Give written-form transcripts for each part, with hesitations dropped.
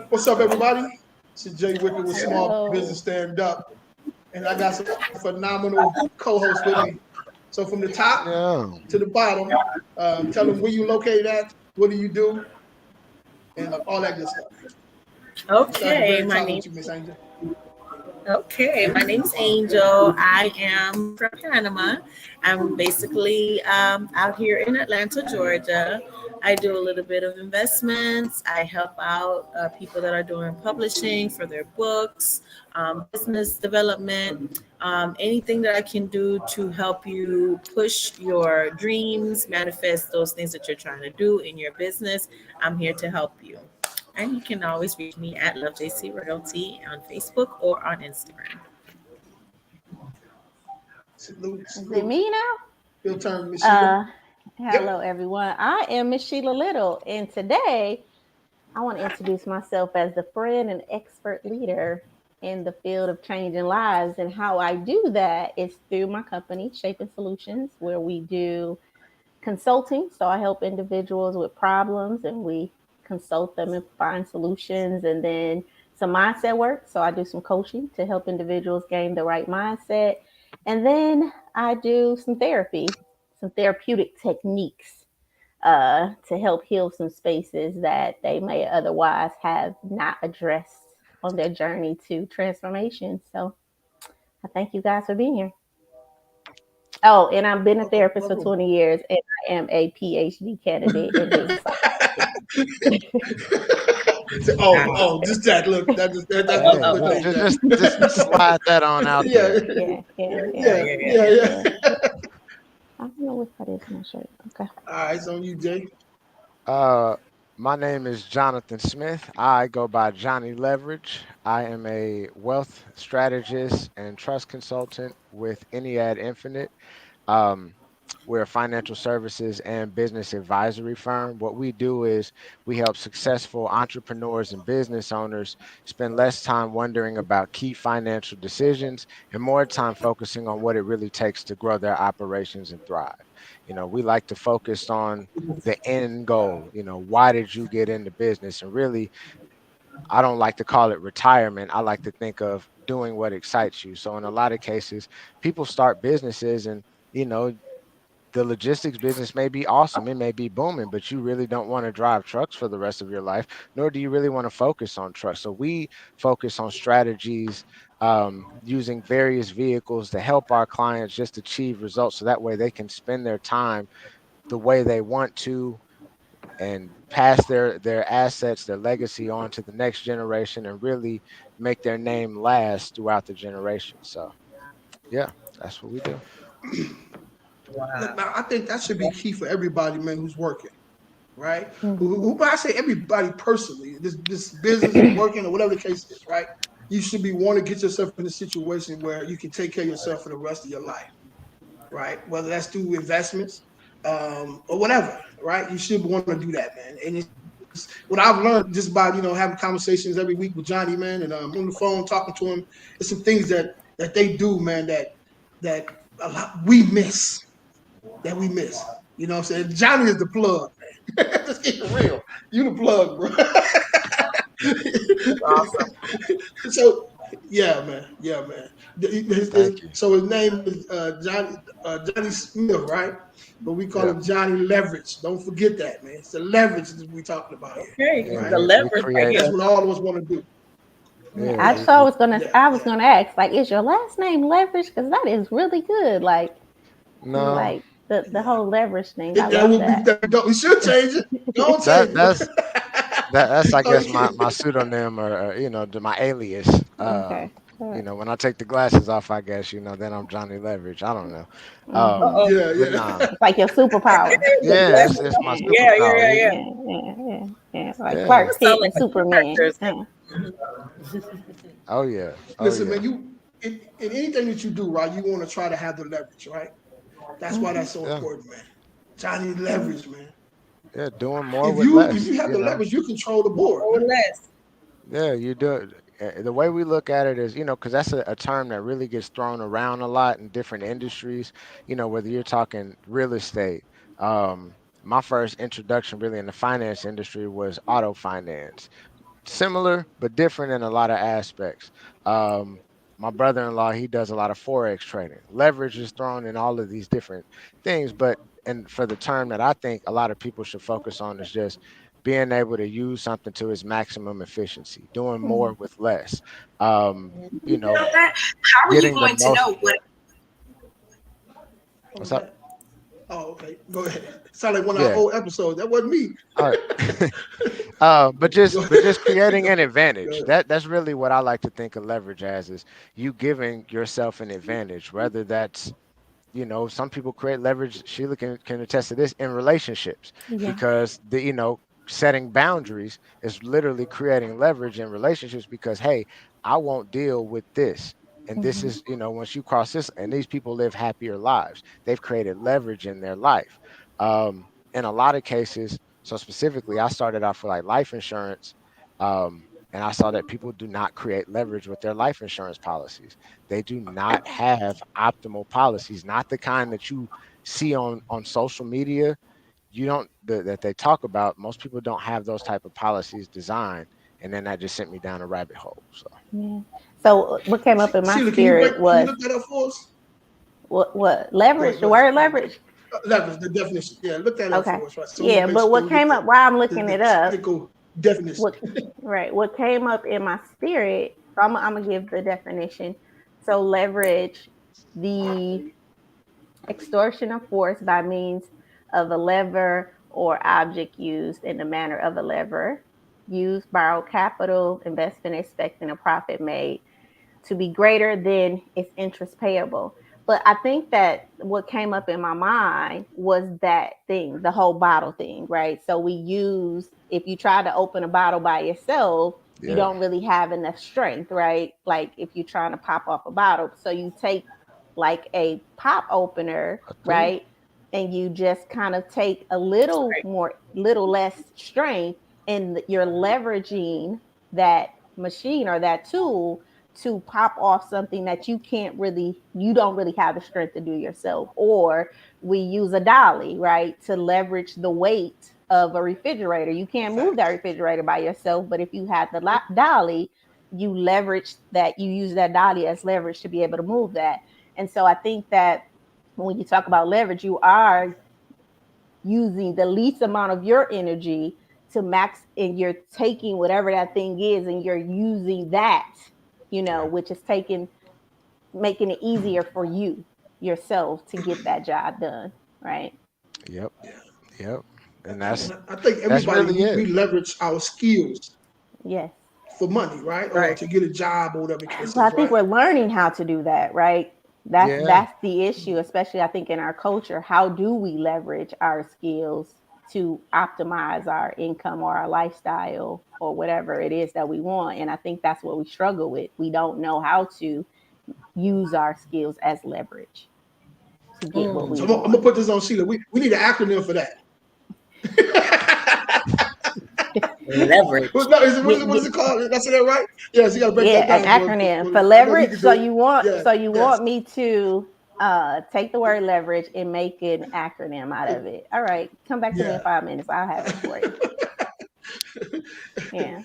What's up, everybody? This is Jay Wicker with Small Business Hello. Stand Up, and I got some phenomenal co-hosts with me. So from the top Yeah. to the bottom, tell them where you located at, what do you do, and all that good stuff. Start at the Okay, very my top name. with you, Miss Angel. Okay, my name's Angel. I am from Panama. I'm basically out here in Atlanta, Georgia. I do a little bit of investments. I help out people that are doing publishing for their books, business development, anything that I can do to help you push your dreams, manifest those things that you're trying to do in your business. I'm here to help you. And you can always reach me at LoveJC Realty on Facebook or on Instagram. Salute, Is it salute. me now? Your turn, Miss Sheila. Yep. Hello, everyone. I am Miss Sheila Little, and today I want to introduce myself as the friend and expert leader in the field of changing lives. And how I do that is through my company, Shaping Solutions, where we do consulting. So I help individuals with problems and we consult them and find solutions, and then some mindset work. So I do some coaching to help individuals gain the right mindset. And then I do some therapy, some therapeutic techniques to help heal some spaces that they may otherwise have not addressed on their journey to transformation. So I thank you guys for being here. Oh, and I've been a therapist for Welcome. 20 years, and I am a PhD candidate in business psychology. Just that. Look, that's Hey, a good thing. just slide that on out Yeah, there. Yeah, yeah, yeah, yeah, yeah, yeah. yeah, yeah. I don't know what that is in my shirt. Okay. All right, it's on you, Jay. Uh, my name is Jonathan Smith. I go by Johnny Leverage. I am a wealth strategist and trust consultant with Eniad Infinite. Um, we're a financial services and business advisory firm. What we do is we help successful entrepreneurs and business owners spend less time wondering about key financial decisions and more time focusing on what it really takes to grow their operations and thrive. We like to focus on the end goal. Why did you get into business? And really, I don't like to call it retirement. I like to think of doing what excites you. So in a lot of cases, people start businesses and you know the logistics business may be awesome. It may be booming, but you really don't want to drive trucks for the rest of your life, nor do you really want to focus on trucks. So we focus on strategies using various vehicles to help our clients just achieve results so that way they can spend their time the way they want to and pass their assets, their legacy on to the next generation and really make their name last throughout the generation. So yeah, that's what we do. Look, Wow. man, I think that should be key for everybody, man, who's working, right? Mm-hmm. When I say everybody personally, this business or working or whatever the case is, right? You should be wanting to get yourself in a situation where you can take care of yourself for the rest of your life, right? Whether that's through investments or whatever, right? You should want to do that, man. And it's what I've learned just by having conversations every week with Johnny, man, and on the phone talking to him. It's some things that they do, man, that a lot we miss that we miss. You know what I'm saying? Johnny is the plug, man. Just keep it real. You the plug, bro. That's awesome. So yeah, man. Yeah, man. Thank you. So his name is Johnny Smith, right? But we call Yeah. him Johnny Leverage. Don't forget that, man. It's the leverage that we talking about Okay, here, Yeah, right? the we leverage right And create. that's here. what all of us want to do. Yeah, Yeah, I Yeah, so I we was gonna yeah, I was yeah. gonna ask, like, is your last name Leverage? Because that is really good. Like, no. the Yeah. whole leverage thing. I That love would be that. that we don't. We should change it. Don't That change it. that's that's I Only guess kidding. my pseudonym or my alias. Okay. All right. When I take the glasses off, I guess then I'm Johnny Leverage. I don't know. Mm-hmm. Uh-oh. Yeah, But yeah. nah. It's like your superpower. The Yeah, it's leverage. my Yeah, Yeah, yeah, superpower. yeah, yeah. yeah, yeah, yeah, yeah. Like Yeah. Clark That sounds Kent like and a Superman. character. Oh yeah. Oh Listen, yeah. man, in anything that you do, right, you want to try to have the leverage, right? That's why Mm-hmm. that's so Yeah. important, man. Johnny Mm-hmm. leverage, man. Yeah. Doing more If with you less. have the leverage, you control the board, Or man. less. Yeah, you do it. The way we look at it is, because that's a term that really gets thrown around a lot in different industries. Whether you're talking real estate, my first introduction really in the finance industry was auto finance. Similar but different in a lot of aspects. Um, my brother-in-law, he does a lot of forex trading. Leverage is thrown in all of these different things, but and for the term that I think a lot of people should focus on is just being able to use something to its maximum efficiency, doing more with less. Um, you know, About that, how are you getting the going to most. know what? What What's was up? that? Oh, okay. Go ahead. Sound like one of our Yeah. old episodes. That wasn't me. All right. But Go just ahead. creating an Go advantage. ahead. That's really what I like to think of leverage as is you giving yourself an advantage, whether that's some people create leverage. Sheila can attest to this in relationships Yeah. because setting boundaries is literally creating leverage in relationships because, hey, I won't deal with this. And this Hmm. is, once you cross this, and these people live happier lives, they've created leverage in their life. In a lot of cases, so specifically, I started off with like life insurance. And I saw that people do not create leverage with their life insurance policies. They do not have optimal policies, not the kind that you see on social media. You don't that they talk about. Most people don't have those type of policies designed, and then that just sent me down a rabbit hole. So Yeah. So what came up in my Sheila, spirit can you was look that up for us? what Go leverage, ahead. the Go ahead. word leverage. That was the definition. Yeah, look that up Okay. for us, right? So we'll Yeah, make but sure what we get came up while I'm looking the it up, technical definition. what right, what came up in my spirit, so I'm gonna give the definition. So leverage, the extortion of force by means of a lever or object used in the manner of a lever, use borrowed capital, investment expecting a profit made to be greater than its interest payable. But I think that what came up in my mind was that thing, the whole bottle thing, right? So we use, if you try to open a bottle by yourself, you yeah, don't really have enough strength, right? Like if you're trying to pop off a bottle. So you take like a pop opener, a tool. right? And you just kind of take a little more, little less strength, and you're leveraging that machine or that tool to pop off something that you don't really have the strength to do yourself. Or we use a dolly, right, to leverage the weight of a refrigerator. You can't move that Facts. refrigerator by yourself, but if you had the dolly, you leverage that, you use that dolly as leverage to be able to move that. And so I think that when you talk about leverage, you are using the least amount of your energy to max, and you're taking whatever that thing is and you're using that, Yeah. which is making it easier for you yourself to get that job done, right? Yep. Yeah. Yep. And And I think that's everybody, really we it. leverage our skills Yes. for money, right? Or Right. to get a job or whatever the case Well, I is, think right? we're learning how to do that, right? that's Yeah. that's the issue, especially I think in our culture. How do we leverage our skills to optimize our income or our lifestyle or whatever it is that we want? And I think that's what we struggle with. We don't know how to use our skills as leverage to get what we So Mm. I'm want. gonna put this on Sheila. We need an acronym for that. Leverage. No, Yeah, what is it called? Did I say that right? Yes, you gotta break that yeah, an down for us. acronym for I know he leverage. can So do it. you want Yeah, so you yes. want me to take the word leverage and make an acronym out of it. All right, come back to me in Yeah. 5 minutes. I'll have it for you. Yeah.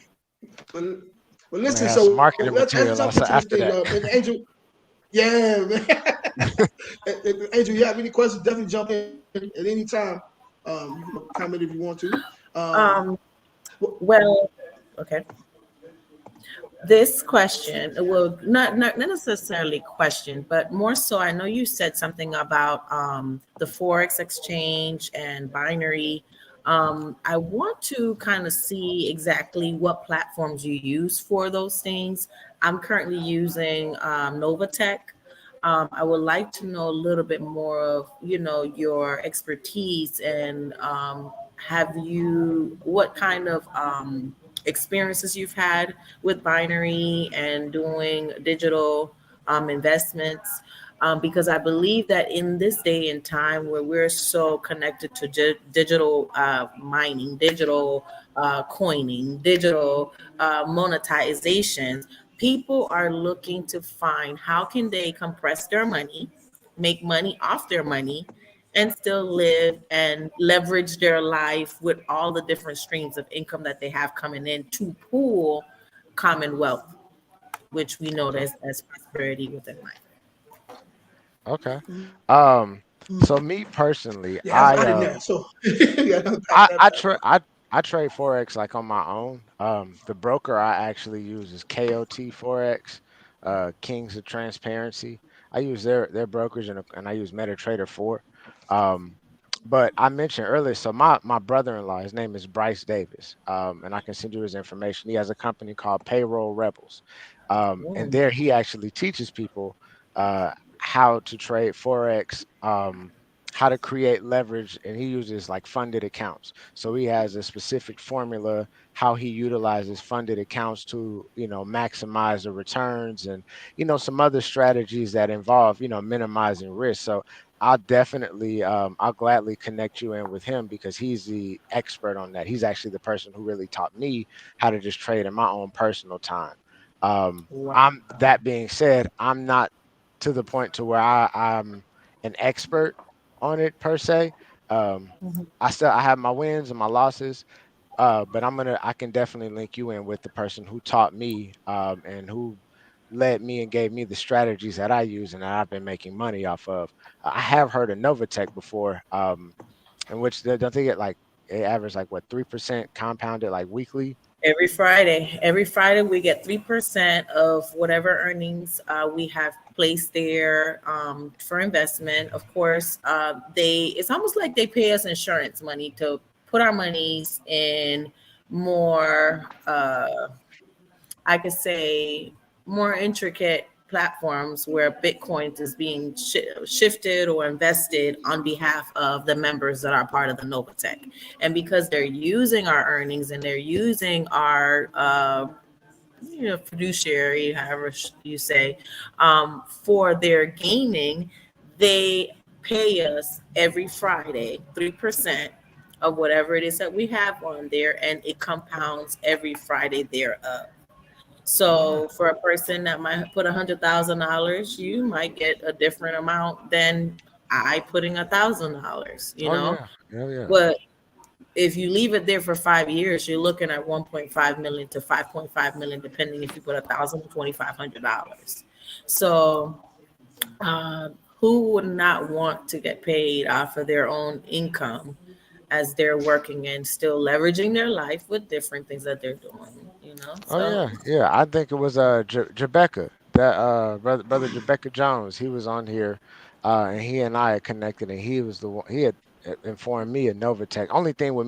but, but I'm gonna listen, have some so marketing let's material jump into this after thing. that. And Angel, yeah, man. Angel, you have any questions? Definitely jump in at any time. You can comment if you want to. Um, Um, wh- well, okay. This question, well, not necessarily question, but more so, I know you said something about the forex exchange and binary. I want to kind of see exactly what platforms you use for those things. I'm currently using Novatech. I would like to know a little bit more of, your expertise, and have you, what kind of experiences you've had with binary and doing digital investments. Because I believe that in this day and time where we're so connected to digital mining, digital coining, digital monetizations, people are looking to find how can they compress their money, make money off their money, and still live and leverage their life with all the different streams of income that they have coming in to pool common wealth, which we know Okay. as prosperity within life. Okay. Mhm. Um, so me Yeah, personally, I didn't know. So yeah, unpack that I part. I trade forex like on my own. The broker I actually use is KOT Forex, Kings of Transparency. I use their brokerage and I use MetaTrader 4. Um, but I mentioned earlier, so my brother-in-law, his name is Bryce Davis, and I can send you his information. He has a company called Payroll Rebels, and Mm. there he actually teaches people uh, how to trade forex. How to create leverage, and he uses like funded accounts, so he has a specific formula how he utilizes funded accounts to maximize the returns, and some other strategies that involve minimizing risk. So I'll gladly connect you in with him because he's the expert on that. He's actually the person who really taught me how to just trade in my own personal time. Wow. I'm That being said, I'm not to the point to where I'm an expert on it per se. Um, Mhm. I have my wins and my losses, but I can definitely link you in with the person who taught me, and who led me and gave me the strategies that I use and that I've been making money off of. I have heard of Novatech before, in which don't they get like they average like what 3% compounded like weekly? Every Friday we get 3% of whatever earnings we have placed there for investment. Of course, it's almost like they pay us insurance money to put our monies in more. I could say more intricate platforms where Bitcoin is being shifted or invested on behalf of the members that are part of the Novatech. And because they're using our earnings and they're using our fiduciary, however you say, for their gaming, they pay us every Friday 3% of whatever it is that we have on there, and it compounds every Friday thereof. Oh So for a person that might put $100,000, you might get a different amount than I putting $1,000, oh yeah, yeah, yeah. But if you leave it there for 5 years, you're looking at 1.5 million to 5.5 million, depending if you put $1,000 to $2,500. So uh, who would not want to get paid off of their own income as they're working and still leveraging their life with different things that they're doing? Oh So yeah, yeah. I think it was Jebecca, that brother Jebecca Jones. He was on here, and he and I had connected, and he was the one. He had informed me of Novatech. Only thing with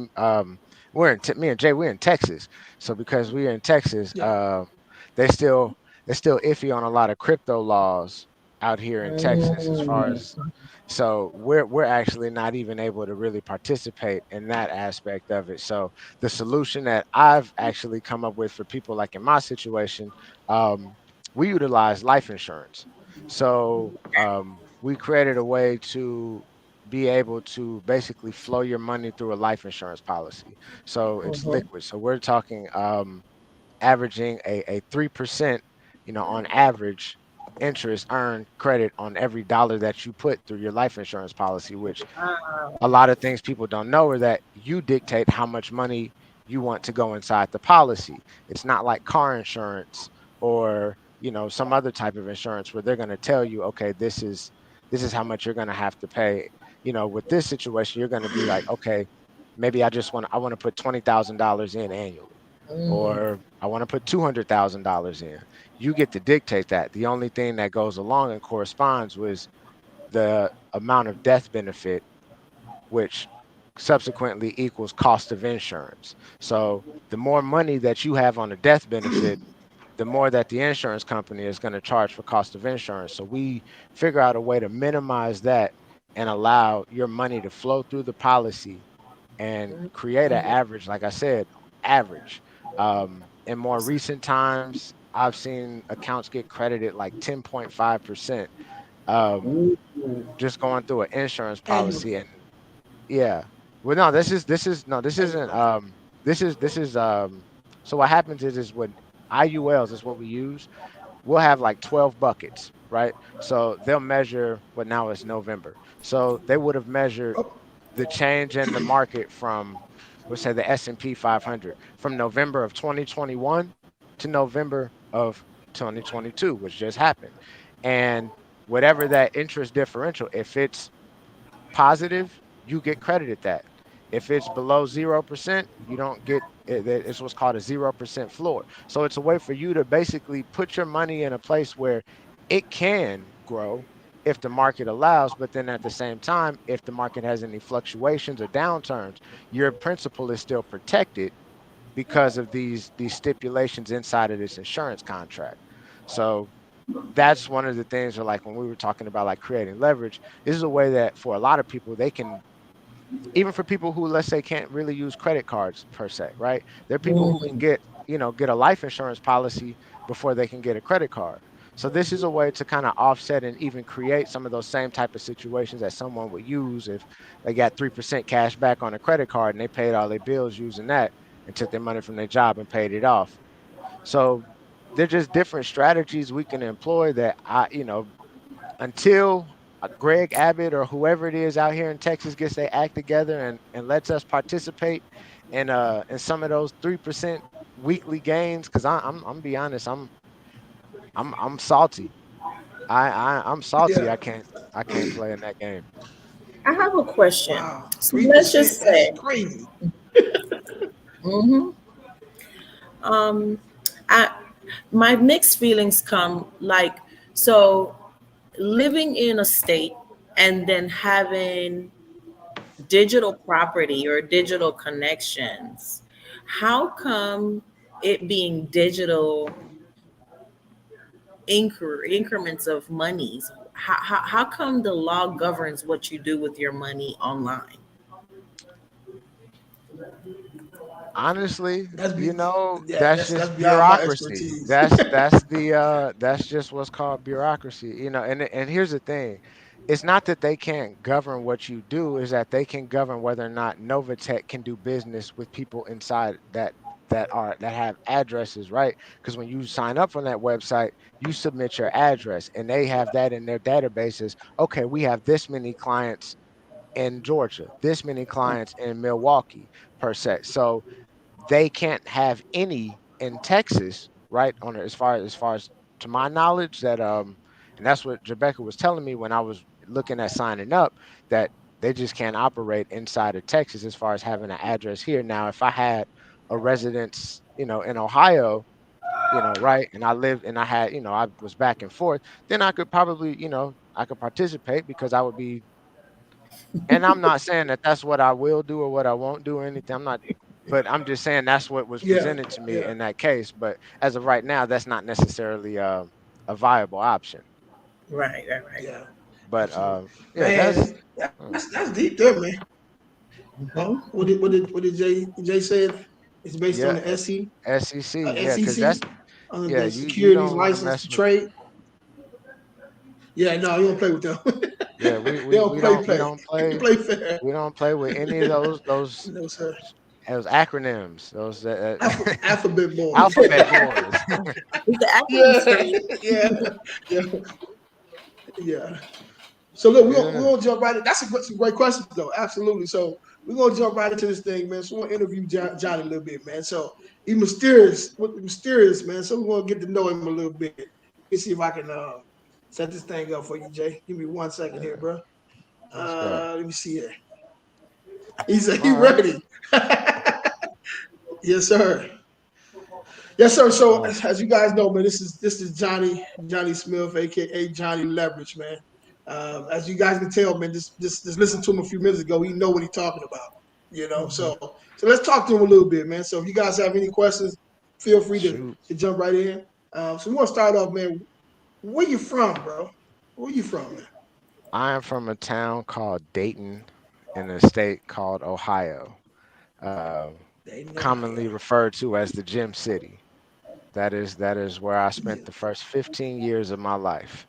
me and Jay, we're in Texas. So because we're in Texas, Yeah. they still they're still iffy on a lot of crypto laws out here in Texas as far mm, as, so we're actually not even able to really participate in that aspect of it. So the solution that I've actually come up with for people like in my situation, um, we utilize life insurance. So we created a way to be able to basically flow your money through a life insurance policy. So it's mhm. liquid. So we're talking averaging a 3%, on average interest earned credit on every dollar that you put through your life insurance policy, which Wow. a lot of things people don't know are that you dictate how much money you want to go inside the policy. It's not like car insurance or some other type of insurance where they're going to tell you, okay, this is how much you're going to have to pay. With this situation, you're going to be like, okay, maybe I want to put $20,000 in annually, Mm, or I want to put $200,000 in. You get to dictate that. The only thing that goes along and corresponds with the amount of death benefit, which subsequently equals cost of insurance. So the more money that you have on a death benefit, the more that the insurance company is going to charge for cost of insurance. So we figure out a way to minimize that and allow your money to flow through the policy and create an average, like I said, average. In more recent times, I've seen accounts get credited like 10.5%, um, mm, just going through an insurance Annually. policy. And yeah. Well, no, this isn't Annually. this is so what happens is when IULs is what we use. We'll have like 12 buckets. right? So they'll measure what now is November. So they would have measured Oh, the change in the market from, let's say, the S&P 500 from November of 2021 to November of 2022, which just happened. And whatever that interest differential, if it's positive, you get credited that. If it's below 0%, you don't get it. It's what's called a 0% floor. So it's a way for you to basically put your money in a place where it can grow if the market allows, but then at the same time, if the market has any fluctuations or downturns, your principal is still protected because of these stipulations inside of this insurance contract. So that's one of the things where, like, when we were talking about like creating leverage, this is a way that for a lot of people they can, even for people who, let's say, can't really use credit cards per se, right? There are people who can Mhm. get, get a life insurance policy before they can get a credit card. So this is a way to kind of offset and even create some of those same type of situations that someone would use if they got 3% cash back on a credit card and they paid all their bills using that and took their money from their job and paid it off. So they're just different strategies we can employ that until Greg Abbott or whoever it is out here in Texas gets their act together and lets us participate in some of those 3% weekly gains. Because I'm be honest, I'm salty. I'm salty. yeah. I can't play in that game. I have a question. Wow, So let's 3%. just That's say, crazy. hmm um, I my mixed feelings come like, so living in a state and then having digital property or digital connections. How come it being digital increments of monies? How come the law governs what you do with your money online? Honestly, That's be yeah. that's That's just beyond my bureaucracy. expertise. That's just what's called bureaucracy. And here's the thing. It's not that they can't govern what you do, is that they can govern whether or not Novatech can do business with people inside that have addresses, right? Because when you sign up on that website, you submit your address and they have that in their databases. Okay, we have this many clients in Georgia, this many clients in Milwaukee per se. So they can't have any in Texas, right? On as far as to my knowledge, and that's what Rebecca was telling me when I was looking at signing up, that they just can't operate inside of Texas as far as having an address here. Now, if I had a residence, in Ohio, right, and I lived and I had, I was back and forth, then I could probably, I could participate because I would be. And I'm not saying that that's what I will do or what I won't do or anything. I'm not, but I'm just saying that's what was Yeah, presented to me yeah, in that case. But as of right now, that's not necessarily a viable option. Right, right, right. yeah. But Absolutely, yeah, man. uh, That's deep there, man. Mhm. Oh, what did Jay said? It's based on yeah, the SEC, yeah, because SEC, that's on yeah, the you securities don't want to license to mess with. trade. Yeah, no, you don't play with them. Yeah, we They we don't we play don't we play. don't They play play fair. we don't play with any of those No, sir. those acronyms, those Alphabet boys. alphabet boys. It's the acronym Yeah, stage. yeah, yeah, yeah. So look, we're Yeah, gonna jump right in. Some great questions though. Absolutely. So we're gonna jump right into this thing, man. So we're gonna interview Johnny a little bit, man. So he's mysterious, man. So we're gonna get to know him a little bit. Let me see if I can set this thing up for you, Jay. Give me 1 second here, yeah. bro. Let's go. Let me see here. He said he All right. ready. Yes, sir. Yes, sir. So Awesome. as you guys know, man, this is Johnny Smith, aka Johnny Leverage, man. As you guys can tell, man, just listen to him a few minutes ago. He know what he's talking about, you know. Mhm. So let's talk to him a little bit, man. So if you guys have any questions, feel free Shoot. to jump right in. So we want to start off, man. Where you from, bro? Where you from, man? I am from a town called Dayton in a state called Ohio, uh, Dayton, commonly Ohio. referred to as the Gym City. That is where I spent the first 15 years of my life.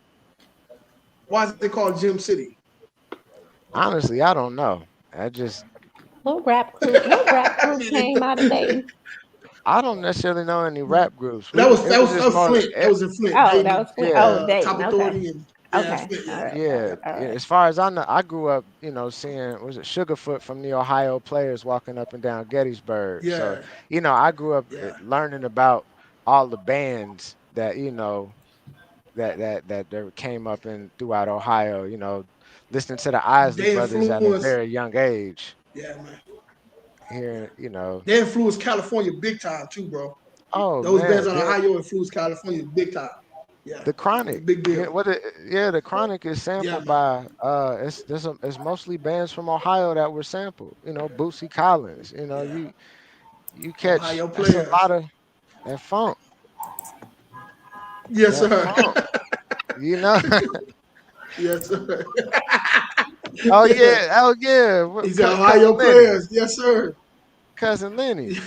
Why is it called Gym City? Honestly, I don't know. I just What rap crew I mean, came out of Dayton? I don't necessarily know any Mm. rap groups. That was It was that just was more. Flint. That was in Flint. Oh, that Dayton, was Flint. Yeah, Oh, Dayton. Top Okay. Authority, and yeah, Okay. Flint. All Yeah, right. yeah. yeah. All right. As far as I know, I grew up, seeing was it Sugarfoot from the Ohio Players walking up and down Gettysburg. So, Yeah, I grew up yeah. learning about all the bands that that came up and throughout Ohio. Listening to the Isley They Brothers at a influenced, very young age. yeah, man. Here, They influenced California big time too, bro. oh Those bands man, out of Ohio influenced California big time. Yeah, the it's a Chronic. big deal. The Chronic is Yeah, sampled man. by it's mostly bands from Ohio that were sampled. Bootsy Collins. Yeah, You catch Ohio that's a players. lot of that funk, Yes, that sir. funk. You know. Yes, sir. Oh Yeah. yeah, oh yeah, He's at cousin Ohio Lenny, players. Yes, sir. cousin Lenny.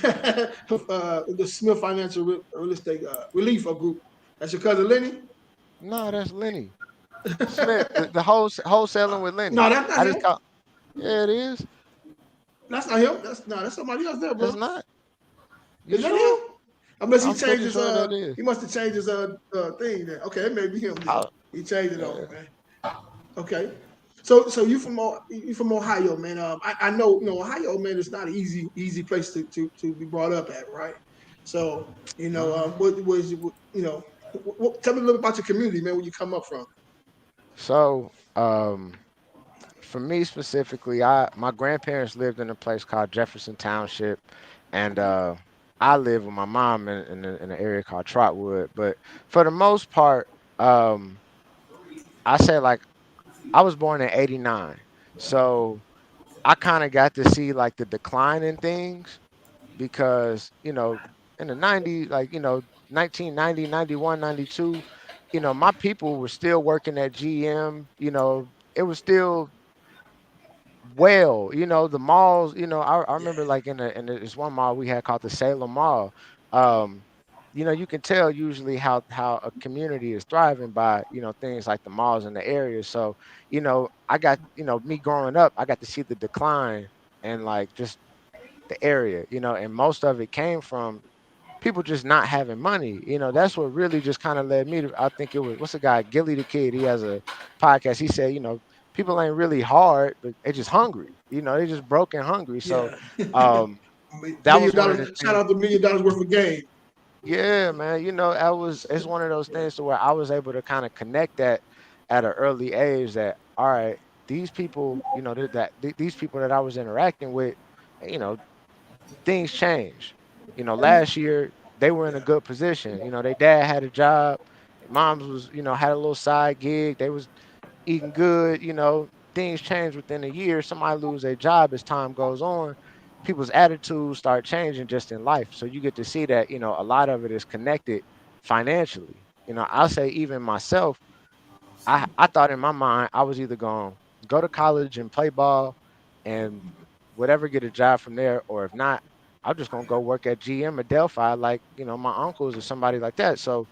The Smith Financial Real Estate Relief Group. That's your cousin Lenny? No, that's Lenny Smith. The wholesaling with Lenny. No, that's not I just him. call. Yeah, it is. That's not him. That's somebody else there, It's bro. not. You Is that sure? him? Unless he I'm changed pretty his sure that is. he must have changed his thing then. Okay, it may be him then. Oh, He changed it on yeah. me, man. Okay. So you from Ohio, man. I know Ohio, man. It's not an easy place to be brought up at, right? So No. what was tell me a little bit about your community, man. Where you come up from? So, for me specifically, my grandparents lived in a place called Jefferson Township, and I live with my mom in an area called Trotwood. But for the most part, um, I say like I was born in '89, so I kind of got to see like the decline in things because in the '90s, like 1990, 91, 92, my people were still working at GM. It was still the malls, I Yeah, remember like in this one mall we had called the Salem Mall. Um, you can tell usually how a community is thriving by, things like the malls in the area. So, I got, me growing up, I got to see the decline and like just the area, and most of it came from people just not having money. That's what really just kind of led me to. I think it was what's the guy, Gilly the Kid. He has a podcast. He said, people ain't really hard, but they just hungry. They just broke and hungry. So, yeah. um, that million was one of dollars. the Shout things. out to $1 million worth of game. Yeah, man. It's one of those Yeah, things to where I was able to kind of connect that at an early age. That all right, these people, these people that I was interacting with, you know, things change. Last year they were in a yeah, good position. Their dad had a job, their moms was, had a little side gig. They was eating good. Things change within a year. Somebody lose their job as time goes on. People's attitudes start changing just in life. So you get to see that, a lot of it is connected financially. I'll say even myself, I thought in my mind I was either going to go to college and play ball and whatever get a job from there, or if not, I'm just gonna go work at GM or Delphi, like my uncles or somebody like that. So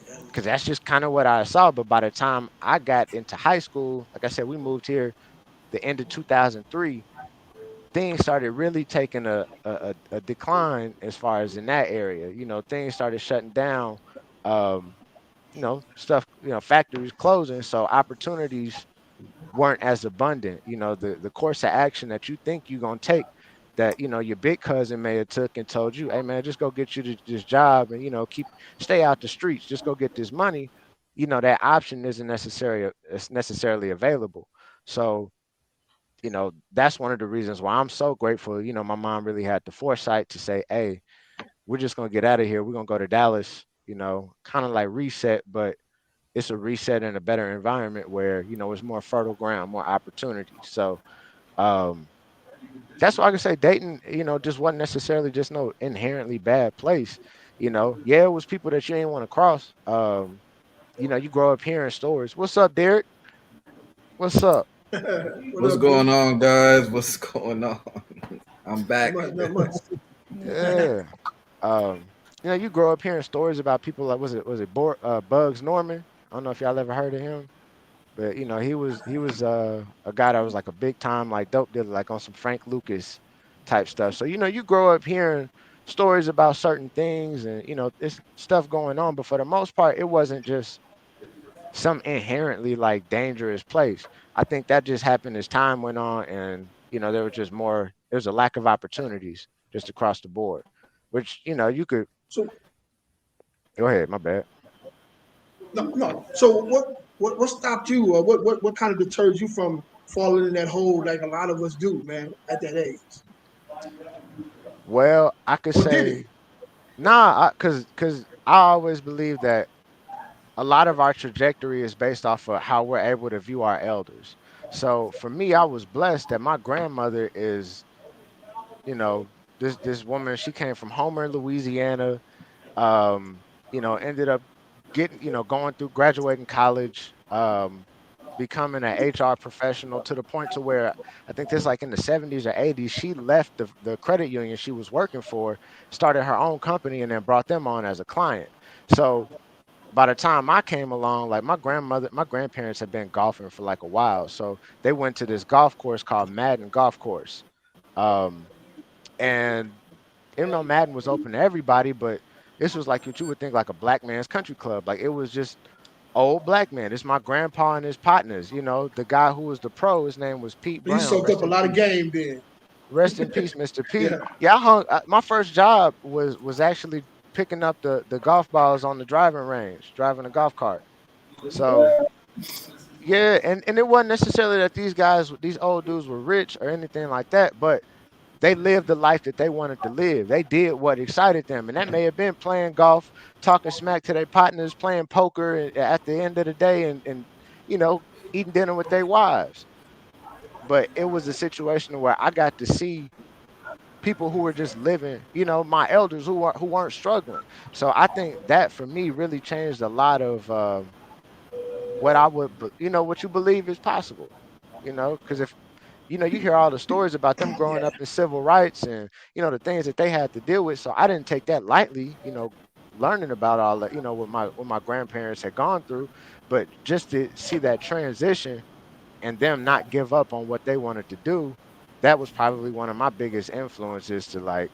yeah. because that's just kind of what I saw. But by the time I got into high school, like I said, we moved here the end of 2003. Things started really taking a decline as far as in that area. Things started shutting down. Um, stuff, factories closing, so opportunities weren't as abundant. The course of action that you think you're gonna take, that your big cousin may have took and told you, hey man, just go get you this job and stay out the streets, just go get this money. That option isn't necessarily available. So that's one of the reasons why I'm so grateful. My mom really had the foresight to say, hey, we're just gonna get out of here. We're gonna go to Dallas. Kind of like reset, but it's a reset in a better environment where it's more fertile ground, more opportunities. So um, that's why I can say Dayton, just wasn't necessarily just no inherently bad place. Yeah, it was people that you didn't want to cross. You grow up hearing stories. What's up, Derek? What's up? What What's up, D? going on, guys? What's going on? I'm Not back. much, not much. Yeah. You grow up hearing stories about people like was it Bugs Norman? I don't know if y'all ever heard of him. But he was a guy that was like a big time like dope dealer, like on some Frank Lucas type stuff. So you grow up hearing stories about certain things, and it's stuff going on. But for the most part, it wasn't just some inherently like dangerous place. I think that just happened as time went on, and there was just more. There's a lack of opportunities just across the board, which you could So go ahead. My bad. no, no. So what stopped you, or what kind of deterred you from falling in that hole like a lot of us do, man, at that age? Well, I could Or did it? say nah, cause I always believe that a lot of our trajectory is based off of how we're able to view our elders. So for me, I was blessed that my grandmother is, this woman. She came from Homer, Louisiana. Um, ended up getting, going through graduating college, becoming an HR professional to the point to where I think this like in the 70s or 80s, she left the credit union she was working for, started her own company, and then brought them on as a client. So by the time I came along, like my grandparents had been golfing for like a while. So they went to this golf course called Madden Golf Course. Um, and Madden was open to everybody, but this was like what you would think like a black man's country club. Like it was just old black man. It's my grandpa and his partners. The guy who was the pro, his name was Pete You Brown. soaked up Rest a in lot of peace. game then. Rest in peace, Mr. P. Yeah. Yeah, my first job was actually picking up the golf balls on the driving range, driving a golf cart. So yeah, and it wasn't necessarily that these old dudes were rich or anything like that, but they lived the life that they wanted to live. They did what excited them, and that may have been playing golf, talking smack to their partners, playing poker at the end of the day, and you know eating dinner with their wives. But it was a situation where I got to see people who were just living, my elders who weren't struggling. So I think that for me really changed a lot of what I would, what you believe is possible. Because if you hear all the stories about them growing Yeah. up in civil rights and the things that they had to deal with. So I didn't take that lightly, learning about all that, what my grandparents had gone through, but just to see that transition and them not give up on what they wanted to do, that was probably one of my biggest influences to like,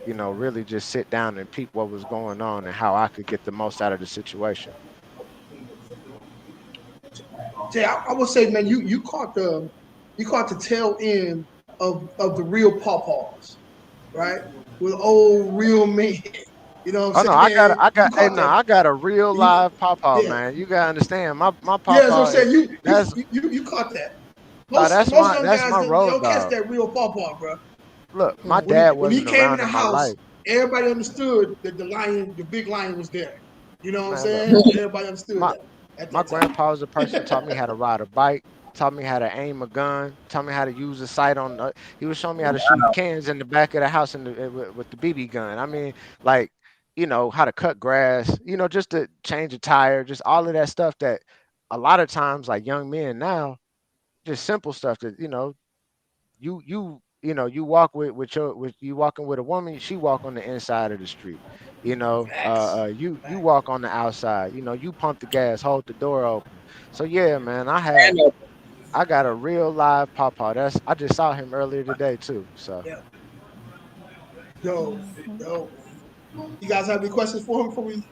really just sit down and peep what was going on and how I could get the most out of the situation. Jay, I would say, man, you caught the tail end of the real pawpaws, right? With old real men. You know what Oh I'm no, I got, saying? I got, You hey, caught no, that. I got a real You, live pawpaw, yeah, man. You gotta understand, my yeah. That's what pawpaw I'm is saying. You you that's you you caught that. no, Most most young that's guys my they road don't catch dog. that real pawpaw, bro. Look, my Mhm. dad When he wasn't came in around the in my house, life. everybody understood that the big lion was there. You know what I'm Man, look, saying? Everybody understood my that at my that time. grandpa was the person who taught me how to ride a bike, taught me how to aim a gun, taught me how to use a sight on. He was showing me how to shoot cans in the back of the house with the BB gun. I mean, like, how to cut grass, just to change a tire, just all of that stuff that a lot of times, like young men now, just simple stuff that you walk with you walking with a woman, she walk on the inside of the street. Facts. You Facts. walk on the outside. You pump the gas, hold the door open. So yeah, man, I got a real live pawpaw. I just saw him earlier today too. So Yeah. Yo, Mhm. yo. You guys have any questions for him before we?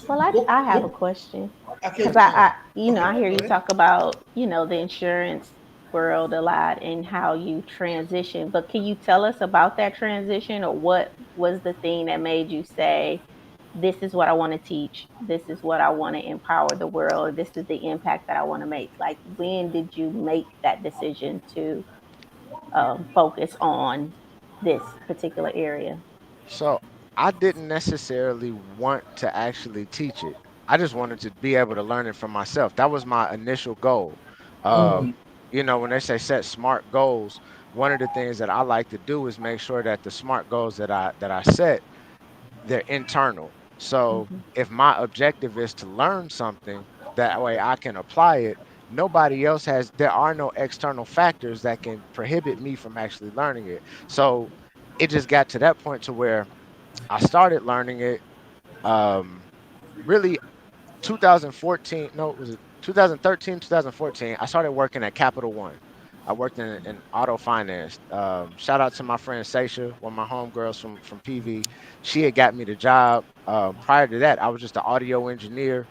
Well, I, What? I have a What? question Okay. because I Okay. hear Go you ahead. talk about, the insurance world a lot and how you transition. But can you tell us about that transition, or what was the thing that made you say, this is what I want to teach, this is what I want to empower the world, or this is the impact that I want to make? Like, when did you make that decision to focus on this particular area? so I didn't necessarily want to actually teach it. I just wanted to be able to learn it for myself. That was my initial goal. Mm-hmm. When they say set smart goals, one of the things that I like to do is make sure that the smart goals that I set, they're internal. So Mhm. if my objective is to learn something, that way I can apply it. There are no external factors that can prohibit me from actually learning it. So it just got to that point to where I started learning it. Really 2014, no, was it 2013, 2014? I started working at Capital One. I worked in auto finance. Shout out to my friend Seisha, one of my homegirls from PV. She had got me the job. Prior to that, I was just an audio engineer.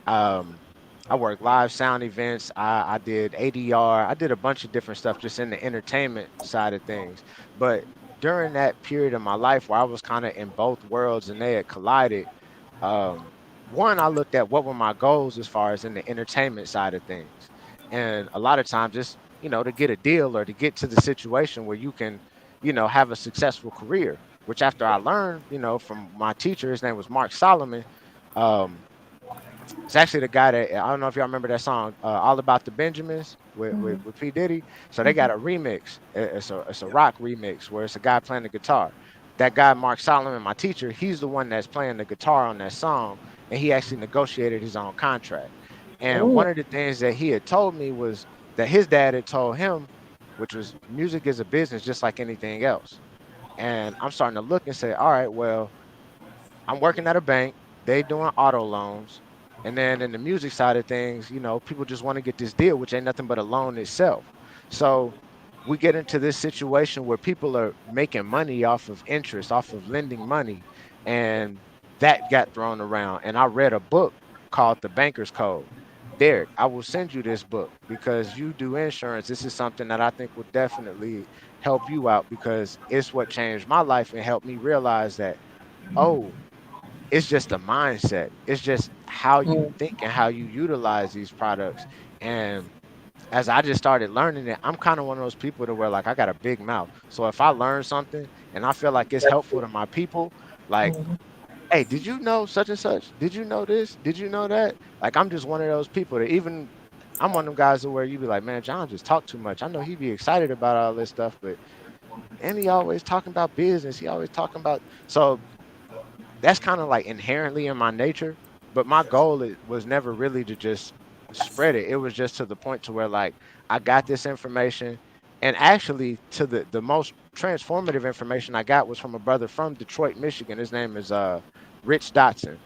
um, I worked live sound events. I did ADR. I did a bunch of different stuff just in the entertainment side of things. But during that period of my life where I was kind of in both worlds and they had collided, um, one, I looked at what were my goals as far as in the entertainment side of things. And a lot of times it's, to get a deal or to get to the situation where you can, have a successful career, which after I learned, from my teacher, his name was Mark Solomon. Um, it's actually the guy that I don't know if y'all remember that song, "All About the Benjamins" with, with Mhm. with P Diddy. So they got Mhm. a remix. It's a Yeah. rock remix where it's a guy playing the guitar. That guy Mark Solomon, my teacher, he's the one that's playing the guitar on that song, and he actually negotiated his own contract. And Mm, one of the things that he had told me was that his dad had told him, which was music is a business just like anything else. And I'm starting to look and say, all right, well, I'm working at a bank. They doing auto loans. And then in the music side of things, people just want to get this deal, which ain't nothing but a loan itself. So we get into this situation where people are making money off of interest, off of lending money. And that got thrown around. And I read a book called The Banker's Code. Derek, I will send you this book because you do insurance. This is something that I think will definitely help you out because it's what changed my life and helped me realize that, oh, it's just a mindset. It's just how you mm, think and how you utilize these products. And as I just started learning it, I'm kind of one of those people to where like I got a big mouth. So if I learn something and I feel like it's helpful to my people, like, mm, hey, did you know such and such? Did you know this? Did you know that? Like I'm just one of those people that even I'm one of them guys where you be like, man, John just talk too much. I know he'd be excited about all this stuff, but and he always talking about business. He always talking about so that's kind of like inherently in my nature. But my goal was never really to just spread it. It was just to the point to where like I got this information, and actually to the most transformative information I got was from a brother from Detroit, Michigan. His name is Rich Dotson.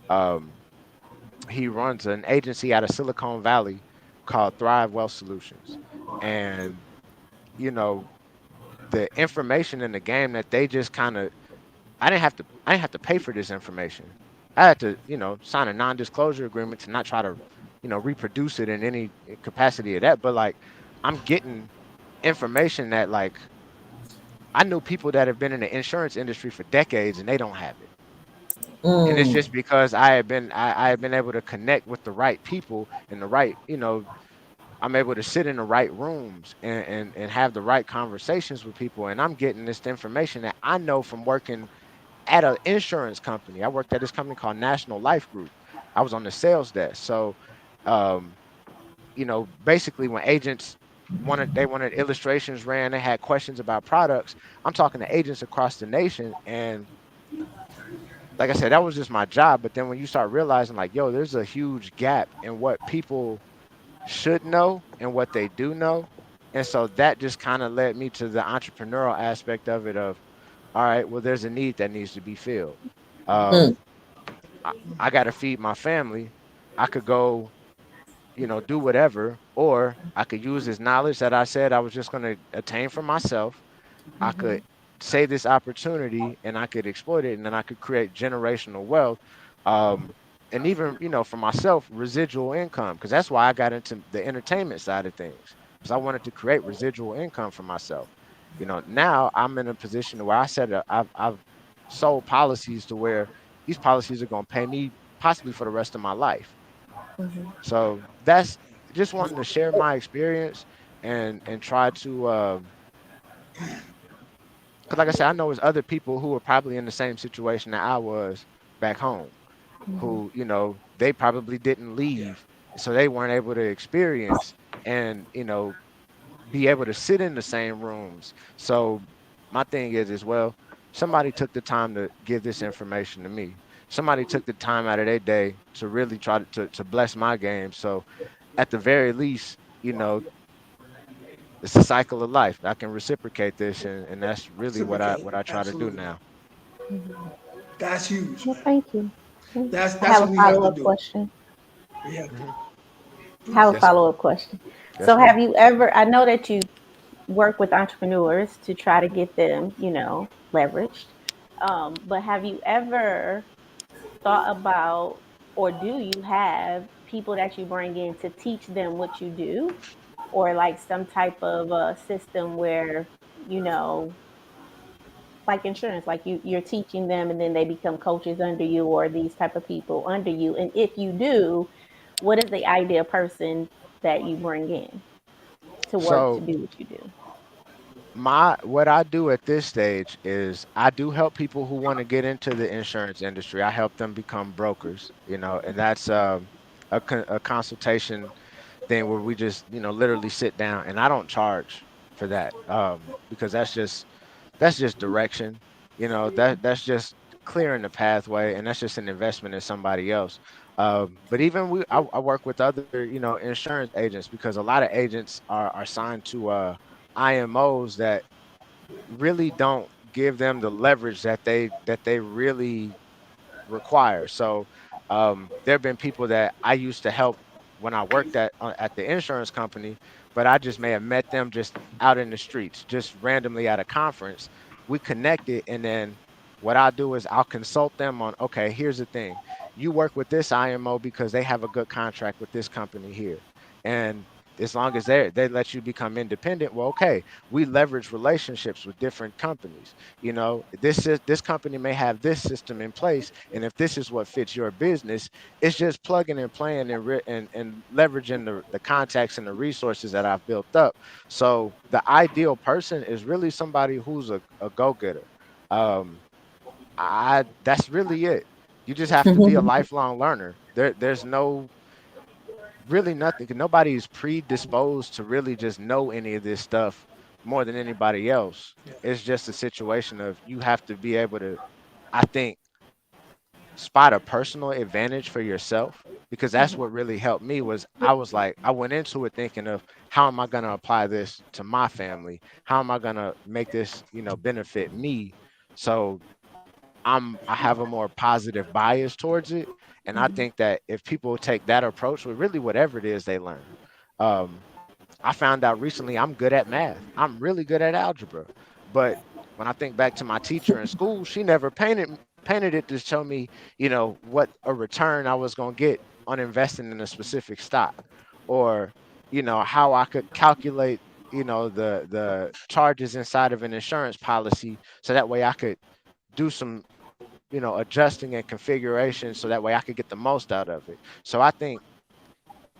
Um, he runs an agency out of Silicon Valley called Thrive Wealth Solutions, and you know the information in the game that they just kind of I didn't have to pay for this information. I had to, sign a non-disclosure agreement to not try to, reproduce it in any capacity of that. But like I'm getting information that like I know people that have been in the insurance industry for decades and they don't have it. And it's mm, just because I had been able to connect with the right people and the right, I'm able to sit in the right rooms and have the right conversations with people. And I'm getting this information that I know from working at an insurance company. I worked at this company called National Life Group. I was on the sales desk. So, um, basically when agents wanted illustrations ran, they had questions about products. I'm talking to agents across the nation. And like I said, that was just my job. But then when you start realizing like, yo, there's a huge gap in what people should know and what they do know. And so that just kind of led me to the entrepreneurial aspect of it of, all right, well, there's a need that needs to be filled. mm, Um, I got to feed my family. I could go, do whatever, or I could use this knowledge that I said I was just going to attain for myself. I could Mhm. say this opportunity and I could exploit it and then I could create generational wealth. Um, and even, for myself, residual income, because that's why I got into the entertainment side of things, because I wanted to create residual income for myself. Now I'm in a position where I've sold policies to where these policies are going to pay me possibly for the rest of my life. Mhm. So that's just wanting to share my experience and try to because like I said, I know there's other people who are probably in the same situation that I was back home, Mhm. who, they probably didn't leave, so they weren't able to experience and, be able to sit in the same rooms. So my thing is as well, somebody took the time to give this information to me. Somebody took the time out of their day to really try to bless my game. So at the very least, it's a cycle of life. I can reciprocate this, and that's really what I Reciprocate. what I try to do Absolutely. now. Mhm. That's huge, Well, man. thank you. Thank you. That's I that's have what a we have to follow-up do. question. We have to Mhm. I have a please. Yes, ma'am. follow-up question. Yes, So ma'am. have you ever, I know that you work with entrepreneurs to try to get them, leveraged. But have you ever thought about, or do you have people that you bring in to teach them what you do? Or like some type of system where, you know, like insurance, like you're teaching them and then they become coaches under you or these type of people under you. And if you do, what is the ideal person that you bring in to work to So do what you do? my what I do at this stage is I do help people who want to get into the insurance industry. I help them become brokers, and that's a consultation thing where we just literally sit down, and I don't charge for that because that's just direction. That's just clearing the pathway, and that's just an investment in somebody else. But even I work with other insurance agents because a lot of agents are signed to IMOs that really don't give them the leverage that they really require. So there have been people that I used to help when I worked at the insurance company, but I just may have met them just out in the streets, just randomly at a conference. We connected, and then what I'll do is I'll consult them on, okay, here's the thing. You work with this IMO because they have a good contract with this company here. And as long as they let you become independent, well, okay, we leverage relationships with different companies. This company may have this system in place, and if this is what fits your business, it's just plugging and playing and leveraging the contacts and the resources that I've built up. So the ideal person is really somebody who's a go-getter. um I That's really it. You just have to be a lifelong learner. There's no really nothing. Nobody is predisposed to really just know any of this stuff more than anybody else. Yeah. It's just a situation of you have to be able to, I think, spot a personal advantage for yourself, because that's what really helped me. Was I was like, I went into it thinking of, how am I going to apply this to my family? How am I going to make this benefit me? So I have a more positive bias towards it. And I think that if people take that approach with really whatever it is they learn, um, I found out recently I'm good at math. I'm really good at algebra. But when I think back to my teacher in school, she never painted it to show me, what a return I was going to get on investing in a specific stock, or, how I could calculate, the charges inside of an insurance policy, so that way I could do some adjusting and configuration, so that way I could get the most out of it. So I think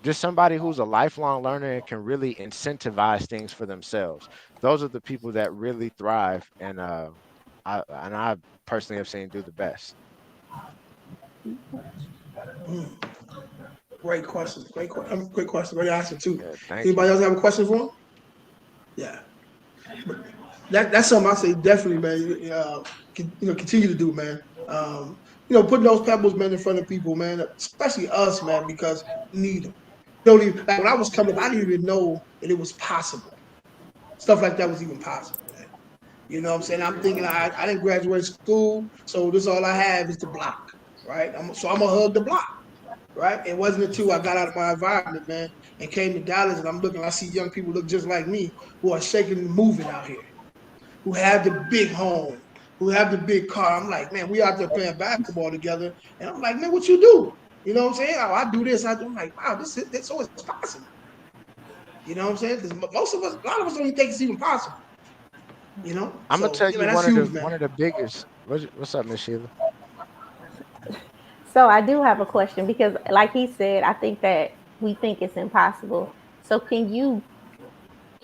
just somebody who's a lifelong learner and can really incentivize things for themselves. Those are the people that really thrive, and I personally have seen do the best. Mm, great question. Great question. Great answer too. Yeah, thank you. Anybody else have a question for him? Yeah. But that's something I say definitely, man. Continue to do, man. Putting those pebbles, man, in front of people, man, especially us, man, because we need them. Don't even like when I was coming up, I didn't even know that it was possible. Stuff like that was even possible, man. You know what I'm saying? I'm thinking I didn't graduate school, so this all I have is the block, right? So I'm gonna hug the block, right? It wasn't until I got out of my environment, man, and came to Dallas, and I'm looking, I see young people look just like me who are shaking and moving out here, who have the big home, who have the big car. I'm like, man, we out there playing basketball together, and I'm like, man, what you do? You know what I'm saying? Oh, I do this. I'm like, wow, this so it's possible. You know what I'm saying? Because most of us, a lot of us don't even think it's even possible. I'm gonna So tell yeah, man, you that's one of the huge, man. one of the biggest. What's up, Miss Sheila? So I do have a question because, like he said, I think that we think it's impossible. So can you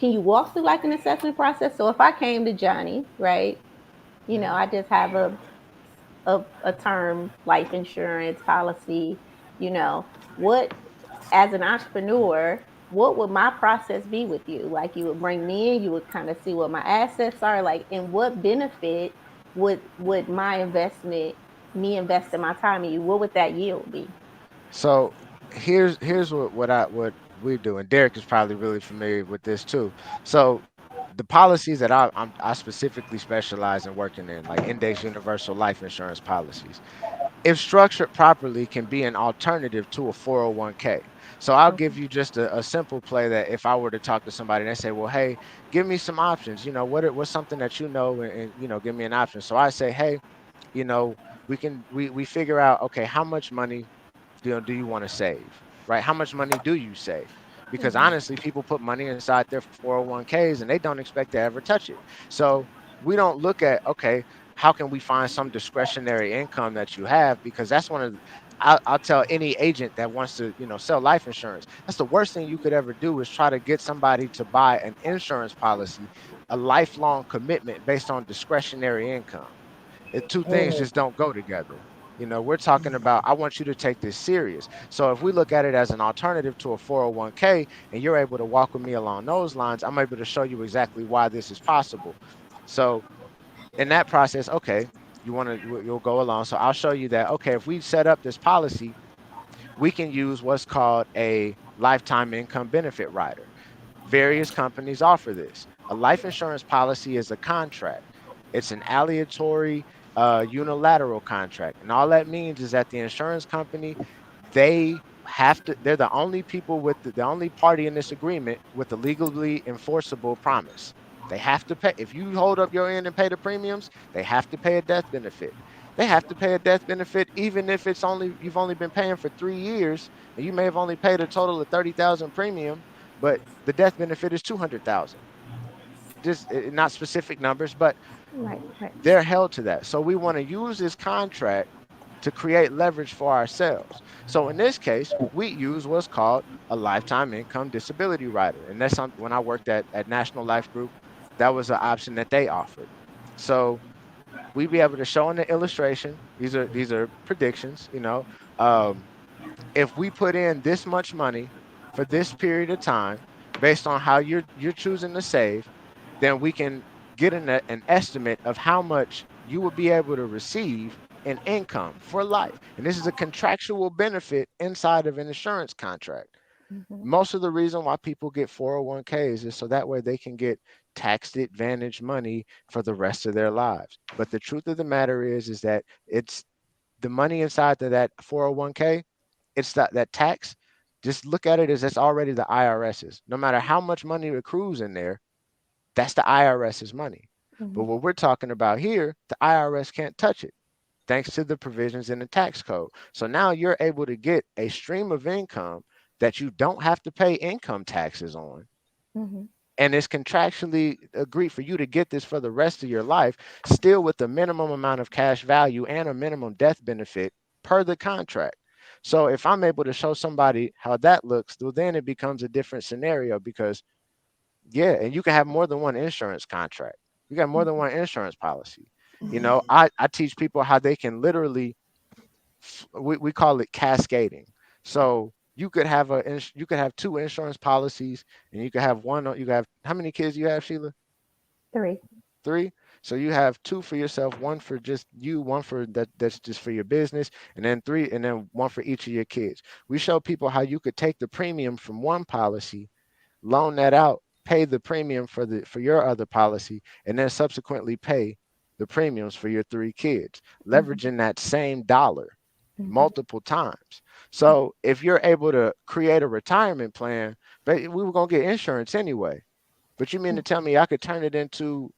walk through like an assessment process? So if I came to Johnny, right, I just have a term life insurance policy, what as an entrepreneur, what would my process be with you? Like you would bring me in, you would kind of see what my assets are, like, and what benefit would my investment, me investing my time in you, what would that yield be? So here's what we do, and Derek is probably really familiar with this too. So the policies that I specifically specialize in working in, like index universal life insurance policies. if structured properly, can be an alternative to a 401k. So I'll Okay. give you just a simple play that if I were to talk to somebody and they say, well, hey, give me some options, what's something that and give me an option. So I say, hey, you know, we figure out, okay, how much money do you want to save, right? How much money do you save? Because Mhm. honestly, people put money inside their 401ks and they don't expect to ever touch it. So we don't look at, okay, how can we find some discretionary income that you have? Because that's one of the, I'll tell any agent that wants to, sell life insurance. That's the worst thing you could ever do is try to get somebody to buy an insurance policy, a lifelong commitment based on discretionary income. Two things Mm, just don't go together. We're talking about, I want you to take this serious. So if we look at it as an alternative to a 401k and you're able to walk with me along those lines, I'm able to show you exactly why this is possible. So in that process, okay, you'll go along. So I'll show you that, okay, if we set up this policy, we can use what's called a lifetime income benefit rider. Various companies offer this. A life insurance policy is a contract. It's an aleatory, unilateral contract. And all that means is that the insurance company, they're the only people the only party in this agreement with a legally enforceable promise. They have to pay. If you hold up your end and pay the premiums, they have to pay a death benefit. They have to pay a death benefit even if you've only been paying for 3 years and you may have only paid a total of 30,000 premium, but the death benefit is 200,000. Just not specific numbers, but Right, right. they're held to that. So we want to use this contract to create leverage for ourselves. So in this case, we use what's called a lifetime income disability rider. And that's something when I worked at National Life Group, that was an option that they offered. So we'd be able to show in the illustration, these are predictions, um, if we put in this much money for this period of time based on how you're choosing to save, then we can get an estimate of how much you will be able to receive in income for life. And this is a contractual benefit inside of an insurance contract. Mhm. Most of the reason why people get 401ks is so that way they can get tax advantage money for the rest of their lives. But the truth of the matter is that it's the money inside of that 401k, it's that tax. Just look at it as it's already the IRS's. No matter how much money accrues in there, that's the IRS's money. But Mhm. what we're talking about here, the IRS can't touch it thanks to the provisions in the tax code. So now you're able to get a stream of income that you don't have to pay income taxes on. Mhm. And it's contractually agreed for you to get this for the rest of your life, still with the minimum amount of cash value and a minimum death benefit per the contract. So if I'm able to show somebody how that looks, well, then it becomes a different scenario because, yeah, and you can have more than one insurance contract. You got more than one insurance policy. I teach people how they can literally, we call it cascading. So you could have two insurance policies, and you could have one. You could have how many kids you have, Sheila? 3. Three. So you have two for yourself, one for just you, one for that's just for your business, and then three, and then one for each of your kids. We show people how you could take the premium from one policy, loan that out, pay the premium for your other policy, and then subsequently pay the premiums for your three kids, Mhm. leveraging that same dollar Mhm. multiple times. So if you're able to create a retirement plan, but we were gonna get insurance anyway. But you mean to tell me I could turn it into,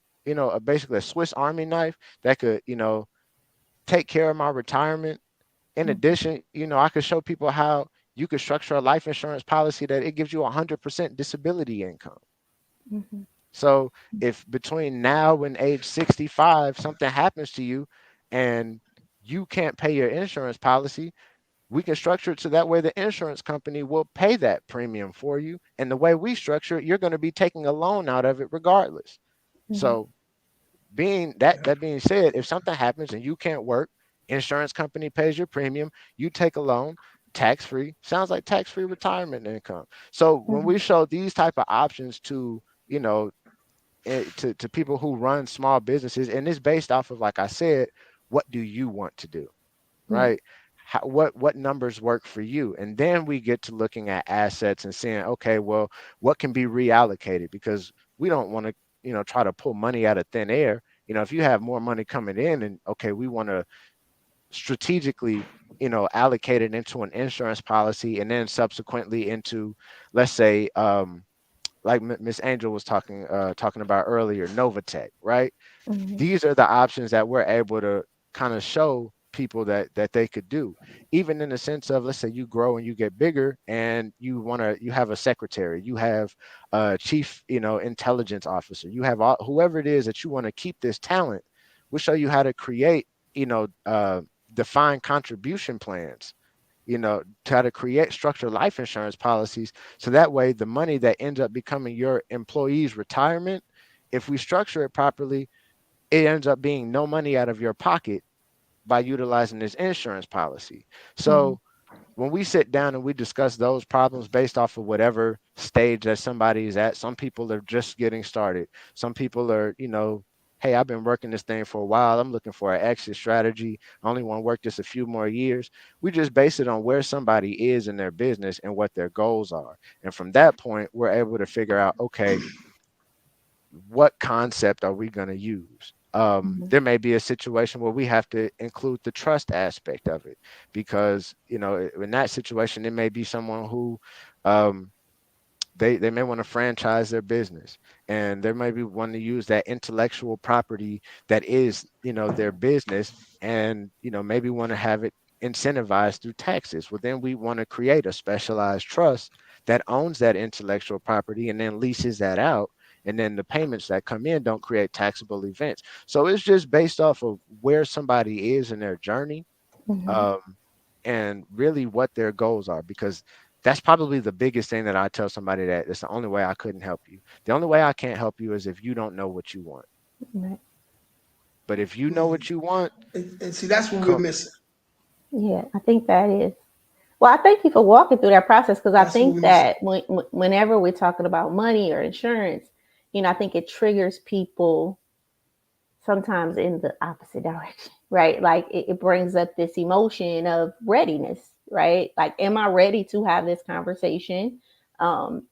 basically a Swiss Army knife that could, take care of my retirement. In Mhm. addition, I could show people how you could structure a life insurance policy that it gives you 100% disability income. Mhm. So if between now and age 65 something happens to you and you can't pay your insurance policy, we can structure it so that way the insurance company will pay that premium for you. And the way we structure it, you're going to be taking a loan out of it regardless. Mhm. So that being said, if something happens and you can't work, insurance company pays your premium, you take a loan, tax free. Sounds like tax free retirement income. So when Mhm. we show these type of options to, you know, to people who run small businesses, and it's based off of, like I said, what do you want to do, Right. right? What numbers work for you, and then we get to looking at assets and seeing, okay, well, what can be reallocated, because we don't want to, try to pull money out of thin air. If you have more money coming in, and okay, we want to strategically, allocated into an insurance policy, and then subsequently into, let's say, like Miss Angel was talking about earlier, Novatech, right? Mhm. These are the options that we're able to kind of show people that they could do, even in the sense of, let's say you grow and you get bigger and you have a secretary, you have a chief, intelligence officer, you have whoever it is that you want to keep this talent. We'll show you how to create, defined contribution plans, try to create structured life insurance policies. So that way, the money that ends up becoming your employee's retirement, if we structure it properly, it ends up being no money out of your pocket by utilizing this insurance policy. Mhm. So when we sit down and we discuss those problems based off of whatever stage that somebody is at, some people are just getting started. Some people are, hey, I've been working this thing for a while. I'm looking for an exit strategy. I only want to work this a few more years. We just base it on where somebody is in their business and what their goals are. And from that point, we're able to figure out, okay, what concept are we going to use? Mhm. There may be a situation where we have to include the trust aspect of it, because in that situation it may be someone who um, they may want to franchise their business, and they may be wanting to use that intellectual property that is, their business, and maybe want to have it incentivized through taxes. Well, then we want to create a specialized trust that owns that intellectual property and then leases that out, and then the payments that come in don't create taxable events. So it's just based off of where somebody is in their journey, Mhm. um, and really what their goals are, because that's probably the biggest thing that I tell somebody, that it's the only way I couldn't help you. The only way I can't help you is if you don't know what you want. Right. But if you know Mm. what you want, And see, that's what we're come. missing. Yeah, I think that is. Well, I thank you for walking through that process because I That's what think we're missing. that whenever we're talking about money or insurance, I think it triggers people sometimes in the opposite direction, right? Like it brings up this emotion of readiness, right? Like, am I ready to have this conversation? Do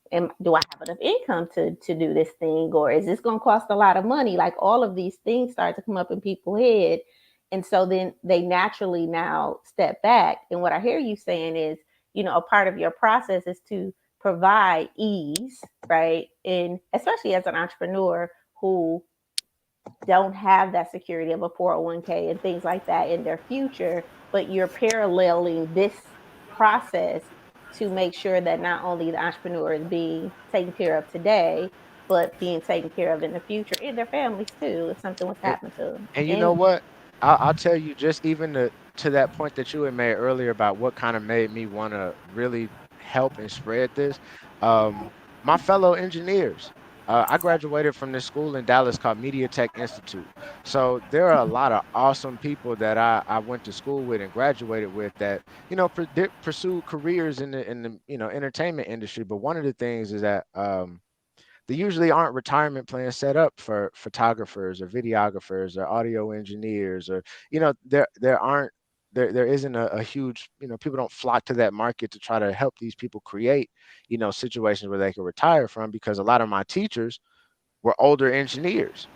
I have enough income to do this thing, or is this going to cost a lot of money? Like, all of these things start to come up in people's head, and so then they naturally now step back. And what I hear you saying is, a part of your process is to provide ease, right? And especially as an entrepreneur who don't have that security of a 401k and things like that in their future, but you're paralleling this process to make sure that not only the entrepreneur is being taken care of today, but being taken care of in the future, and their families too, if something was to And, happen to them. and you know And what? I'll tell you, just even to that point that you had made earlier about what kind of made me want to really help and spread this. Um, my fellow engineers. I graduated from this school in Dallas called Media Tech Institute. So there are a lot of awesome people that I went to school with and graduated with that, pursued careers in the entertainment industry. But one of the things is that there usually aren't retirement plans set up for photographers or videographers or audio engineers, or there aren't there isn't a huge, people don't flock to that market to try to help these people create, situations where they can retire from, because a lot of my teachers were older engineers.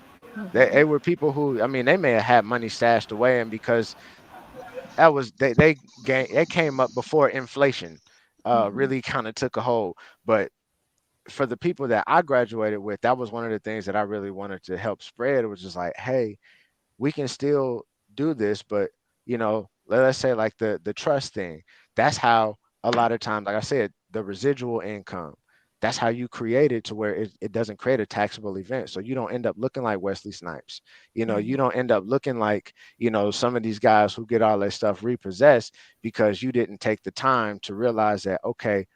They were people who, I mean, they may have had money stashed away, and because that was they came up before inflation really kind of took a hold. But for the people that I graduated with, that was one of the things that I really wanted to help spread. It was just like, hey, we can still do this, but let's say like the trust thing. That's how a lot of times, like I said, the residual income. That's how you create it to where it doesn't create a taxable event. So you don't end up looking like Wesley Snipes. You don't end up looking like, some of these guys who get all their stuff repossessed, because you didn't take the time to realize that, okay,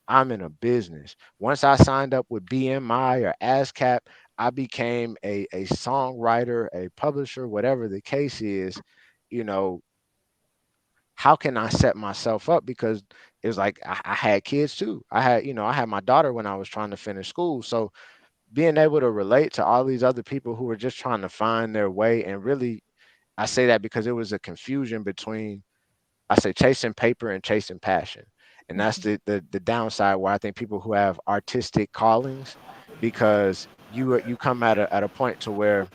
I'm in a business. Once I signed up with BMI or ASCAP, I became a songwriter, a publisher, whatever the case is. You know, how can I set myself up? Because it's like I had kids too. I had my daughter when I was trying to finish school. So being able to relate to all these other people who were just trying to find their way, and really, I say that because it was a confusion between, I say, chasing paper and chasing passion. And that's the downside, where I think people who have artistic callings, because you come at a point to where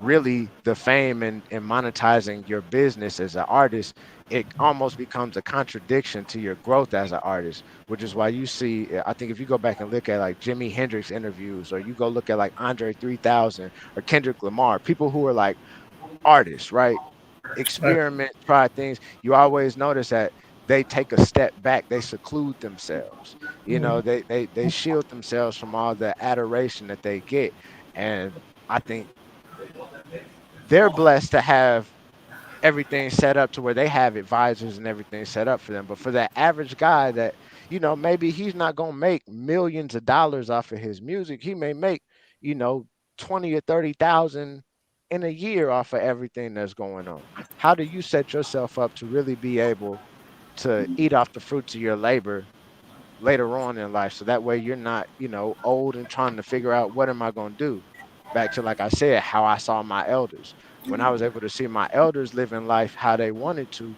really the fame and monetizing your business as an artist, it almost becomes a contradiction to your growth as an artist, which is why you see, I think if you go back and look at like Jimi Hendrix interviews, or you go look at like Andre 3000 or Kendrick Lamar, people who are like artists, right? Right. Experiment, try things. You always notice that they take a step back, they seclude themselves. You know, they shield themselves from all the adoration that they get. And I think they're blessed to have everything set up to where they have advisors and everything set up for them. But for that average guy that, maybe he's not gonna make millions of dollars off of his music. He may make, you know, 20 or 30,000 in a year off of everything that's going on. How do you set yourself up to really be able to eat off the fruits of your labor later on in life, so that way you're not, old and trying to figure out what am I going to do? Back to, like I said, how I saw my elders. When I was able to see my elders living life how they wanted to,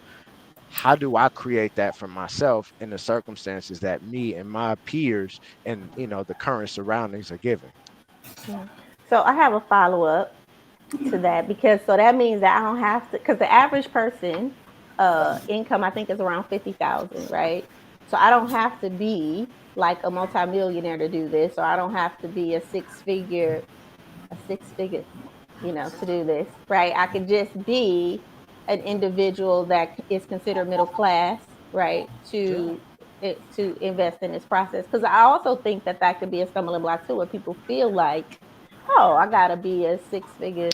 how do I create that for myself in the circumstances that me and my peers and, the current surroundings are given? Mhm. So I have a follow up to that, because so that means that I don't have to, because the average person income I think is around 50,000, right? So I don't have to be like a multimillionaire to do this, or I don't have to be a six figure, to do this, right? I could just be an individual that is considered middle class, right? Yeah. To invest in this process, because I also think that that could be a stumbling block too, where people feel like, oh, I gotta be a six-figure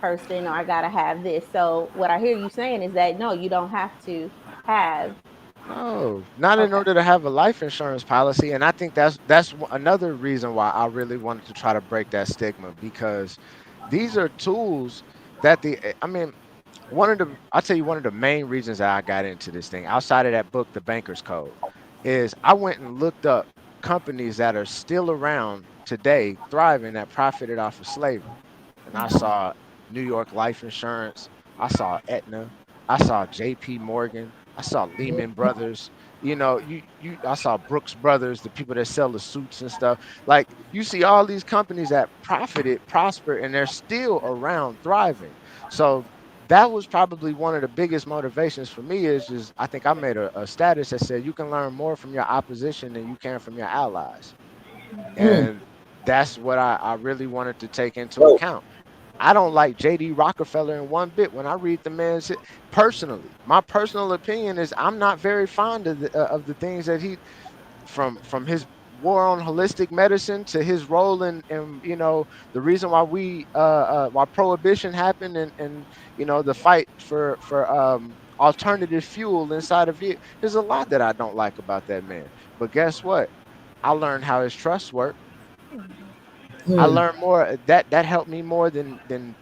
person, or I gotta have this. So what I hear you saying is that no, you don't have to have. No, not in Okay. order to have a life insurance policy. And I think that's another reason why I really wanted to try to break that stigma, because these are tools that I mean, I'll tell you one of the main reasons that I got into this thing outside of that book, The Banker's Code, is I went and looked up companies that are still around today, thriving, that profited off of slavery. And I Mhm. saw New York Life Insurance, I saw Aetna, I saw JP Morgan, I saw Lehman Brothers. I saw Brooks Brothers, the people that sell the suits and stuff. Like, you see all these companies that profited, prosper, and they're still around thriving. So that was probably one of the biggest motivations for me, is just I think I made a status that said you can learn more from your opposition than you can from your allies. And that's what I really wanted to take into account. I don't like JD Rockefeller in one bit. When I read the man's personally, my personal opinion is I'm not very fond of the things that he, from his war on holistic medicine to his role in the reason why why prohibition happened, and the fight for alternative fuel inside of it. There's a lot that I don't like about that man. But guess what? I learned how his trusts work. I learned more, that helped me more than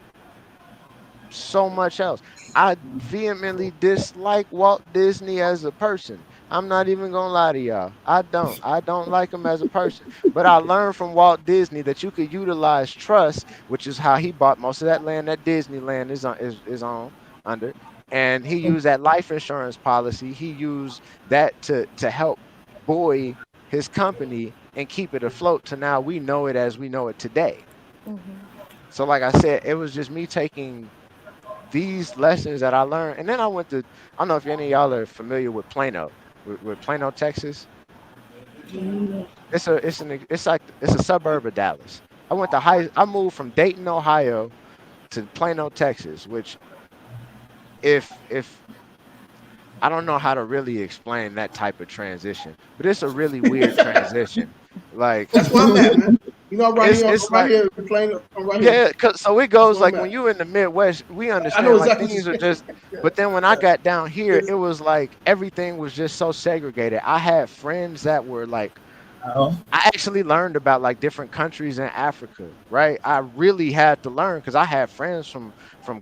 so much else. I vehemently dislike Walt Disney as a person. I'm not even gonna lie to y'all. I don't like him as a person. But I learned from Walt Disney that you could utilize trust, which is how he bought most of that land that Disneyland is on under. And he used that life insurance policy. He used that to help buoy his company and keep it afloat to now we know it as we know it today. Mhm. So like I said, it was just me taking these lessons that I learned. And then I don't know if any of y'all are familiar with Plano, with Plano, Texas. It's a suburb of Dallas. I moved from Dayton, Ohio to Plano, Texas, which, if I don't know how to really explain that type of transition, but it's a really weird transition. Like, That's where I'm at, man. I'm right it's here. it's I'm right like, here playing. I'm right here. yeah, so it That's goes where I'm like at. when you in the Midwest, we I know understand like exactly what things are you're saying. just, but then when I got down here, It's, it was like everything was just so segregated. I had friends that were like, I actually learned about like different countries in Africa, right? I really had to learn because I had friends from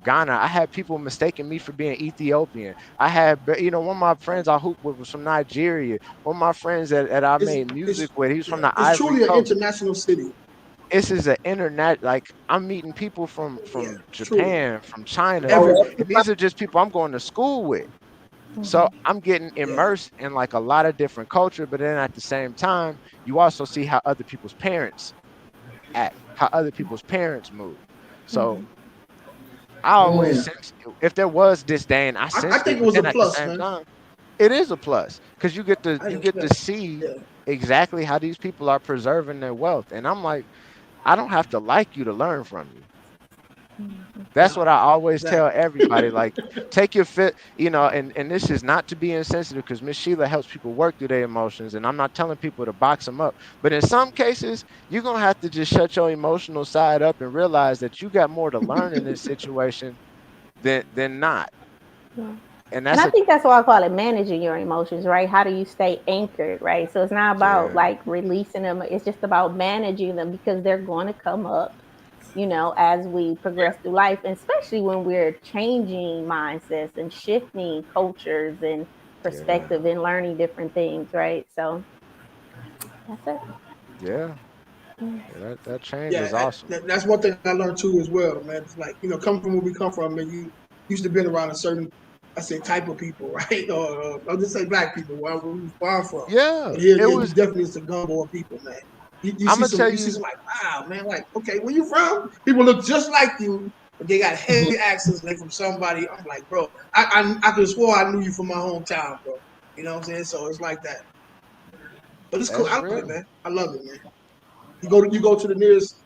Ghana. I had people mistaking me for being Ethiopian. I had, one of my friends I hooped with was from Nigeria. One of my friends that I it's, made it's, music with, he was from yeah, the it's Ivory truly an Coast. international city. This is an internet, like I'm meeting people Yeah, from truly. Japan, from China, Everywhere. and these are just people I'm going to school with. So Mhm. I'm getting Yeah. immersed in like a lot of different culture, but then at the same time, you also see how other people's parents act, how other people's parents move. So Mhm. I always Yeah. sense if there was disdain, I I sensed it, think it but was a then at the plus, same man. time, it is a plus because I you think get to that, see yeah. exactly how these people are preserving their wealth. And I'm like, I don't have to like you to learn from you. Mhm. That's No, what I always tell exactly. everybody. Like, take your fit, and this is not to be insensitive because Miss Sheila helps people work through their emotions. And I'm not telling people to box them up. But in some cases, you're going to have to just shut your emotional side up and realize that you got more to learn in this situation than not. Yeah. And And that's I a, think that's why I call it managing your emotions, right? How do you stay anchored, right? So it's not about yeah, like releasing them, it's just about managing them because they're going to come up, as we progress through life, and especially when we're changing mindsets and shifting cultures and yeah, perspective and learning different things, right? So that's it. yeah. Mm. Yeah, that change Yeah, is awesome. that's one thing I learned too as well, man. It's like, coming from where we come from, and you used to be around a certain, I say, type of people, right? Or I'll just say black people, where I'm from. Yeah, But here, it yeah, you was. definitely it's a gumbo of people, man. You I'm see gonna tell you see you. some like, wow, man, like, okay, where you from? People look just like you, but they got heavy accents. They from somebody. I'm like, bro, I could have swore I knew you from my hometown, bro. You know what I'm saying? So it's like that. But it's cool. That's I love it, real. man. I love it, man. You go to the nearest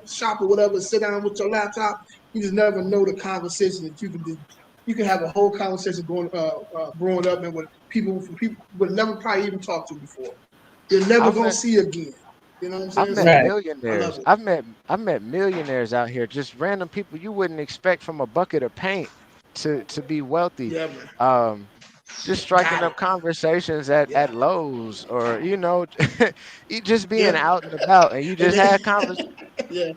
shop or whatever, sit down with your laptop. You just never know the conversation that you can have a whole conversation growing up and with people would never probably even talked to before. You're never I've gonna met see again. You know what I'm I've saying? met So Right. I love millionaires. it. I've met millionaires out here, just random people you wouldn't expect from a bucket of paint to be wealthy. Yeah, man. Um, just striking Got it. up conversations at Yeah. Lowe's or you just being Yep. out and about and you And just they, had convers. yeah,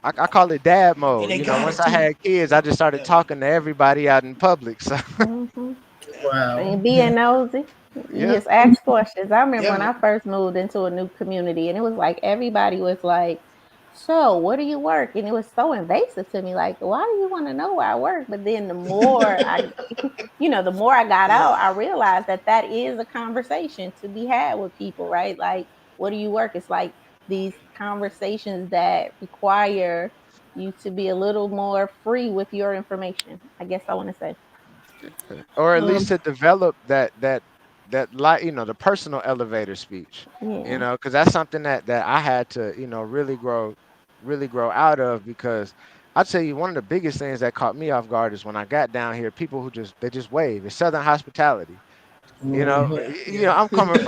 I call it dad and mode. they got Once it I too. had kids, I just started Yeah, man. talking to everybody out in public. So Mhm. Yeah. Wow. And being nosy, you yeah, just ask questions. I remember Yeah, when man. I first moved into a new community, and it was like everybody was like, "So, where do you work?" And it was so invasive to me. Like, why do you want to know where I work? But then the more the more I got Yeah. out, I realized that that is a conversation to be had with people, right? Like, what do you work? It's like these conversations that require you to be a little more free with your information. I guess I want to say, or at least Um, to develop that like the personal elevator speech, yeah. because that's something that I had to really grow out of because I'll tell you one of the biggest things that caught me off guard is when I got down here, people who just wave. It's Southern hospitality. mhm. Yeah. Yeah. I'm coming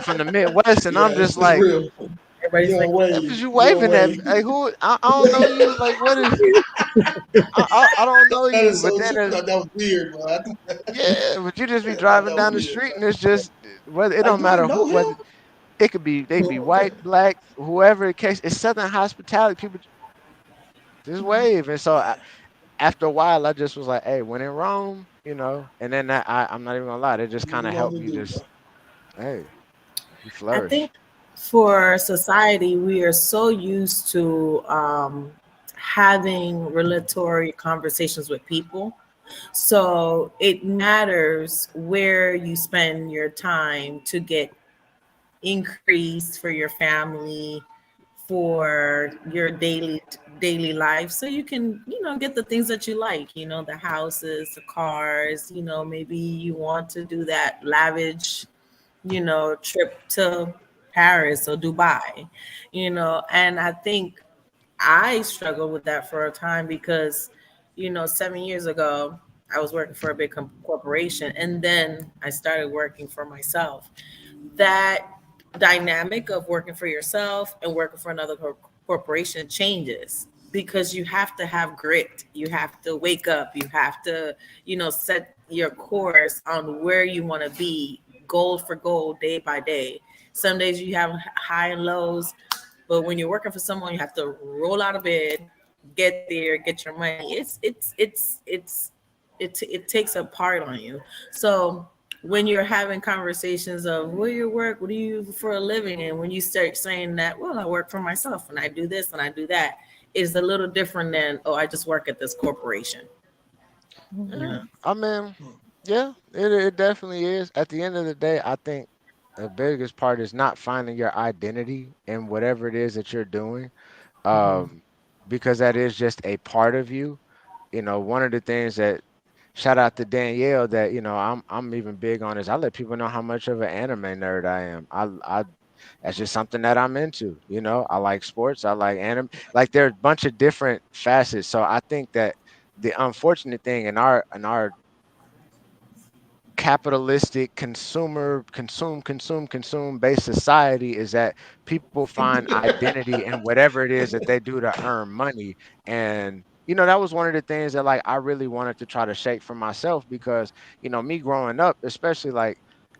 from the Midwest, and I'm Yeah. just It's like, real. You Everybody's like, don't "What wave. you You don't waving at? wave. Like who? I don't know you. Like what is? I don't know That you." is But so then true. That was weird, bro. yeah, but you just be I thought driving that was down the weird. street and it's just whether it Like, don't do I matter know him? whether it could be they be white, black, whoever the case. It's Southern hospitality. People just wave, and so after a while, I just was like, "Hey, when in Rome." And then I'm not even gonna lie, it just Do what kind you of want helped to me do, just, bro. hey, you I think flourish. for society, we are so used to having relatory conversations with people. So it matters where you spend your time to get increase for your family, for your daily life, so you can get the things that you like, the houses, the cars, maybe you want to do that lavish trip to Paris or Dubai, and I think I struggled with that for a time because 7 years ago I was working for a big corporation, and then I started working for myself. That dynamic of working for yourself and working for another corporation changes because you have to have grit. You have to wake up. You have to, set your course on where you want to be, goal for goal, day by day. Some days you have high and lows, but when you're working for someone, you have to roll out of bed, get there, get your money. It takes a part on you. So when you're having conversations of where you work, what do you do for a living, and when you start saying that, well, I work for myself and I do this and I do that, is a little different than, oh, I just work at this corporation. You Yeah, know, I mean, yeah, it definitely is. At the end of the day, I think the biggest part is not finding your identity in whatever it is that you're doing. mm-hmm. Um, because that is just a part of you. One of the things that shout out to Danielle that I'm even big on is I let people know how much of an anime nerd I am. I That's just something that I'm into. I like sports. I like anime. Like there's a bunch of different facets. So I think that the unfortunate thing in our capitalistic consume based society is that people find identity in whatever it is that they do to earn money. And that was one of the things that like I really wanted to try to shake for myself, because me growing up, especially, like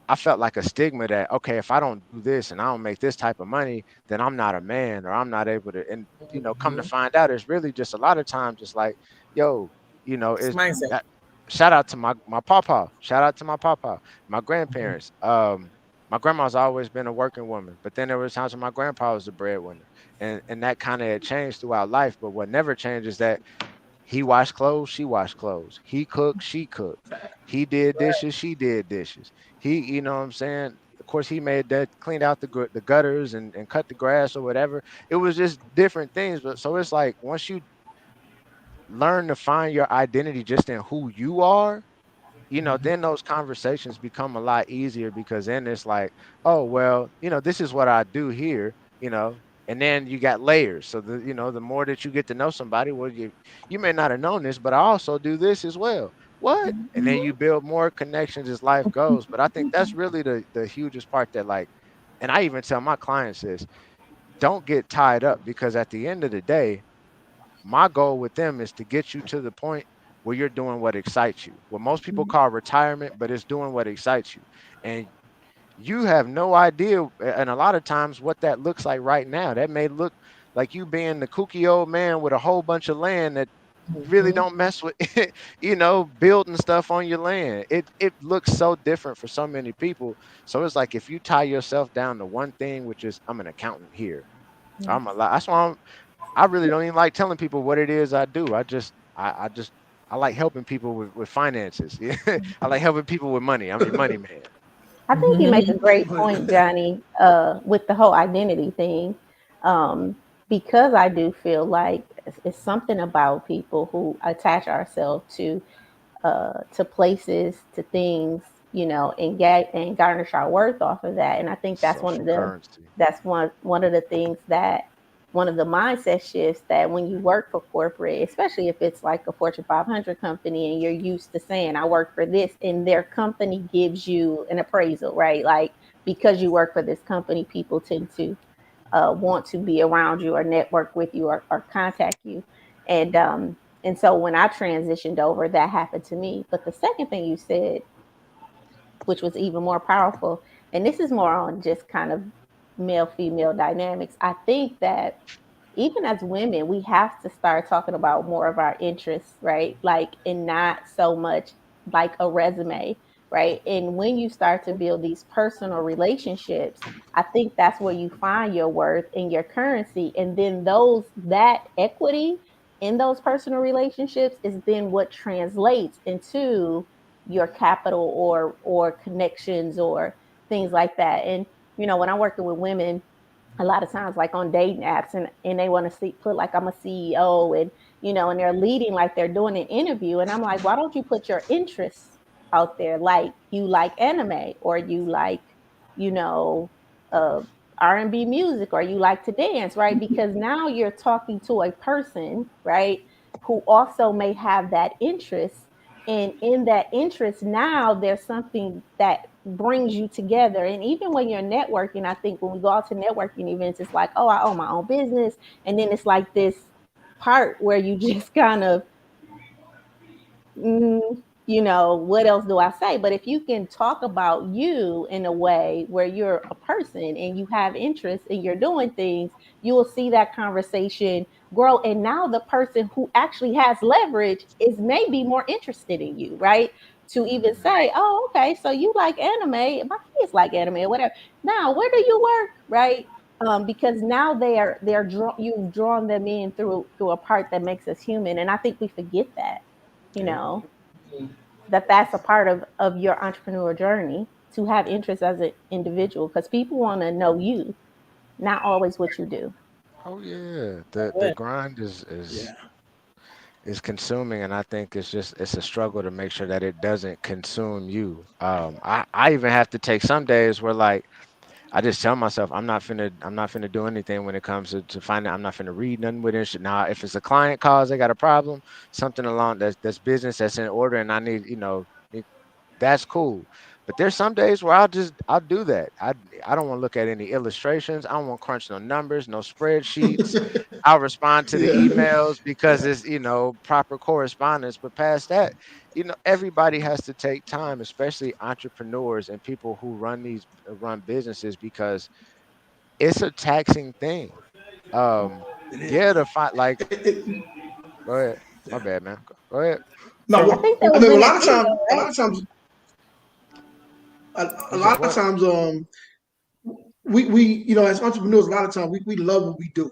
I felt like a stigma that, okay, if I don't do this and I don't make this type of money, then I'm not a man, or I'm not able to. And come to Mhm. find out, it's really just a lot of times it's like, yo, It's it's mindset. shout out to my papa. Shout out to my papa, my Mhm. grandparents. My grandma's always been a working woman, but then there was times when my grandpa was the breadwinner, and that kind of had changed throughout life. But what never changed is that he washed clothes, she washed clothes. He cooked, she cooked. He did dishes, she did dishes. You know what I'm saying? Of course, he made that, cleaned out the gutters and cut the grass or whatever. It was just different things. But so it's like once you learn to find your identity just in who you are, Mhm. then those conversations become a lot easier, because then it's like, oh, well, this is what I do here, and then you got layers. So the more that you get to know somebody, well, you may not have known this, but I also do this as well. What? And then you build more connections as life goes. But I think that's really the hugest part that, like, and I even tell my clients this: don't get tied up, because at the end of the day, my goal with them is to get you to the point where you're doing what excites you. What most people call retirement, but it's doing what excites you. And you have no idea, and a lot of times, what that looks like right now. That may look like you being the kooky old man with a whole bunch of land that really Mhm. don't mess with building stuff on your land. It looks so different for so many people. So it's like, if you tie yourself down to one thing, which is, I'm an accountant here, Yes. I'm a lot. That's why I really don't even like telling people what it is I do. I like helping people with finances. Yeah. I like helping people with money. I'm your money man. I think you make a great But point, Johnny, with the whole identity thing. Um, because I do feel like it's something about people who attach ourselves to places, to things, and get and garnish our worth off of that. And I think that's Social currency. one of the things that one of the mindset shifts that when you work for corporate, especially if it's like a Fortune 500 company and you're used to saying, I work for this, and their company gives you an appraisal, right? Like, because you work for this company, people tend to want to be around you or network with you or contact you. And so when I transitioned over, that happened to me. But the second thing you said, which was even more powerful, and this is more on just kind of male female dynamics. I think that even as women, we have to start talking about more of our interests, right? Like, and not so much like a resume, right? And when you start to build these personal relationships, I think that's where you find your worth and your currency. And then that equity in those personal relationships is then what translates into your capital or connections or things like that. And when I'm working with women, a lot of times like on dating apps, and they want to see put like I'm a CEO, and and they're leading like they're doing an interview, and I'm like, why don't you put your interests out there, like you like anime, or you like you know uh R&B music, or you like to dance, right? Because now you're talking to a person, right, who also may have that interest, and in that interest now there's something that brings you together. And even when you're networking, I think when we go out to networking events, it's like, oh, I own my own business. And then it's like this part where you just kind of what else do I say? But if you can talk about you in a way where you're a person and you have interests and you're doing things, you will see that conversation grow. And now the person who actually has leverage is maybe more interested in you, right? To even Mhm. say, oh, okay, so you like anime, my kids like anime or whatever. Now, where do you work, right? Because now you've drawn them in through a part that makes us human, and I think we forget that, you Yeah. know that's a part of your entrepreneur journey, to have interest as an individual, because people want to know you, not always what you do. Oh yeah, I the would. grind Yeah. is consuming, and I think it's a struggle to make sure that it doesn't consume you. I even have to take some days where like I just tell myself I'm not finna do anything when it comes to finding. I'm not finna read nothing with it. Now, if it's a client calls, they got a problem, something along that's business that's in order, and I need that's cool. But there's some days where I'll do that. I don't want to look at any illustrations. I don't want to crunch no numbers, no spreadsheets. I'll respond to the Yeah. emails because Yeah. it's proper correspondence. But past that, everybody has to take time, especially entrepreneurs and people who run businesses because it's a taxing thing. Um, It is, yeah, man. to find like go ahead. Yeah. My bad, man. Go ahead. No, I well, think that I was mean, in that video, a right? lot of times, a You said lot of what? times, we as entrepreneurs, a lot of times we love what we do,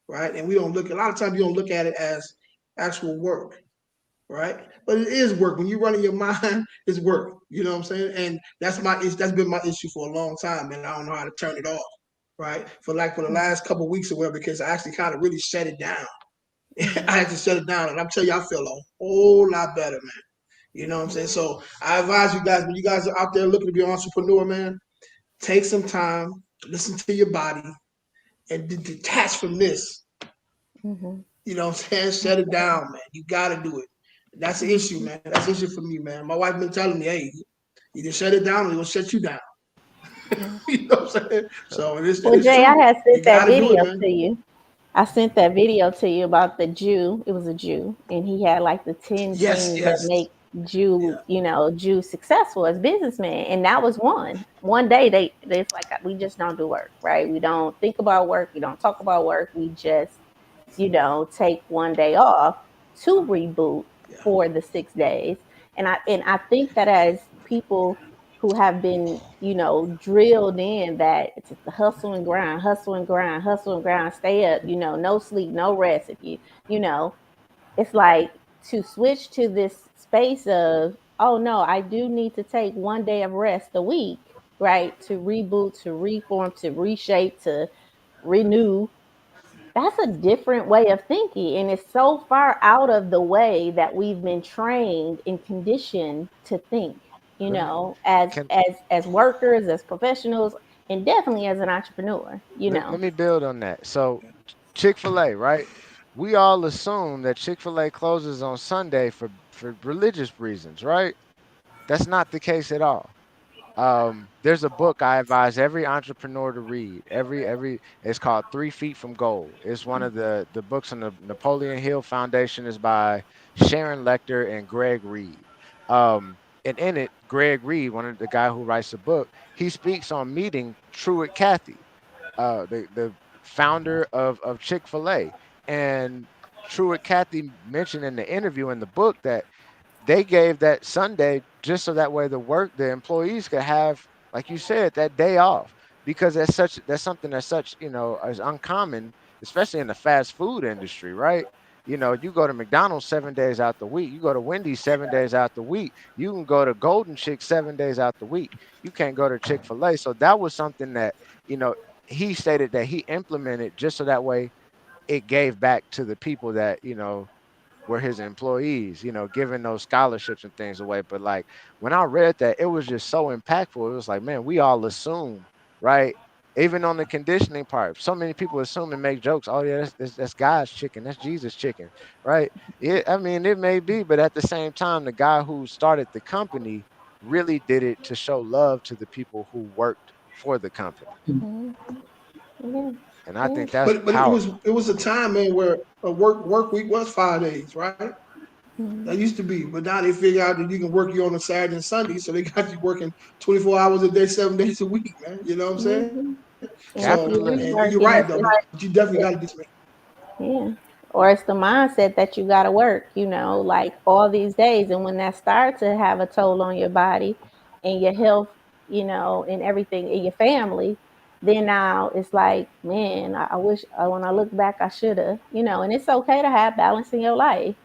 right? And we don't look. A lot of times, you don't look at it as actual work, right? But it is work. When you're running your mind, it's work. You know what I'm saying? And that's been my issue for a long time, and I don't know how to turn it off, right? For the last couple of weeks or whatever, because I actually kind of really shut it down. Mm-hmm. I had to shut it down, and I'm telling you, I feel a whole lot better, man. You know what I'm saying? So I advise you guys when you guys are out there looking to be an entrepreneur, man, take some time, listen to your body, and detach from this. Mm-hmm. You know what I'm saying? Shut it down, man. You gotta do it. That's the issue, Mm-hmm. man. That's the issue for me, man. My wife been telling me, hey, either shut it down or it'll shut you down. Yeah. You know what I'm saying? So Well, it's Jay, I true. had You sent that gotta do it, video man. to you. I sent that video to you about the Jew. It was a Jew, and he had like the 10 Yes, things that yes. make Yeah, Jew successful as businessmen, and that was one. One day it's like we just don't do work, right? We don't think about work. We don't talk about work. We just take one day off to reboot yeah. for the 6 days. And I think that as people who have been, drilled in that it's the hustle and grind, hustle and grind, hustle and grind, stay up, no sleep, no rest. If you know, it's like to switch to this space of, oh no, I do need to take one day of rest a week, right? To reboot, to reform, to reshape, to renew. That's a different way of thinking, and it's so far out of the way that we've been trained and conditioned to think, Let me as can workers, as professionals, and definitely as an entrepreneur, let me build on that. So Chick-fil-A, right? We all assume that Chick-fil-A closes on Sunday for religious reasons, right? That's not the case at all. There's a book I advise every entrepreneur to read. Every it's called 3 Feet from Gold. It's one of the books on the Napoleon Hill Foundation is by Sharon Lecter and Greg Reed. And in it, Greg Reed, one of the guy who writes the book, he speaks on meeting Truett Cathy, the founder of Chick-fil-A. And Truett Cathy mentioned in the interview in the book that they gave that Sunday just so that way the employees could have, like you said, that day off because that's something that's such as uncommon, especially in the fast food industry, right? You go to McDonald's 7 days out the week, you go to Wendy's 7 days out the week, you can go to Golden Chick 7 days out the week. You can't go to Chick-fil-A. So that was something that you know he stated that he implemented just so that way it gave back to the people that were his employees, giving those scholarships and things away. But like when I read that, it was just so impactful. It was like, man, we all assume, right? Even on the conditioning part, so many people assume and make jokes. Oh yeah, that's God's chicken, that's Jesus chicken, right? I mean, it may be, but at the same time, the guy who started the company really did it to show love to the people who worked for the company, Mhm. Yeah, and I yeah. think that's But powerful. it was a time, man, where a work week was 5 days, right? That Mhm. used to be, but now they figure out that you can work you on a Saturday and Sunday, so they got you working 24 hours a day, 7 days a week, man. You know what I'm saying? Mhm. And So, if you and ain't Capitalism. you're working, right though, but you definitely got to do something. yeah. Or it's the mindset that you got to work, like all these days. And when that starts to have a toll on your body and your health, and everything in your family, then now it's like, man, I wish when I look back, I should have, and it's okay to have balance in your life.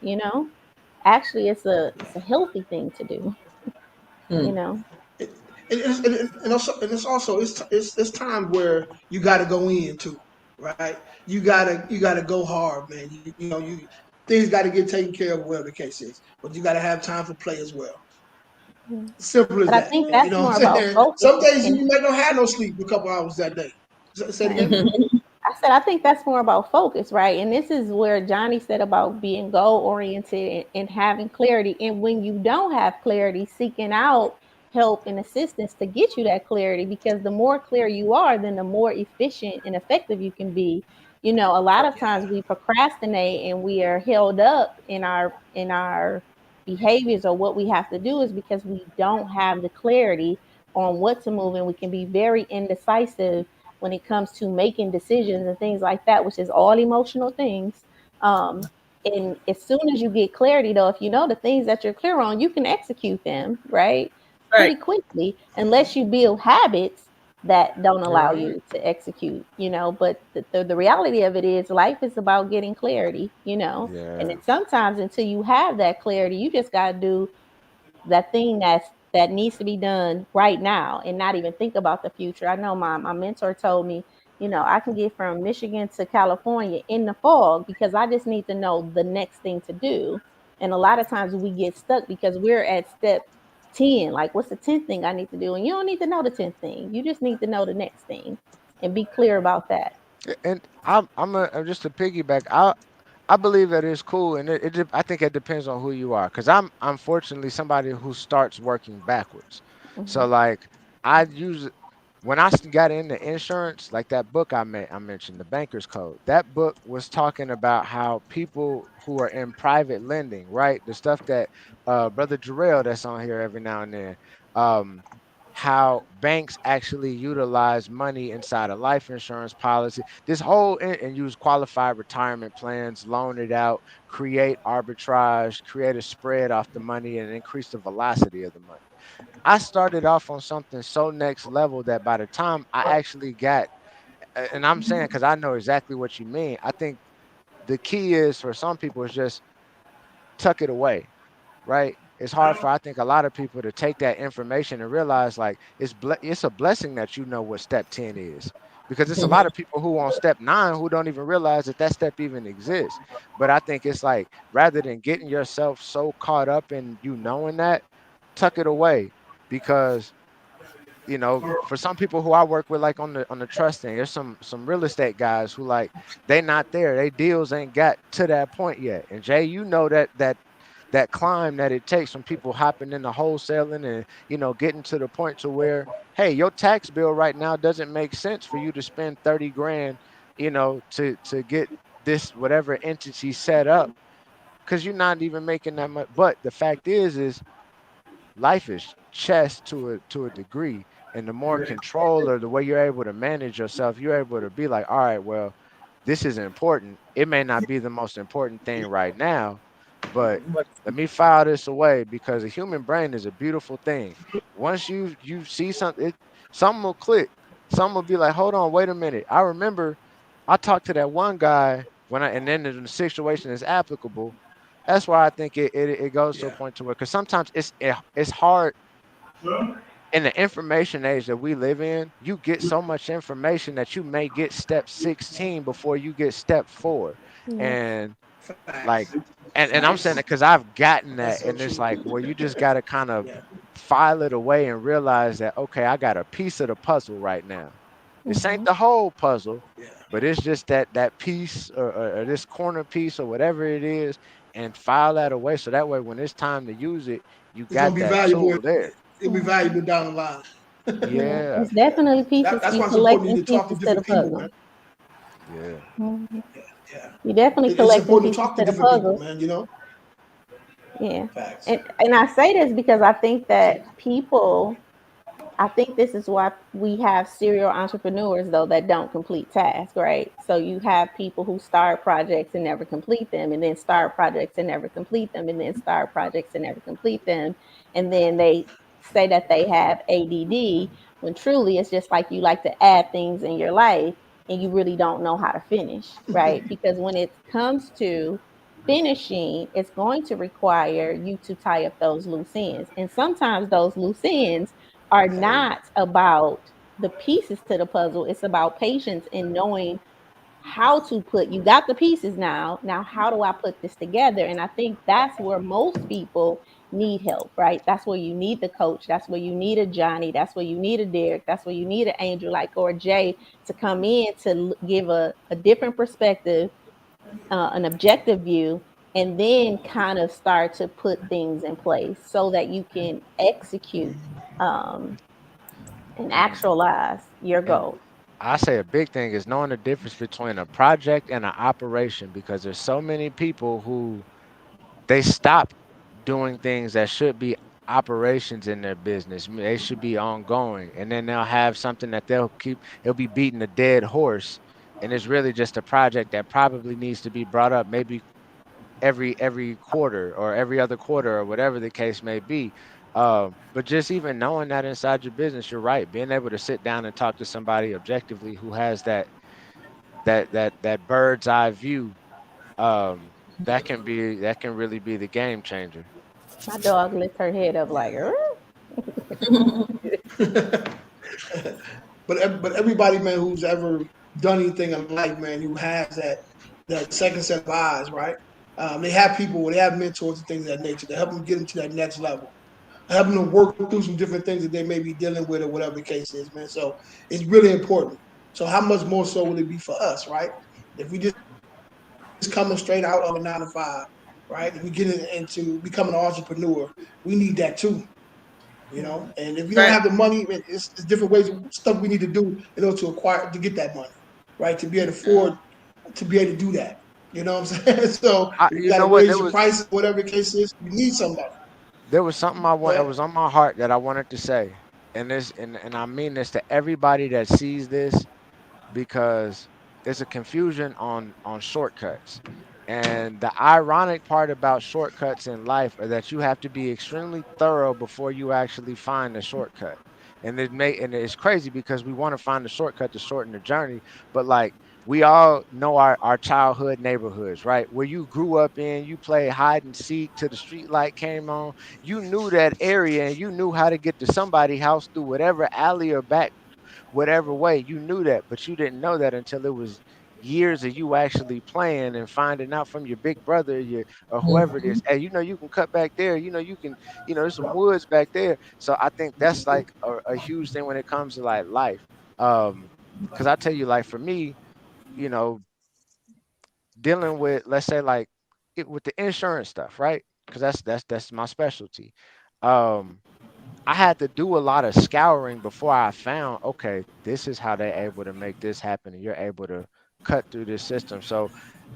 Actually, it's a healthy thing to do, you know. And it's also it's time where you got to go in too, right? You gotta go hard, man. You things got to get taken care of, whatever the case is. But you got to have time for play as well. Yeah. Simple as But I that. think You that's know more what I'm about saying? focus Some days and you might not have no sleep for a couple hours that day. Say it right. again. I said, I think that's more about focus, right? And this is where Johnny said about being goal oriented and having clarity. And when you don't have clarity, seeking out help and assistance to get you that clarity, because the more clear you are, then the more efficient and effective you can be. You know, a lot of times we procrastinate and we are held up in our behaviors or what we have to do is because we don't have the clarity on what to move, and we can be very indecisive when it comes to making decisions and things like that, which is all emotional things. Um, and as soon as you get clarity, though, if you know the things that you're clear on, you can execute them, right? Right. Pretty quickly, unless you build habits that don't You're allow right. you to execute, you know. But the reality of it is life is about getting clarity, you know. And Yeah. then sometimes until you have that clarity, you just got to do that thing that needs to be done right now and not even think about the future. I know my mentor told me, you know, I can get from Michigan to California in the fog because I just need to know the next thing to do. And a lot of times we get stuck because we're at step 10. Like, what's the 10th thing I need to do? And you don't need to know the 10th thing. You just need to know the next thing and be clear about that. And just to piggyback. I believe that it's cool, and I think it depends on who you are. Because I'm unfortunately somebody who starts working backwards. Hmm. So like I use when got into insurance, like that book I mentioned, The Banker's Code. That book was talking about how people who are in private lending, right, the stuff that Brother Jarrell that's on here every now and then, um, how banks actually utilize money inside a life insurance policy. This whole and use qualified retirement plans, loan it out, create arbitrage, create a spread off the money, and increase the velocity of the money. I started off on something so next level that by the time I actually got, and I'm saying because I know exactly what you mean. I think the key is for some people is just tuck it away, right? It's hard for I think a lot of people to take that information and realize like it's a blessing that you know what step 10 is, because it's a lot of people who on step 9 who don't even realize that that step even exists. But I think it's like rather than getting yourself so caught up in you knowing that, tuck it away, because for some people who I work with, like on the trust thing, there's some real estate guys who like they not there. They deals ain't got to that point yet. And Jay, that climb that it takes from people hopping into wholesaling and getting to the point to where, hey, your tax bill right now doesn't make sense for you to spend 30 grand, to get this whatever entity set up, because you're not even making that much. But the fact is life is chess to a degree, and the more control or the way you're able to manage yourself, you're able to be like, all right, well, this is important. It may not be the most important thing right now, but let me file this away, because a human brain is a beautiful thing. Once you see something, something will click. Something will be like, hold on, wait a minute. I remember I talked to that one guy and then the situation is applicable. That's why I think it goes to a Yeah. point to where, because sometimes it's hard in the information age that we live in. You get so much information that you may get step 16 before you get step 4. Yes. And Facts. like and I'm saying Facts. that because I've gotten That's that, so and it's true. like, well, you just got to kind of Yeah. file it away and realize that, okay, I got a piece of the puzzle right now. This ain't Hmm. the whole puzzle, Yeah. but it's just that piece, or this corner piece or whatever it is, and file that away, so that way when it's time to use it, you It's gonna got be that valuable. tool there. It'll be valuable down the line. Yeah, Yeah. it's definitely pieces. That's You why it's important you collecting to talk to pieces to the different people, man. puzzle. Yeah. Mhm. Yeah. Yeah. You're definitely It's collecting important to pieces talk to to the different people, puzzle. man. Yeah. Facts. And I say this because I think that people, I think this is why we have serial entrepreneurs though that don't complete tasks, right? So you have people who start projects and never complete them, and then start projects and never complete them, and then start projects and never complete them, and then they say that they have ADD when truly it's just like you like to add things in your life and you really don't know how to finish, right? Because when it comes to finishing, it's going to require you to tie up those loose ends. And sometimes those loose ends are Hey. not about the pieces to the puzzle. It's about patience and knowing how to put, you got the pieces now. Now, how do I put this together? And I think that's where most people need help, right? That's where you need the coach. That's where you need a Johnny. That's where you need a Derek. That's where you need an Angel, like, or Jay, to come in to give a different perspective, an objective view, and then kind of start to put things in place so that you can execute um, and actualize your And goals. I say a big thing is knowing the difference between a project and an operation, because there's so many people who they stop doing things that should be operations in their business. They should be ongoing, and then they'll have something that they'll keep. They'll be beating a dead horse, and it's really just a project that probably needs to be brought up maybe every quarter or every other quarter or whatever the case may be. But just even knowing that inside your business, you're right. Being able to sit down and talk to somebody objectively who has that bird's eye view, that can really be the game changer. My dog lifts her head up like, "Er?" But everybody, man, who's ever done anything in life, man, who has that second set of eyes, right? They have people, they have mentors and things of that nature to help them get them to that next level, helping them work through some different things that they may be dealing with or whatever the case is, man. So it's really important. So how much more so will it be for us, right? If we just coming straight out of a 9 to 5, right? If we get into becoming an entrepreneur, we need that too, And if we don't have Right. the money, it's different ways of stuff we need to do in order to acquire to get that money, right? To be able to afford to be able to do that. You know what I'm saying? So if you You got to know what? raise your prices, whatever the case is, you need somebody. There was something I want. It But was on my heart that I wanted to say, and I mean this to everybody that sees this, because there's a confusion on shortcuts. And the ironic part about shortcuts in life are that you have to be extremely thorough before you actually find the shortcut. And it's crazy because we want to find the shortcut to shorten the journey, but like we all know our childhood neighborhoods, right? Where you grew up in, you played hide and seek till the street light came on. You knew that area and you knew how to get to somebody's house through whatever alley or back whatever way. You knew that, but you didn't know that until it was years of you actually playing and finding out from your big brother, your or whoever it is. Hey, you can cut back there. You can, there's some woods back there. So I think that's like a huge thing when it comes to like life. Because I tell you, like for me, you know, dealing with, let's say, like with the insurance stuff, right? Because that's my specialty. Um, I had to do a lot of scouring before I found, okay, this is how they're able to make this happen, and you're able to cut through this system. So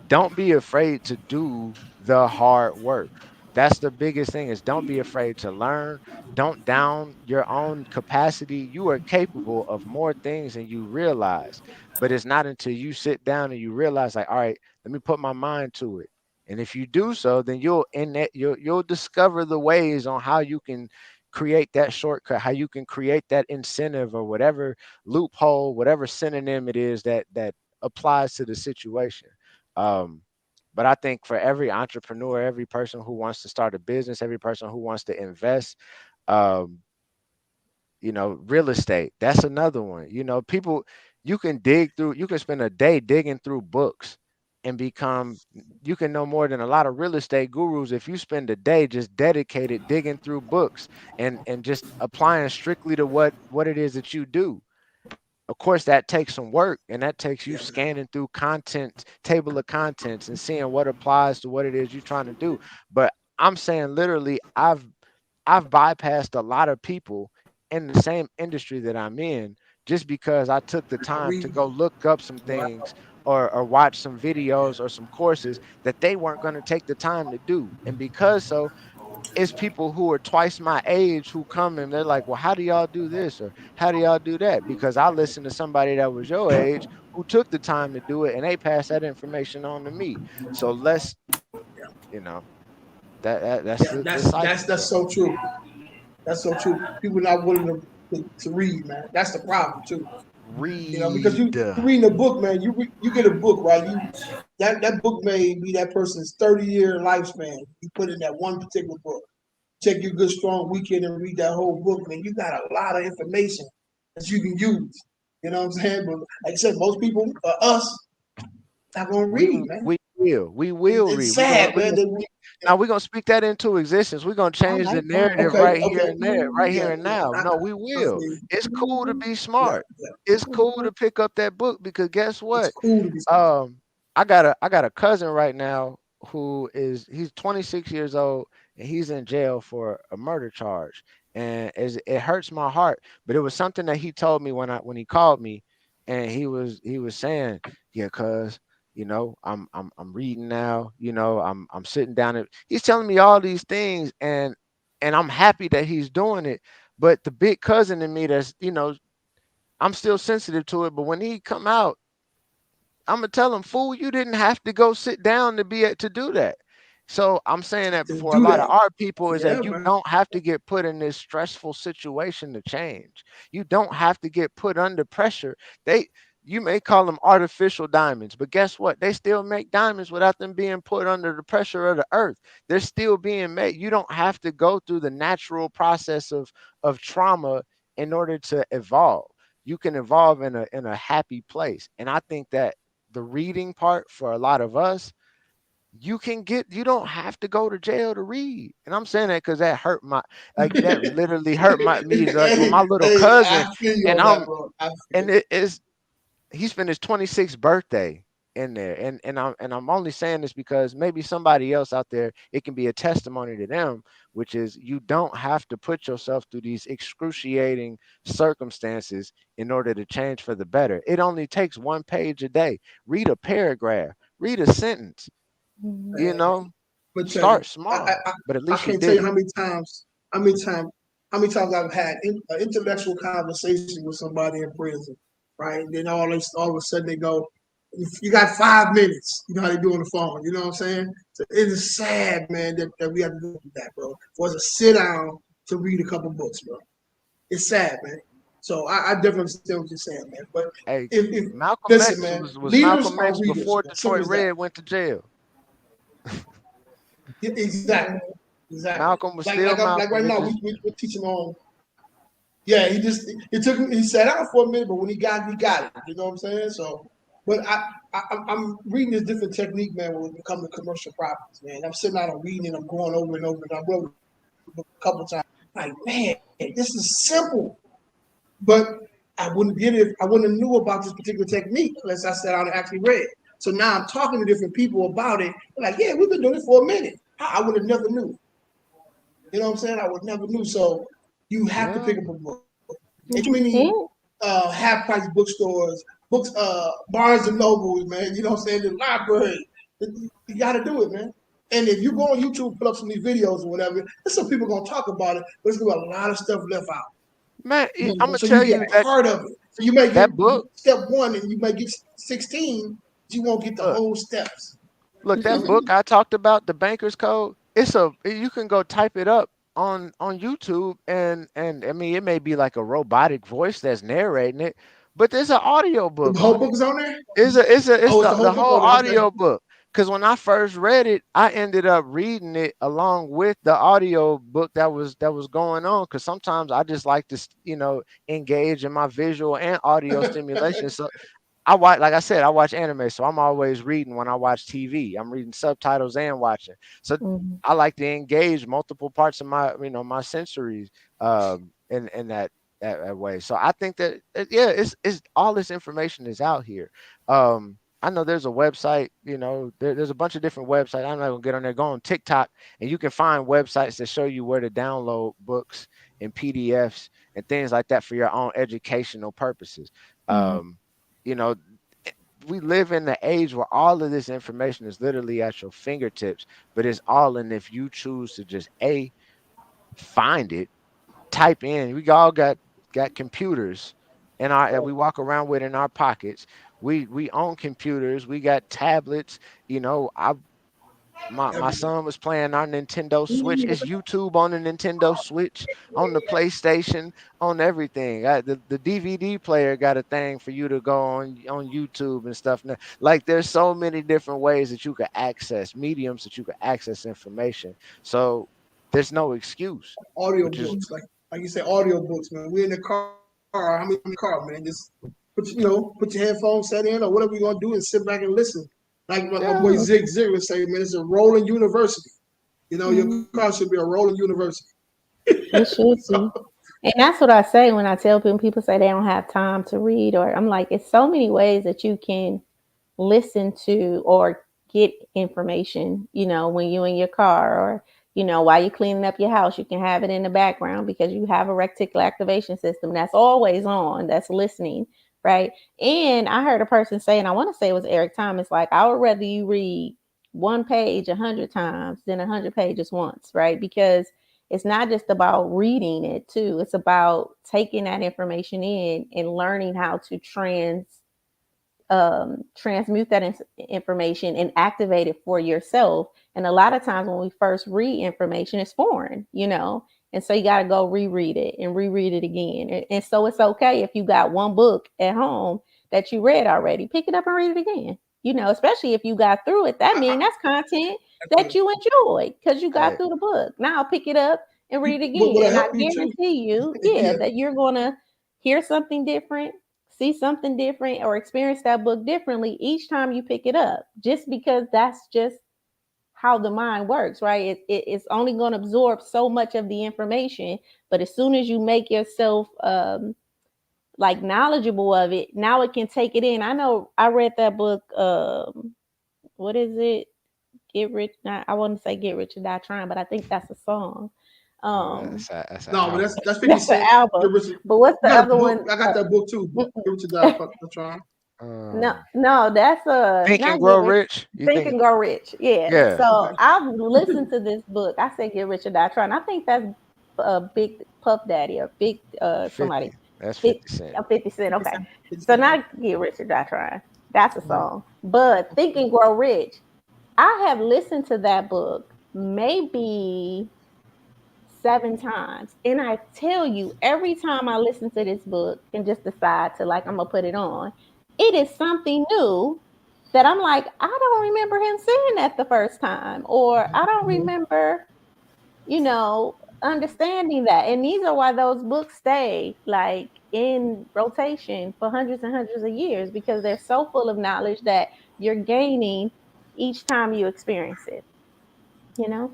don't be afraid to do the hard work. That's the biggest thing, is don't be afraid to learn. Don't down your own capacity. You are capable of more things than you realize. But it's not until you sit down and you realize, like, all right, let me put my mind to it. And if you do so, then you'll discover the ways on how you can create that shortcut, how you can create that incentive or whatever loophole, whatever synonym it is that applies to the situation. Um, but I think for every entrepreneur, every person who wants to start a business, every person who wants to invest, um, real estate, that's another one. People, you can spend a day digging through books and you can know more than a lot of real estate gurus if you spend a day just dedicated digging through books and just applying strictly to what it is that you do. Of course, that takes some work, and that takes you yeah, scanning through table of contents and seeing what applies to what it is you're trying to do. But I'm saying literally, I've bypassed a lot of people in the same industry that I'm in just because I took the time to read. go look up some Wow. things or watch some videos or some courses that they weren't going to take the time to do. And because so, it's people who are twice my age who come and they're like, well, how do y'all do this? Or how do y'all do that? Because I listened to somebody that was your age who took the time to do it and they passed that information on to me. So you know, that's Yeah, the that's cycle. that's So so true. That's so true. People not willing to read, man. That's the problem too. Because read. you reading a book, man. You get a book, right? That book may be that person's 30-year lifespan. You put in that one particular book. Take your good strong weekend and read that whole book, man. You got a lot of information that you can use. You know what I'm saying? But like I said, most people, us, not gonna We read, man. we will It's read. sad, We man. gonna speak, now we're gonna speak that into existence. We're gonna I change the like that. narrative Okay, right here okay, and there, right yeah, here and yeah. now. No, we I will. feel you. It's cool to be Yeah, smart. yeah. It's cool to pick up that book because guess It's what? cool to be smart. Um, I got a cousin right now who is he's 26 years old and he's in jail for a murder charge. And it hurts my heart, but it was something that he told me when he called me, and he was saying, yeah, cuz I'm reading now, I'm sitting down and he's telling me all these things, and I'm happy that he's doing it. But the big cousin in me that's, I'm still sensitive to it, but when he come out, I'm gonna tell him, fool, you didn't have to go sit down to to do that. So I'm saying that To for a do lot of that. our people is Yeah, that you man. don't have to get put in this stressful situation to change. You don't have to get put under pressure. They You may call them artificial diamonds, but guess what? They still make diamonds without them being put under the pressure of the earth. They're still being made. You don't have to go through the natural process of trauma in order to evolve. You can evolve in a happy place. And I think that the reading part for a lot of us, you don't have to go to jail to read. And I'm saying that because that hurt my, like, that literally hurt me, like with Hey, my little hey, cousin. I feel you And on that, bro. I feel it is he's finished 26th birthday in there. And I'm only saying this because maybe somebody else out there, it can be a testimony to them, which is you don't have to put yourself through these excruciating circumstances in order to change for the better. It only takes one page a day. Read a paragraph, read a sentence, you Mhm. man. know, But tell you, start I, small, I but at I least you can't tell did you it. how many times, I've had an intellectual conversation with somebody in prison, right? And then all of a sudden they go, "You got 5 minutes." You know how they do on the phone. You know what I'm saying? So it is sad, man, that we have to go through that, bro. For us to sit down to read a couple books, bro. It's sad, man. So I definitely understand what you're saying, man. But Hey, if Malcolm listen, X man, was leaders Malcolm are X readers, before man. Simple Detroit as that. Red went to jail. Yeah, exactly, exactly. Malcolm was still Like Malcolm. right It now, just we're teaching on. Yeah, it took him. He sat out for a minute, but when he got it. You know what I'm saying? So, but I'm reading this different technique, man. When it comes to commercial properties, man. I'm sitting out and reading, and I'm going over and over, and I wrote a book a couple times. Like, man, this is simple, but I wouldn't get it. I wouldn't have knew about this particular technique unless I sat down and actually read. So now I'm talking to different people about it. They're like, yeah, we've been doing it for a minute. I would have never knew. You know what I'm saying? I would never knew. So you have to yeah. pick up a book. And too many And half price bookstores, Barnes and Nobles, man. You know what I'm saying? The library. You got to do it, man. And if you go on YouTube, pull up some of these videos or whatever, there's some people gonna talk about it, but there's gonna be a lot of stuff left out. Man, You I'm know, gonna so you tell get you that part of it. So you may get that book. step one and you may get 16, but you won't get the Look, whole steps. look, You that know? book I talked about, the Banker's Code. You can go type it up on YouTube, and I mean, it may be like a robotic voice that's narrating it, but there's an audio The book whole on book it. is on there? It's Oh, it's the the whole book whole on there. Okay. audio book. Because when I first read it, I ended up reading it along with the audio book that was going on. Because sometimes I just like to, engage in my visual and audio stimulation. So I watch, like I said, I watch anime, so I'm always reading when I watch TV. I'm reading subtitles and watching. So mhm. I like to engage multiple parts of my, my sensories, in that way. So I think that, yeah, it's all this information is out here. I know there's a website, there's a bunch of different websites. I'm not gonna get on there. Go on TikTok, and you can find websites that show you where to download books and PDFs and things like that for your own educational purposes. Mhm. Um, you know, we live in the age where all of this information is literally at your fingertips, but it's all in if you choose to just find it, type in. We all got computers in our that we walk around with in our pockets. We own computers. We got tablets. I my Everything. son was playing our Nintendo Switch. It's YouTube on the Nintendo Switch, on the PlayStation, on everything. The DVD player got a thing for you to go on YouTube and stuff. Now, like there's so many different ways that you can access mediums that you can access information. So there's no excuse, Audio which is books, like you said, audio books, man. We're in the car. How many in the car, man? Just put your headphones set in or whatever you're gonna do and sit back and listen. Like my Yeah. boy Zig Zig would say, man, it's a rolling university. Your Mhm. car should be a rolling university. It should So be. And that's what I say when I tell people say they don't have time to read, or I'm like, it's so many ways that you can listen to or get information, when you in your car, or, while you're cleaning up your house, you can have it in the background because you have a reticular activation system that's always on, that's listening, right? And I heard a person say, and I want to say it was Eric Thomas, like, I would rather you read one page 100 times than 100 pages once, right? Because it's not just about reading it too. It's about taking that information in and learning how to transmute that information and activate it for yourself. And a lot of times when we first read information, it's foreign. And so you got to go reread it and reread it again. And so it's okay if you got one book at home that you read already, pick it up and read it again. Especially if you got through it, that means I, that's content that I, you enjoyed because you got Hey, through the book. Now pick it up and read it but again. it And I help you too. guarantee you, yeah, Yeah, that you're going to hear something different, see something different, or experience that book differently each time you pick it up, just because that's just how the mind works, right? It's only going to absorb so much of the information, but as soon as you make yourself like knowledgeable of it, now it can take it in. I know I read that book, what is it, Get Rich, not, I want to say Get Rich or Die Trying, but I think that's a song. no, um that's an no, but album. that's 50 that's an Cent. album. Get Richard. But what's You the got a other book. one? I got that book too. Get Richard Die Trying. No, Um, no, that's Think and not Grow Get Rich. Rich. You Think think? and Grow Rich. Yeah. Yeah, So Okay. I've listened to this book. I said Get Rich or Die Trying. I think that's a big Puff Daddy or big somebody. 50. That's Big 50 Cent. 50 Cent. Okay. It's, So not Get Rich or Die Trying. That's a mhm. song. But Think and Grow Rich. I have listened to that book maybe 7 times. And I tell you, every time I listen to this book and just decide to, like, I'm gonna put it on, it is something new that I'm like, I don't remember him saying that the first time, or I don't Mhm. remember, understanding that. And these are why those books stay like in rotation for hundreds and hundreds of years, because they're so full of knowledge that you're gaining each time you experience it, you know?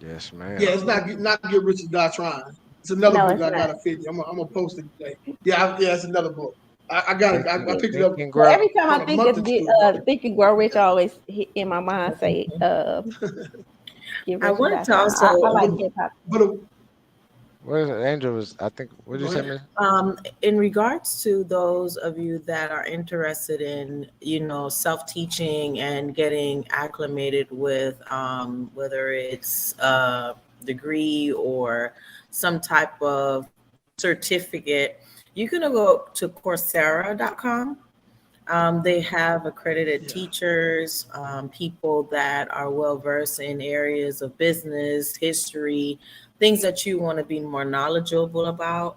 Yes, Yeah, ma'am. it's not Get Rich or Die Trying. It's another No, book it's I got not. to 50. I'm gonna post it today. Yeah, it's another book. I got it. Think I and picked it Think up and So Grow. every time I about a think month or of two ago. Think and Grow Rich, I always in my mind say Get I Rich or wanted Die to Trying. I also, But like hip hop. but What is it? Angel was. I think. What did you go say, ahead. man? in regards to those of you that are interested in, self-teaching and getting acclimated with, whether it's a degree or some type of certificate, you can go to Coursera.com. They have accredited Yeah. teachers, people that are well versed in areas of business, history, things that you want to be more knowledgeable about,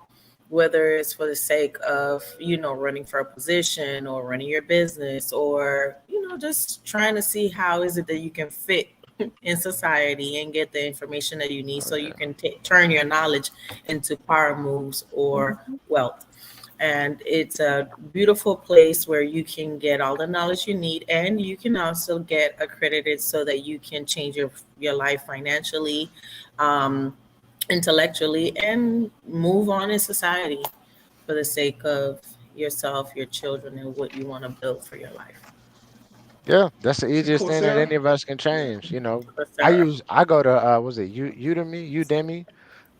whether it's for the sake of, running for a position or running your business, or, just trying to see how is it that you can fit in society and get the information that you need Oh so you yeah. can turn your knowledge into power moves or Mhm. wealth. And it's a beautiful place where you can get all the knowledge you need, and you can also get accredited so that you can change your life financially, um, intellectually, and move on in society for the sake of yourself, your children, and what you want to build for your life. Yeah, that's the So easiest thing that Coursera. any of us can Yeah. change. Coursera. I go to was it Udemy?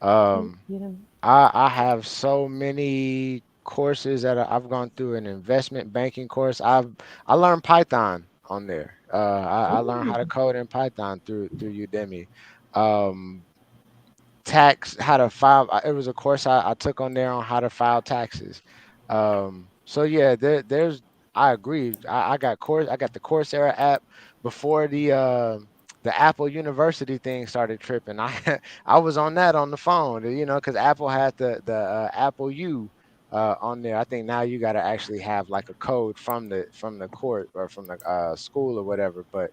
Um, You know, I have so many courses that I've gone through an investment banking course. I learned Python on there. I learned how to ooh, code in Python through Udemy. Um, tax how to file. It was a course I took on there on how to file taxes. So yeah, there's I agree. I got the Coursera app before the Apple University thing started tripping. I I was on that on the phone, because Apple had the Apple U on there. I think now you got to actually have like a code from the court or from the school or whatever. But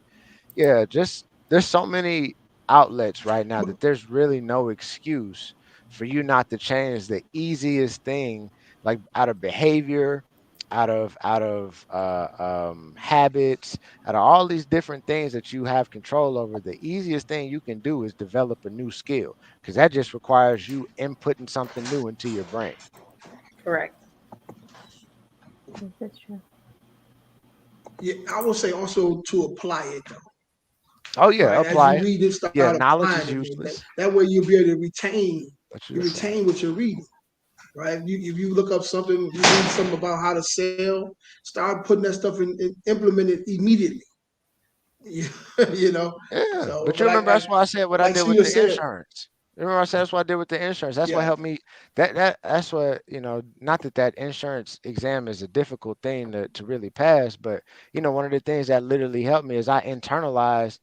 yeah, just there's so many outlets right now But that there's really no excuse for you not to change the easiest thing, like out of behavior, habits, out of all these different things that you have control over. The easiest thing you can do is develop a new skill, because that just requires you inputting something new into your brain. Correct. This is true. Yeah, I will say also to apply it though, Oh yeah, right? As you apply it. read it, start Yeah, knowledge applying is it. That, useless, that way you'll be able to retain. but you You apply retain what you're reading, right? If you look up something, you read something about how to sell, start putting that stuff in implement it immediately. you know. it. Yeah, So, but you but remember that's why I said what I like did with Sheila the said, insurance. You remember I said that's what I did with the insurance. That's what yeah, helped me. That's what, Not that that insurance exam is a difficult thing to really pass, but one of the things that literally helped me is I internalized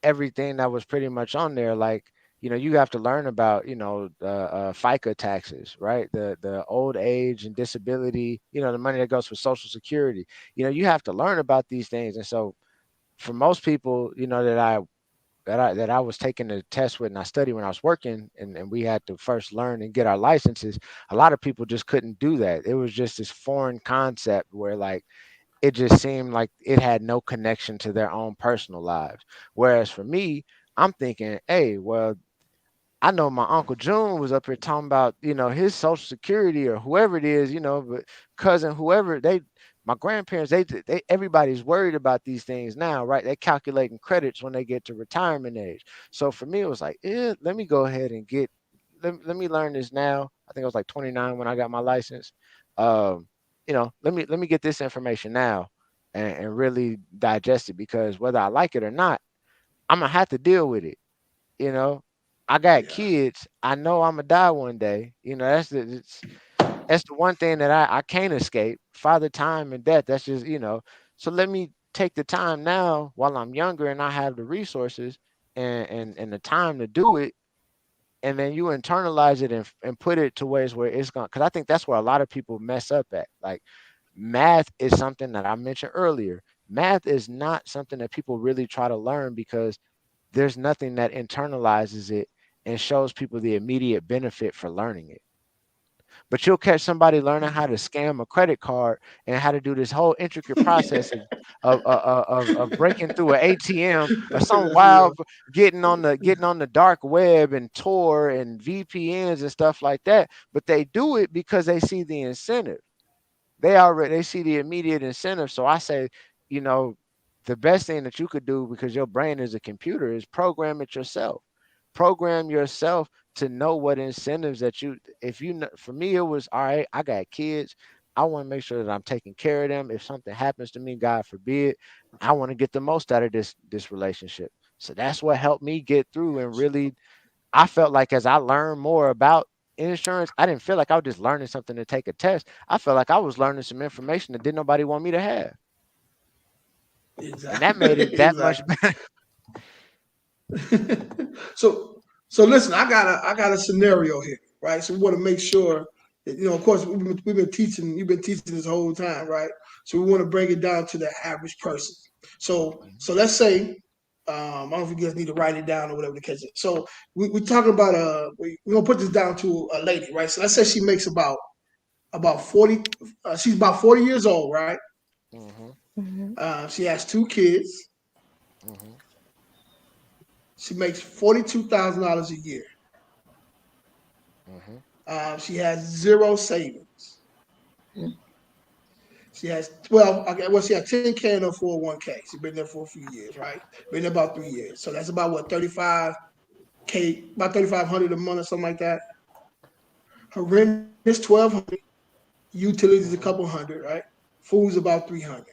everything that was pretty much on there. Like, you have to learn about, FICA taxes, right? The old age and disability, the money that goes for Social Security. You have to learn about these things. And so for most people, that I was taking the test with and I studied when I was working, and we had to first learn and get our licenses, a lot of people just couldn't do that. It was just this foreign concept where, like, it just seemed like it had no connection to their own personal lives. Whereas for me, I'm thinking, hey, well, I know my Uncle June was up here talking about, his Social Security or whoever it is, but cousin, whoever, my grandparents, everybody's worried about these things now, right? They're calculating credits when they get to retirement age. So for me, it was like, let me go ahead and let me learn this now. I think I was like 29 when I got my license. Um, let me get this information now and really digest it, because whether I like it or not, I'm gonna have to deal with it. you know I got yeah, kids. I know I'm gonna die one day. That's the one thing that I can't escape. Father time and death. That's just, so let me take the time now while I'm younger and I have the resources and the time to do it. And then you internalize it and put it to ways where it's going, because I think that's where a lot of people mess up at. Like, math is something that I mentioned earlier. Math is not something that people really try to learn, because there's nothing that internalizes it and shows people the immediate benefit for learning it. But you'll catch somebody learning how to scam a credit card and how to do this whole intricate process of breaking through an ATM or some that's real. wild, getting on the dark web and Tor and VPNs and stuff like that. But they do it because they see the incentive. They see the immediate incentive. So I say, you know, the best thing that you could do, because your brain is a computer, is program it yourself. Program yourself to know what incentives that you, if you know, for me, it was all right. I got kids. I want to make sure that I'm taking care of them. If something happens to me, God forbid, I want to get the most out of this relationship. So that's what helped me get through. And really, I felt like as I learned more about insurance, I didn't feel like I was just learning something to take a test. I felt like I was learning some information that didn't nobody want me to have. And that Exactly. made it that much Exactly. better. so so listen, I got a scenario here, right? So we want to make sure that, of course we've been teaching, you've been teaching this whole time, right? So we want to break it down to the average person. So let's say, I don't know if you guys need to write it down or whatever the case is. So we're talking about we're gonna put this down to a lady, right? So let's say she makes about 40, she's about 40 years old, right? Mm-hmm, Mhm. She has two kids. mm-hmm, She makes $42,000 a year. mm-hmm, She has zero savings. She has, well, okay, well, she has 10K in her 401K. She's been there for a few years, right? Been there about 3 years. So that's about what, 35K, about 3,500 a month or something like that. Her rent is 1,200. Utilities a couple mm-hmm. hundred, right? Food's about 300.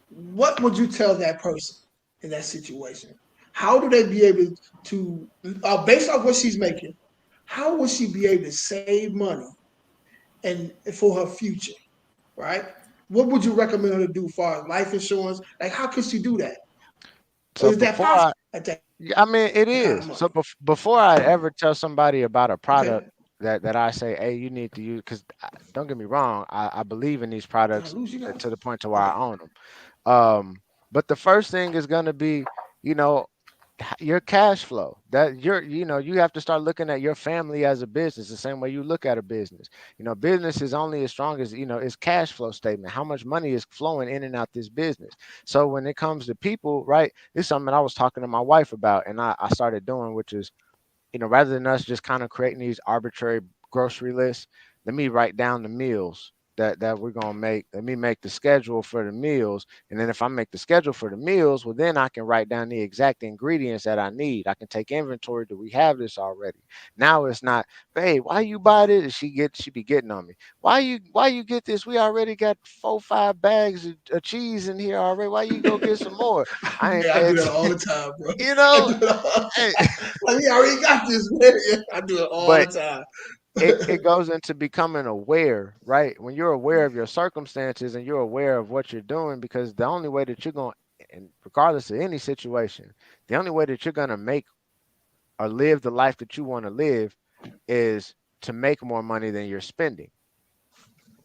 What would you tell that person in that situation? How do they be able to, based off what she's making, how would she be able to save money and for her future, right? What would you recommend her to do for life insurance? Like, how could she do that? Or So is that before possible at that yeah, I mean, it kind of is. money? So before I ever tell somebody about a Okay, product that I say, hey, you need to use, because don't get me wrong, I believe in these products lose you guys. to the point to where Okay, I own them. But the first thing is going to be, you know, your cash flow, that you have to start looking at your family as a business the same way you look at a business. Business is only as strong as its cash flow statement, how much money is flowing in and out this business. So when it comes to people, right, this is something I was talking to my wife about, and I started doing, which is, rather than us just kind of creating these arbitrary grocery lists, let me write down the meals that we're gonna make. Let me make the schedule for the meals, and then if I make the schedule for the meals, well, then I can write down the exact ingredients that I need. I can take inventory. Do we have this already? Now it's not, hey, why you buy this? And she be getting on me. Why you get this? We already got 4, 5 bags of cheese in here already. Why you go get some more? I ain't Man, I do paid. that all the time, bro. You I know, do it all the hey, time. Like, we already got this, man. Yeah, I do it all the but time. it goes into becoming aware, right? When you're aware of your circumstances and you're aware of what you're doing, because the only way that you're going, and regardless of any situation, the only way that you're going to make or live the life that you want to live is to make more money than you're spending.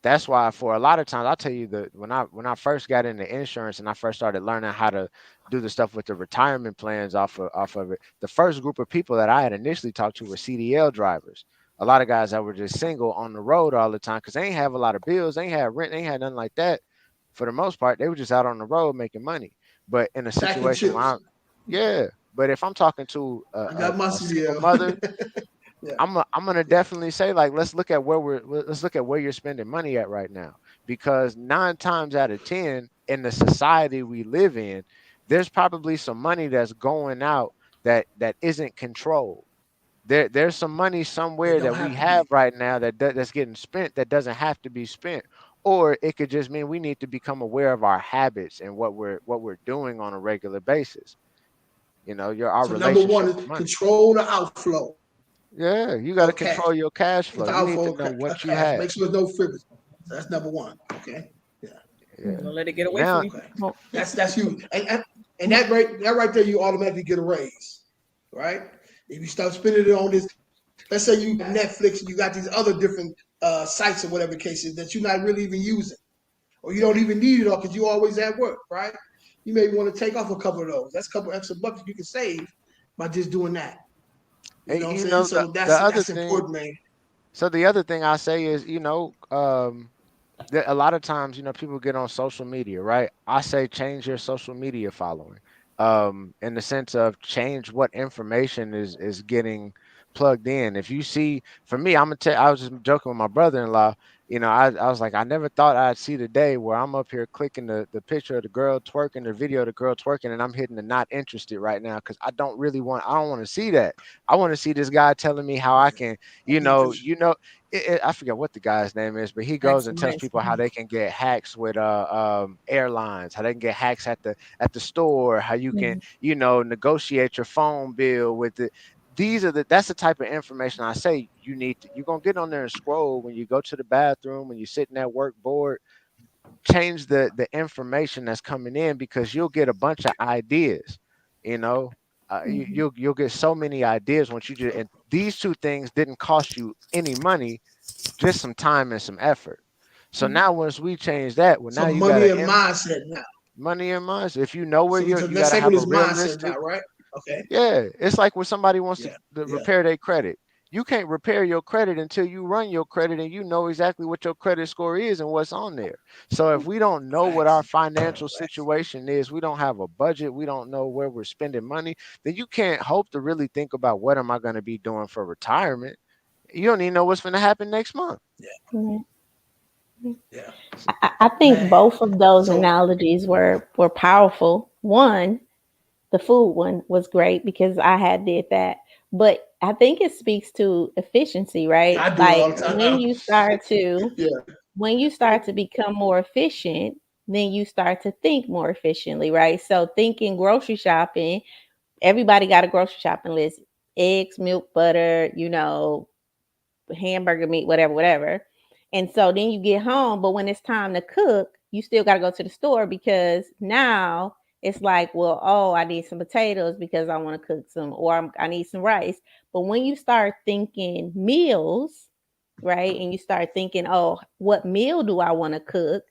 That's why for a lot of times I'll tell you that when I first got into insurance and I first started learning how to do the stuff with the retirement plans off of it, the first group of people that I had initially talked to were CDL drivers. A lot of guys that were just single on the road all the time because they ain't have a lot of bills, they ain't had rent, they ain't had nothing like that. For the most part, they were just out on the road making money. But in a Stacking situation where chips. yeah, but if I'm talking to I got my a single CDL. mother, Yeah, I'm gonna yeah. definitely say, like, let's look at where you're spending money at right now, because 9 times out of 10 in the society we live in, there's probably some money that's going out that isn't controlled. There's some money It somewhere don't that we have to have be. right now that's getting spent that doesn't have to be spent, or it could just mean we need to become aware of our habits and what we're doing on a regular basis. Our So number one relationship is with money. control the outflow Yeah, you got to of cash. control your cash flow. If the You need to outflow know of what you cash, have. make sure there's no frivolous. So that's number one. Okay. Yeah. Yeah. Don't let it get away from Now, you. Okay. Well, That's huge. And that right there, you automatically get a raise, right? If you start spending it on this, let's say you Netflix and you got these other different sites or whatever the case is that you're not really even using, or you don't even need it all because you always at work, right? You may want to take off a couple of those. That's a couple extra bucks you can save by just doing that. You eh, know what I'm you saying? know So the other that's thing. important, man. So the other thing I say is, a lot of times, people get on social media, right? I say change your social media following, in the sense of change what information is getting plugged in. If you see, for me, I'm gonna tell. I was just joking with my brother-in-law. I was like, I never thought I'd see the day where I'm up here clicking the picture of the girl twerking, the video of the girl twerking, and I'm hitting the not interested right now because I don't want to see that. I want to see this guy telling me how I Right. can, That deep picture. I forget what the guy's name is, but he goes and tells Maximize. people how they can get hacks with airlines, how they can get hacks at the store, how you can, Mhm. negotiate your phone bill with the that's the type of information I say you're gonna get on there and scroll when you go to the bathroom, when you're sitting at work bored. Change the information that's coming in because you'll get a bunch of ideas, you know. Mhm. You'll get so many ideas once you just, and these two things didn't cost you any money, just some time and some effort. So Mhm. now once we change that, well, now So you got money to and mindset now. money in mind. So if you know where So you got let's to take on have a this mindset realistic. now, right? Okay. Yeah, it's like when somebody wants Yeah. to Yeah. repair their credit. You can't repair your credit until you run your credit and you know exactly what your credit score is and what's on there. So if we don't know what our Facts. financial Facts. situation is, we don't have a budget, we don't know where we're spending money, then you can't hope to really think about what am I going to be doing for retirement. You don't even know what's going to happen next month. Yeah. mhm. Yeah. I think Man. both of those So analogies were powerful. One, the food one was great because I had did that. But I think it speaks to efficiency, right? I do it Like all the time. Yeah. when you start to become more efficient, then you start to think more efficiently, right? So thinking grocery shopping, everybody got a grocery shopping list. Eggs, milk, butter, hamburger meat, whatever, whatever. And so then you get home, but when it's time to cook, you still got to go to the store because now it's like, well, oh, I need some potatoes because I want to cook some, or I need some rice. But when you start thinking meals, right, and you start thinking, oh, what meal do I want to cook?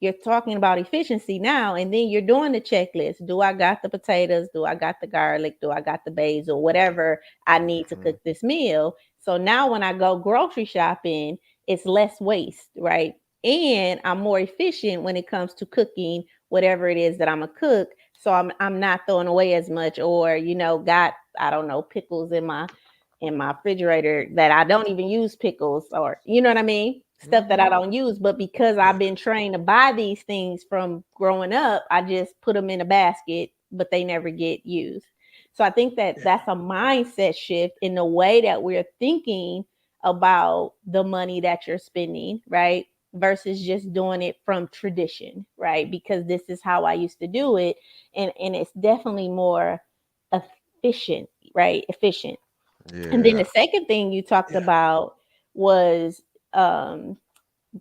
you're talking about efficiency now, and then you're doing the checklist. Do I got the potatoes? Do I got the garlic? Do I got the basil? Whatever I need to cook this meal. So now when I go grocery shopping, it's less waste, right? And I'm more efficient when it comes to cooking whatever it is that I'm gonna cook. So I'm not throwing away as much, or got, I don't know, pickles in my refrigerator that I don't even use pickles, or you know what I mean? Stuff that I don't use, but because I've been trained to buy these things from growing up, I just put them in a basket, but they never get used. So I think that that's a mindset shift in the way that we're thinking about the money that you're spending, right? Versus just doing it from tradition, right? Because this is how I used to do it. And it's definitely more efficient, right? Efficient. And then Yeah. the second thing you talked about was um,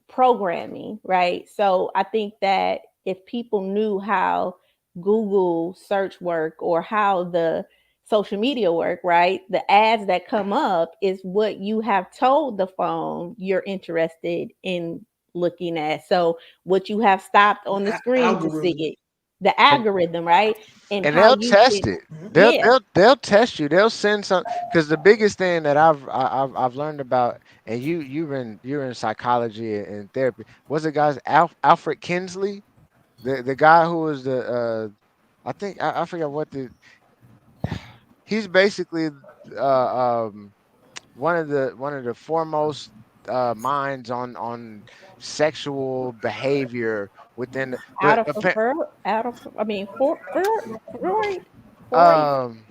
programming, right? So I think that if people knew how Google search work or how the social media work, right? The ads that come up is what you have told the phone you're interested in looking at. So what you have stopped on the screen to see Algorithm. it, the And algorithm, right? And and how they'll you test can, it. They'll yeah. they'll they'll test you. They'll send some, because the biggest thing that I've learned about, and you're in psychology and therapy. What's the guy's Alfred Kinsley, the guy who was the I think I forget what the he's basically um one of the foremost minds on sexual behavior within Out but of out of, I mean, Freud, Freud. um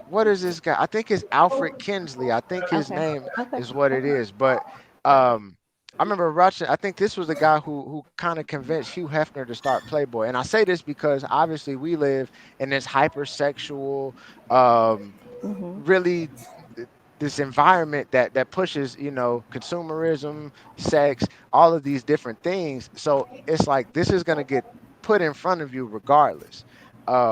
what is this guy? I think it's Alfred Kinsley. I think his Okay. name Okay. is what it Okay. is. But um, I remember watching. I think this was the guy who kind of convinced Hugh Hefner to start Playboy. And I say this because obviously we live in this hypersexual, um, Mm-hmm. really this environment that pushes consumerism, sex, all of these different things. So it's like this is going to get put in front of you regardless.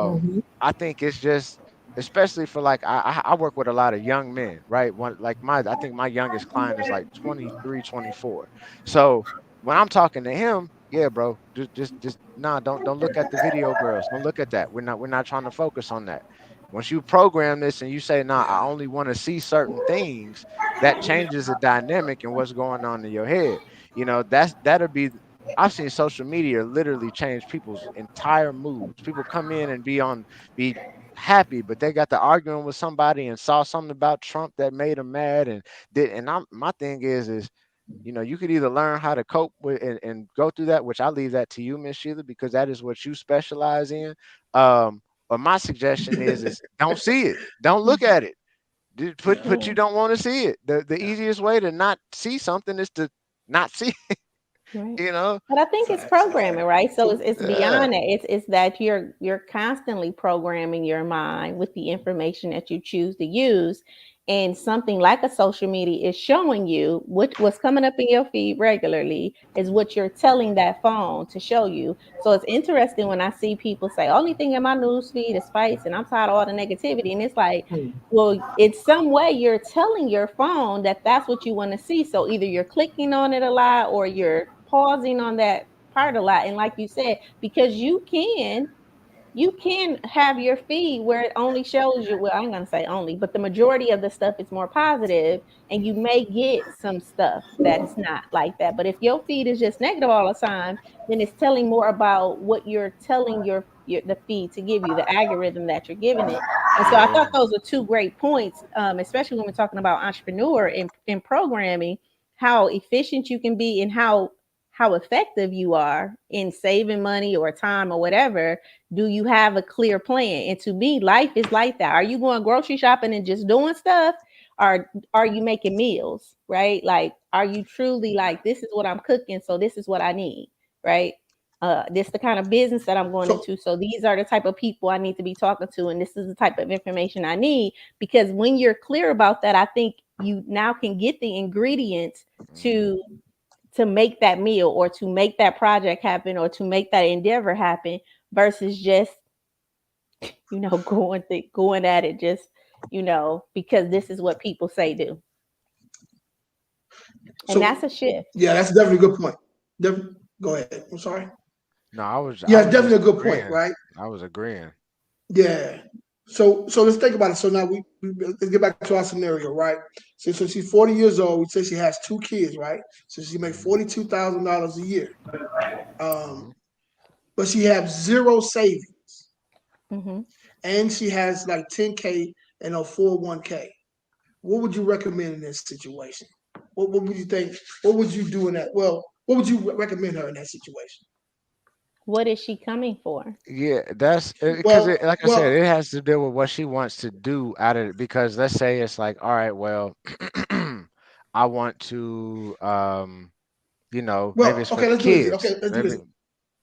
Mhm. I think it's just, especially for like I work with a lot of young men, right? One like my I think my youngest client is like 23, 24. So when I'm talking to him, yeah, bro, just nah, don't look at the video girls. Don't look at that. We're not trying to focus on that. Once you program this and you say, nah, I only want to see certain things, that changes the dynamic and what's going on in your head. That'll be, I've seen social media literally change people's entire moods. People come in and be happy, but they got to arguing with somebody and saw something about Trump that made them mad and did. And my thing is you could either learn how to cope with and go through that, which I leave that to you, Miss Sheila, because that is what you specialize in. But my suggestion is don't see it, don't look at it. Put you Yeah. don't want to see it. The easiest way to not see something is to not see. Right. You know. But I think it's Facts. programming, right? So So it's Yeah. beyond that. It's that you're constantly programming your mind with the information that you choose to use. And something like a social media is showing you what's coming up in your feed regularly is what you're telling that phone to show you. So it's interesting when I see people say, only thing in my news feed is spice and I'm tired of all the negativity. And it's like, well, it's some way you're telling your phone that that's what you want to see. So either you're clicking on it a lot or you're pausing on that part a lot. And like you said, because you can have your feed where it only shows you, well, I'm going to say only, but the majority of the stuff is more positive, and you may get some stuff that is not like that. But if your feed is just negative all the time, then it's telling more about what you're telling your the feed to give you, the algorithm that you're giving it. And so I Yeah. thought those were two great points, especially when we're talking about entrepreneur in programming, how efficient you can be and how effective you are in saving money or time or whatever. Do you have a clear plan? And to me, life is like that. Are you going grocery shopping and just doing stuff? Or are you making meals? Right? Like, are you truly like, this is what I'm cooking, so this is what I need, right? This is the kind of business that I'm going so into. So these are the type of people I need to be talking to, and this is the type of information I need. Because when you're clear about that, I think you now can get the ingredients Mhm. to make that meal or to make that project happen or to make that endeavor happen versus just going at it just because this is what people say do. And so that's a shift. yeah, that's definitely a good point. Definitely. Go ahead. I'm sorry. No, I Yeah, was just definitely a good point, agreeing. right? I was agreeing. Yeah. So let's think about it. So now let's get back to our scenario, right? So she's 40 years old. We say she has two kids, right? So she makes Hmm. $42,000 a year. Um, Hmm. but she has zero savings, Mm-hmm. and she has like 10K in her 401k. What would you recommend in this situation? What would you think? What would you do in that? Well, what would you recommend her in that situation? What is she coming for? Yeah, that's because Well, like I said, well, it has to deal with what she wants to do out of it. Because let's say it's like, all right, well, I want to, maybe it's for Okay. the Let's do this. kids. Okay, let's do Maybe, this.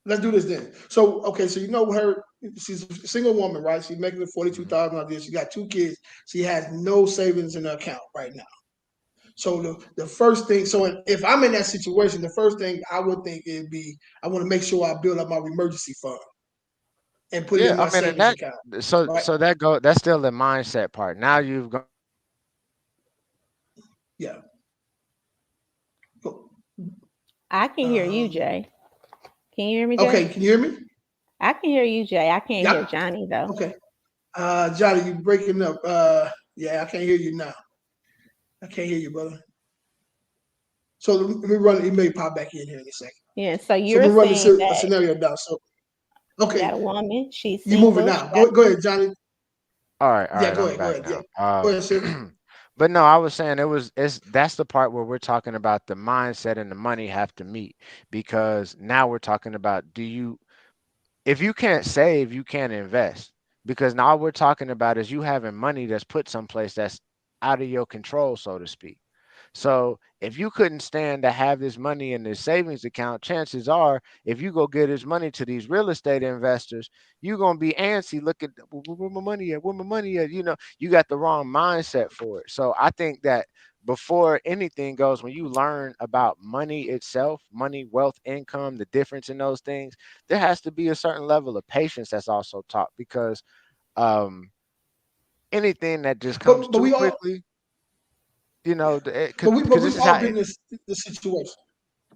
Let's do this then. So, okay, so you know her, she's a single woman, right? She's making mhm. 42,000 out there. She got two kids. She has no savings in her account right now. So the first thing, so if I'm in that situation, the first thing I would think it'd be, I want to make sure I build up my emergency fund and put it Yeah, in I my mean, and savings account, right? that's still the mindset part. Now you've gone Yeah. I can hear you, Um, Jay. Can you hear me, okay, Jay? can you hear me? I can hear you, Jay. I can't hear Yeah. Johnny though. Okay. Johnny, you breaking up. Yeah, I can't hear you now. I can't hear you, brother. So let me run. He may pop back in here in a second. Yeah. So So you're we run saying a that scenario down. So you got okay, a woman, she's you moving single, she now. got Go two. ahead, Johnny. all Yeah, right, go I'm ahead. Go back ahead. Yeah, now. go ahead, sir. But no, I was saying it's that's the part where we're talking about the mindset and the money have to meet because now we're talking about if you can't save, you can't invest. Because now all we're talking about is you having money that's put someplace that's out of your control, so to speak. So if you couldn't stand to have this money in this savings account, chances are, if you go get this money to these real estate investors, you're gonna be antsy. Look at where my money at? Where my money at? You got the wrong mindset for it. So I think that before anything goes, when you learn about money itself, money, wealth, income, the difference in those things, there has to be a certain level of patience that's also taught because um, anything that just comes But too we all quickly, but because this we've is all how. been in this situation.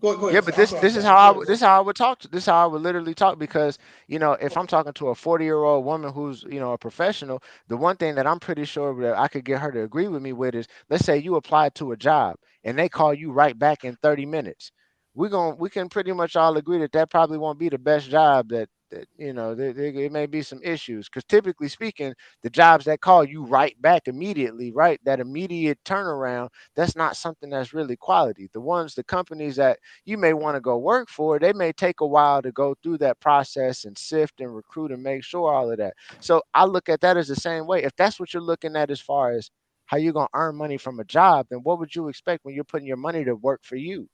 Go Yeah, ahead. but I'm this sorry. I'm this is sorry. how Go ahead, this bro. is how I would talk to this is how I would literally talk because if I'm talking to a 40-year-old woman who's a professional, the one thing that I'm pretty sure that I could get her to agree with me with is let's say you apply to a job and they call you right back in 30 minutes. We can pretty much all agree that that probably won't be the best job that it may be some issues because typically speaking, the jobs that call you right back immediately, right, that immediate turnaround, that's not something that's really quality. The companies that you may want to go work for, they may take a while to go through that process and sift and recruit and make sure all of that. So I look at that as the same way. If that's what you're looking at as far as how you're going to earn money from a job, then what would you expect when you're putting your money to work for you?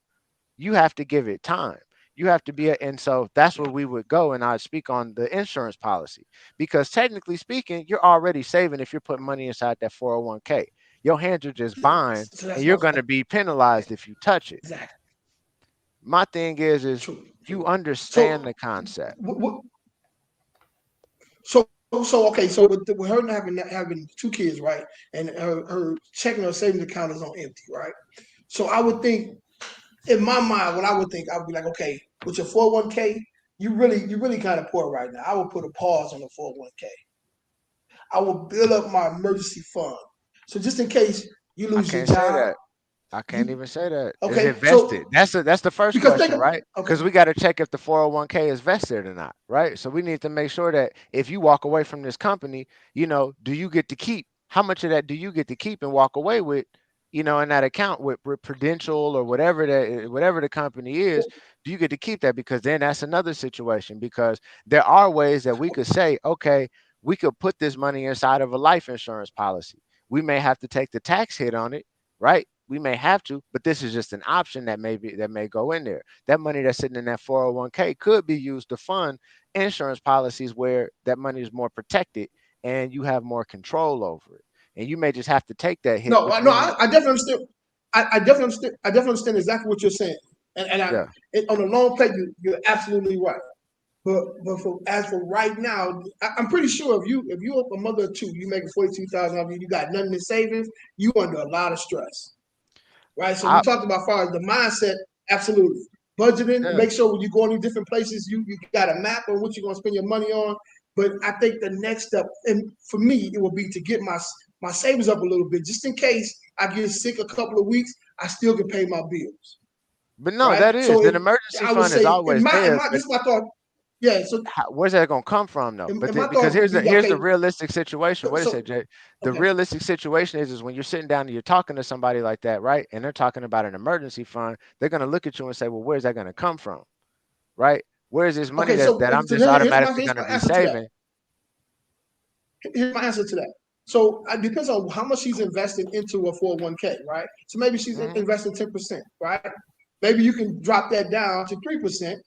You have to give it time. You have to and so that's where we would go. And I'd speak on the insurance policy because technically speaking, you're already saving if you're putting money inside that 401k. Your hands are just Yeah. buying So and that's you're what going to be penalized if you touch it. exactly My thing is true. you True. understand So the concept. so okay. So with her not having two kids, right, and her checking her savings account is on empty, right. So I would think in my mind, what I would think, I would be like, okay, with your 401k, you really kind of poor right now. I would put a pause on the 401k. I will build up my emergency fund. So just in case you I lose your can't say job, that. I can't you even say that. Is okay. it So vested? That's the first because think question, of right? okay, Because we got to check if the 401k is vested or not, right? So we need to make sure that if you walk away from this company, do you get to keep how much of that do you get to keep and walk away with, in that account with Prudential or whatever the company is, do you get to keep that? Because then that's another situation because there are ways that we could say, okay, we could put this money inside of a life insurance policy. We may have to take the tax hit on it, right? We may have to, but this is just an option that may go in there. That money that's sitting in that 401k could be used to fund insurance policies where that money is more protected and you have more control over it. And you may just have to take that hit, no, which no, means I definitely understand. I definitely understand. I definitely understand exactly what you're saying. yeah. On the long play, you're absolutely right. But as for right now, I'm pretty sure if you're a mother of two, you making 42,000 dollars, you got nothing in savings, you under a lot of stress, right? So we I talked about far as the mindset, absolutely. budgeting. Yeah. Make sure when you go in different places, you got a map on what you're gonna spend your money on. But I think the next step, and for me, it will be to get my savings up a little bit, just in case I get sick a couple of weeks, I still can pay my bills. But no, Right. that is So an emergency I would fund is say always there. But this is my thought. Yeah. So where's that gonna come from though? But my because thought would be here's the okay. realistic situation. Wait a So second, Jay. The okay. realistic situation is when you're sitting down and you're talking to somebody like that, right? And they're talking about an emergency fund, they're gonna look at you and say, well, where's that gonna come from? Right? Where's this money Okay. that I'm just automatically Here's gonna my be answer to that. saving? Here's my answer to that. So it depends on how much she's investing into a 401k, right? So maybe she's Mhm. investing 10%, right? Maybe you can drop that down to 3%,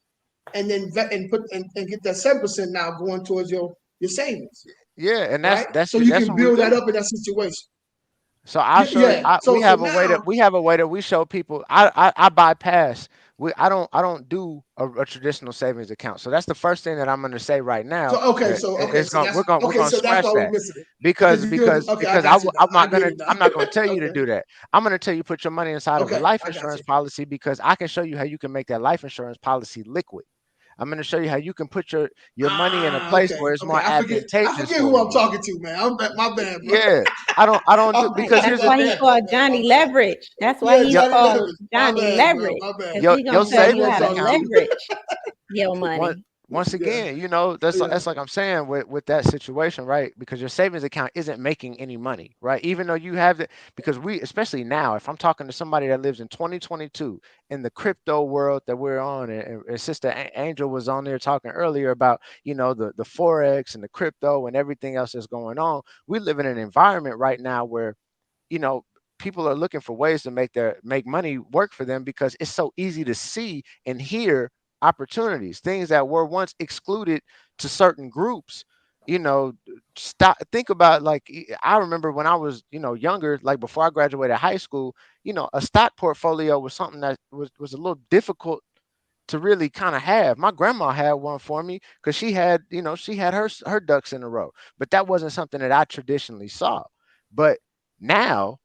and then and get that 7% now going towards your savings, Yeah, and right? So you that's can what we build that do. up in that situation. So I'll Yeah, show you. yeah. We So have a way now, that we show people. I bypass. I don't do a traditional savings account. So that's the first thing that I'm going to say right now. That okay, it's so going that's we're okay. going to So that's scratch why we're that missing it because okay. I got you now. I get it I'm now. not going to tell you to Okay, do that. I'm going to tell you put your money inside of a okay, life I got insurance you. policy because I can show you how you can make that life insurance policy liquid. I'm going to show you how you can put your money in a place Okay, where it's okay. more I advantageous forget for who I'm you. talking to, man. My bad, bro. Yeah, I don't do Right. because That's here's the why he thing. called Johnny My bad. Leverage. That's why Yeah, he's Your Johnny called Leverage. My Johnny bad, bro. Leverage. My bad. Because he's your gonna You tell got you who I'm savings how to talking account to. leverage your once money. once Yeah, again, yeah. that's like I'm saying with that situation, right? Because your savings account isn't making any money, right? Even though you have it, because we, especially now, if I'm talking to somebody that lives in 2022 in the crypto world that we're on, and Sister Angel was on there talking earlier about, the forex and the crypto and everything else that's going on. We live in an environment right now where you know people are looking for ways to make money work for them because it's so easy to see and hear opportunities, things that were once excluded to certain groups. you know Stop, think about, like, I remember when I was younger, like before I graduated high school, a stock portfolio was something that was a little difficult to really kind of have. My grandma had one for me because she had her ducks in a row, but that wasn't something that I traditionally saw. But now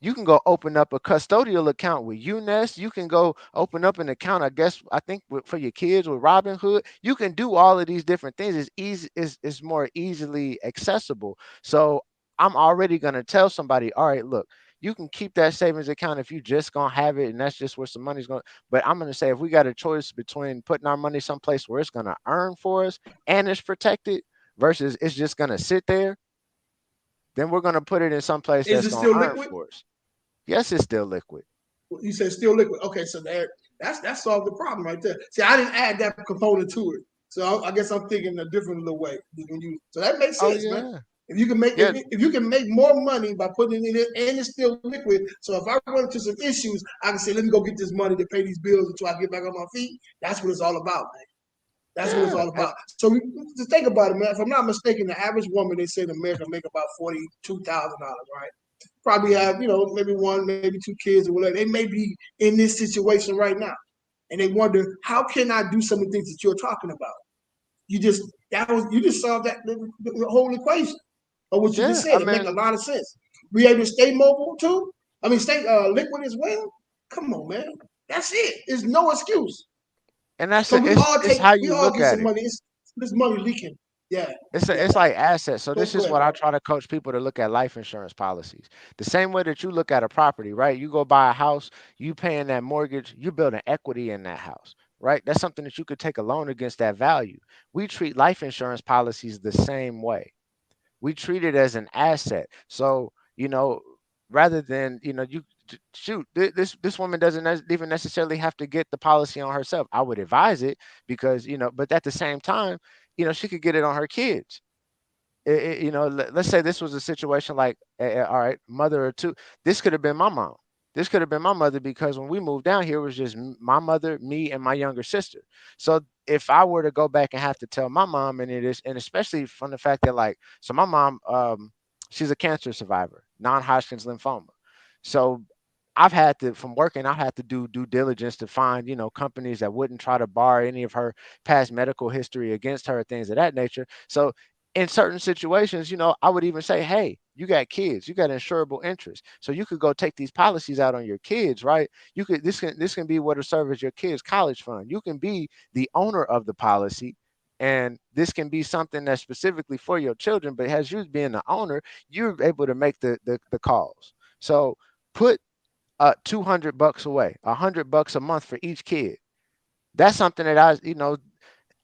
you can go open up a custodial account with UNES. You can go open up an account, I think for your kids with Robinhood. You can do all of these different things. It's easy, it's more easily accessible. So I'm already gonna tell somebody, all right, look, you can keep that savings account if you just gonna have it and that's just where some money's going. But I'm gonna say if we got a choice between putting our money someplace where it's gonna earn for us and it's protected versus it's just gonna sit there, then we're gonna put it in some place Is that's it gonna still earn liquid? for us. Yes, it's still liquid. You said still liquid. Okay, so that solved the problem right there. See, I didn't add that component to it, so I guess I'm thinking a different little way. So that makes Oh sense, man. yeah, If you can make yeah, if you can make more money by putting it in and it's still liquid, so if I run into some issues, I can say, let me go get this money to pay these bills until I get back on my feet. That's what it's all about, man. That's what it's yeah. all about. So just think about it, man. If I'm not mistaken, the average woman they say in America make about $42,000, right? Probably have, maybe one, maybe two kids or whatever. They may be in this situation right now. And they wonder, how can I do some of the things that you're talking about? You just solved the whole equation of what you just Yeah, said. I It make a mean, lot of sense. We able to stay mobile too? I mean, stay liquid as well? Come on, man. That's it. There's no excuse. and that's Because it's how we you all look get at some it. money. It's this money leaking. Yeah, yeah. It's like assets. So this Go is ahead, what I bro. try to coach people to look at life insurance policies. The same way that you look at a property, right? You go buy a house, you paying that mortgage, you building equity in that house, right? That's something that you could take a loan against that value. We treat life insurance policies the same way. We treat it as an asset. So, rather than, shoot, this woman doesn't even necessarily have to get the policy on herself. I would advise it because, but at the same time, she could get it on her kids. Let's say this was a situation like, all right, mother or two. This could have been my mom. This could have been my mother because when we moved down here, it was just my mother, me, and my younger sister. So if I were to go back and have to tell my mom, and especially from the fact that, like, so my mom, she's a cancer survivor, non-Hodgkin's lymphoma. So from working, I've had to do due diligence to find, companies that wouldn't try to bar any of her past medical history against her, things of that nature. So in certain situations, I would even say, hey, you got kids, you got insurable interest. So you could go take these policies out on your kids, right? You could this can be what will serve as your kids' college fund. You can be the owner of the policy. And this can be something that's specifically for your children, but as you being the owner, you're able to make the calls. So put $200 away, $100 a month for each kid. That's something that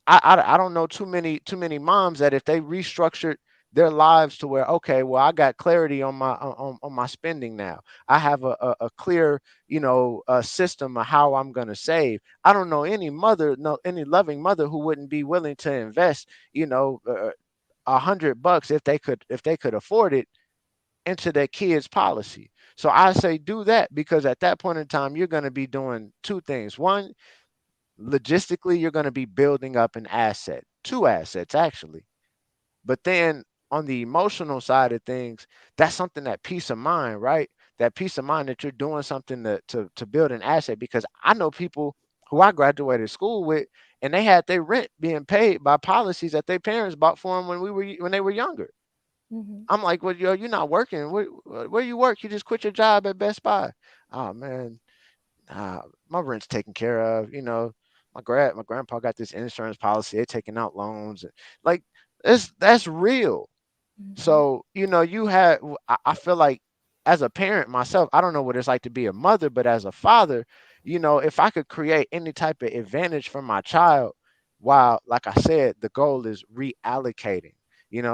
I don't know too many moms that if they restructured their lives to where, okay, well, I got clarity on my spending now. I have a clear system of how I'm going to save. I don't know any mother, no any loving mother who wouldn't be willing to invest $100 if they could afford it into their kids policy. So I say do that, because at that point in time you're going to be doing two things. One, logistically, you're going to be building up an asset, two assets actually. But then on the emotional side of things, that's something, that peace of mind, right? That peace of mind that you're doing something to build an asset. Because I know people who I graduated school with, and they had their rent being paid by policies that their parents bought for them when they were younger. Mhm. I'm like, well, yo, you're not working. Where you work? You just quit your job at Best Buy. Oh man, my rent's taken care of. My grandpa got this insurance policy. They're taking out loans. Like, that's real. Mhm. So, I feel like as a parent myself, I don't know what it's like to be a mother, but as a father, if I could create any type of advantage for my child, while, like I said, the goal is reallocating.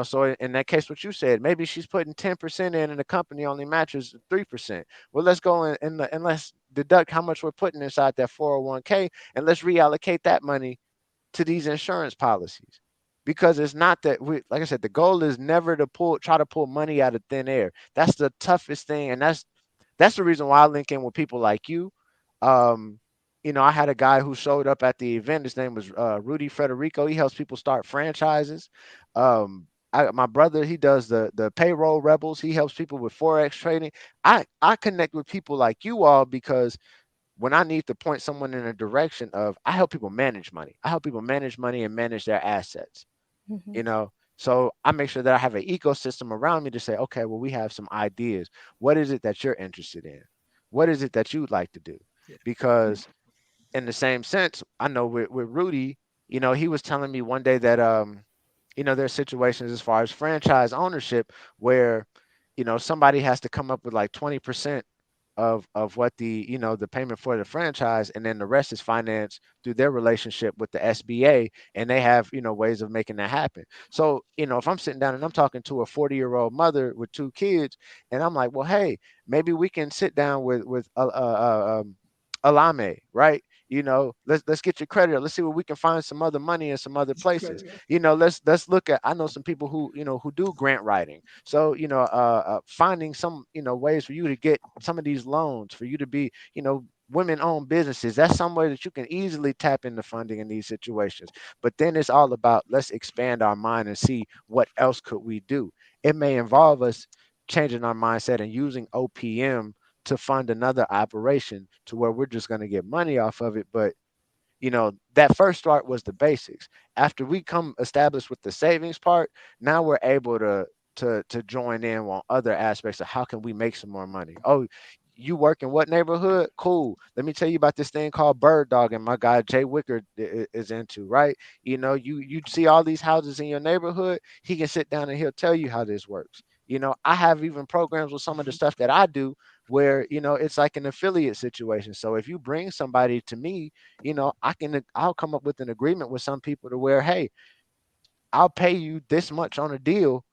So in that case, what you said, maybe she's putting 10% in and the company only matches 3%. Well, let's go and let's deduct how much we're putting inside that 401k, and let's reallocate that money to these insurance policies. Because it's not that we, like I said, the goal is never to try to pull money out of thin air. That's the toughest thing. And that's the reason why I link in with people like you. um I had a guy who showed up at the event. His name was Rudy Frederico. He helps people start franchises. My brother, he does the payroll rebels. He helps people with forex trading. I connect with people like you all because when I need to point someone in a direction of, I help people manage money. I help people manage money and manage their assets, Mhm. you know. So I make sure that I have an ecosystem around me to say, okay, well, we have some ideas. What is it that you're interested in? What is it that you'd like to do? Yeah. Because in the same sense, I know with Rudy, he was telling me one day that there's situations as far as franchise ownership where, somebody has to come up with like 20% of what the payment for the franchise, and then the rest is financed through their relationship with the SBA, and they have ways of making that happen. So if I'm sitting down and I'm talking to a 40-year-old mother with two kids, and I'm like, well, hey, maybe we can sit down with Alame, right? Let's get your credit. Let's see where we can find some other money in some other places. Okay. Let's look at. I know some people who do grant writing. So finding some ways for you to get some of these loans, for you to be women-owned businesses. That's somewhere that you can easily tap into funding in these situations. But then it's all about, let's expand our mind and see what else could we do. It may involve us changing our mindset and using OPM to fund another operation to where we're just going to get money off of it. But that first start was the basics. After we come established with the savings part, now we're able to join in on other aspects of how can we make some more money. Oh, you work in what neighborhood? Cool. Let me tell you about this thing called bird dogging. My guy Jay Wicker is into, right? You see all these houses in your neighborhood. He can sit down and he'll tell you how this works. I have even programs with some of the Mhm. stuff that I do where it's like an affiliate situation. So if you bring somebody to me, I'll come up with an agreement with some people to where, hey, I'll pay you this much on a deal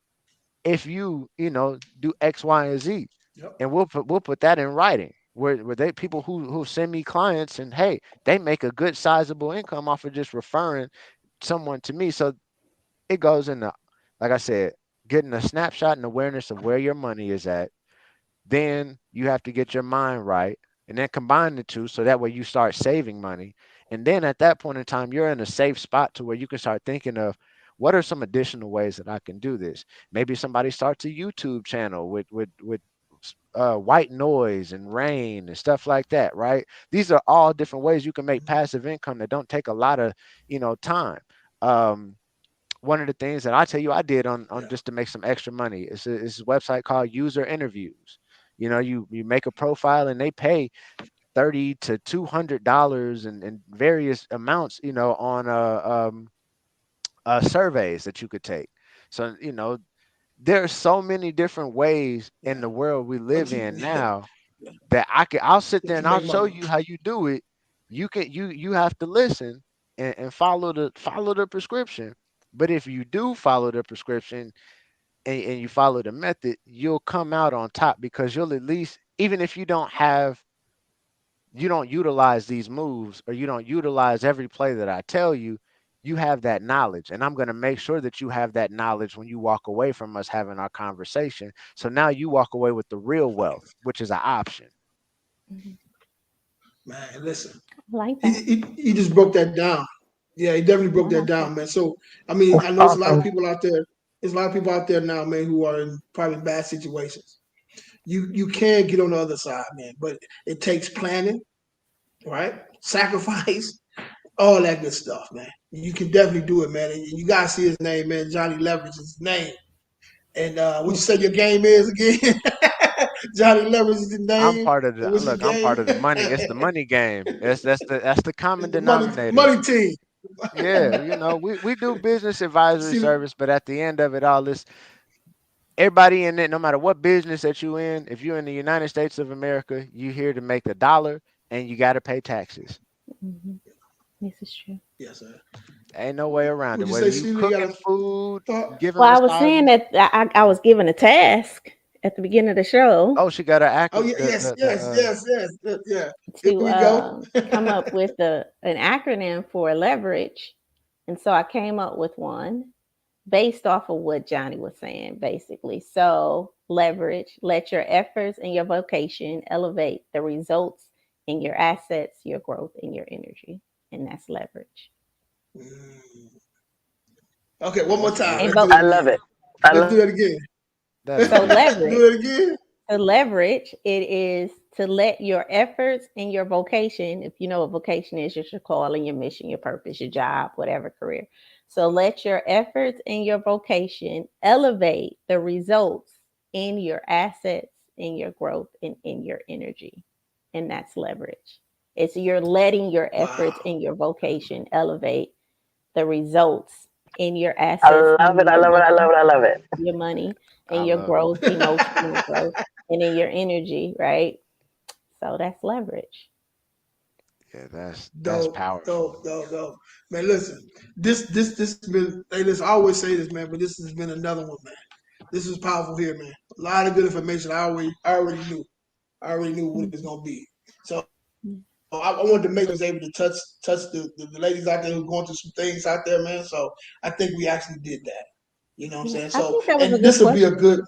if you do X, Y, and Z, Yep. and we'll put that in writing. Where they people who send me clients, and hey, they make a good sizable income off of just referring someone to me. So it goes into, like I said, getting a snapshot and awareness of where your money is at. Then you have to get your mind right, and then combine the two so that way you start saving money. And then at that point in time, you're in a safe spot to where you can start thinking of, what are some additional ways that I can do this? Maybe somebody starts a YouTube channel with white noise and rain and stuff like that, right? These are all different ways you can make Mhm. passive income that don't take a lot of time. Um, one of the things that I tell you I did on Yeah. just to make some extra money is it's a website called User Interviews. You make a profile and they pay 30 to $200 and various amounts, on surveys that you could take. So there are so many different ways in Yeah. the world we But live you, in yeah, now that I'll sit there that and can I'll make show money. you how you do it. You have to listen and follow the prescription. But if you do follow the prescription and you follow the method, you'll come out on top because you'll at least, even if you don't utilize these moves or you don't utilize every play that I tell you, you have that knowledge. And I'm going to make sure that you have that knowledge when you walk away from us having our conversation. So now you walk away with the real wealth, which is an option. Mhm. Man, listen, I like he, that. he just broke that down. Yeah, he definitely I broke that like that. down, man. So I mean, I know it's a lot of people out there. There's a lot of people out there now, man, who are in probably bad situations. You can get on the other side, man, but it takes planning, right? Sacrifice, all that good stuff, man. You can definitely do it, man. And you gotta see his name, man. Johnny Leverage is his name. And what you say your game is again? Johnny Leverage is the I'm name. part of And the what's his look, I'm part game? of the money. It's the money game. That's the common It's the money denominator. money team. Yeah, we do business advisory See, service, but at the end of it all, this everybody in it, no matter what business that you in, if you're in the United States of America, you here to make a dollar and you got to pay taxes. Hmm. This is true. yes, sir. Ain't no way around it. Would you Whether say you Sheila, you got cooking a food, thought? giving Well, I was saying massages. that I was given a task at the beginning of the show Oh, she got an Oh acronym. yeah, yes, yes, yes, yes, yeah. Here to we go. come up with an acronym for leverage. And so I came up with one based off of what Johnny was saying, basically. So, leverage, let your efforts and your vocation elevate the results in your assets, your growth, and your energy. And that's leverage. Mm. Okay, one more That's time. And Let's do beautiful. that again. Let's do that again. That is so, beautiful. Do leverage, that again. to leverage, it is to let your efforts and your vocation, if you know what vocation is, just your calling, your mission, your purpose, your job, whatever career. So let your efforts and your vocation elevate the results in your assets, in your growth, and in your energy. And that's leverage. It's you're letting your efforts Wow. and your vocation elevate the results in your assets, meaning your money, I and your love it. growth, emotional growth, and in your energy, right? So that's leverage. Yeah, that's Dope, powerful. dope. Man, listen, this has been. Hey, listen, I always say this, man, but this has been another one, man. This is powerful here, man. A lot of good information. I already knew. I already knew what it was Mhm. gonna be. So I wanted to make sure I was able to touch the ladies out there who are going through some things out there, man. So I think we actually did that. You know what I'm Yeah, saying? I So think that was a and good this will be a question. good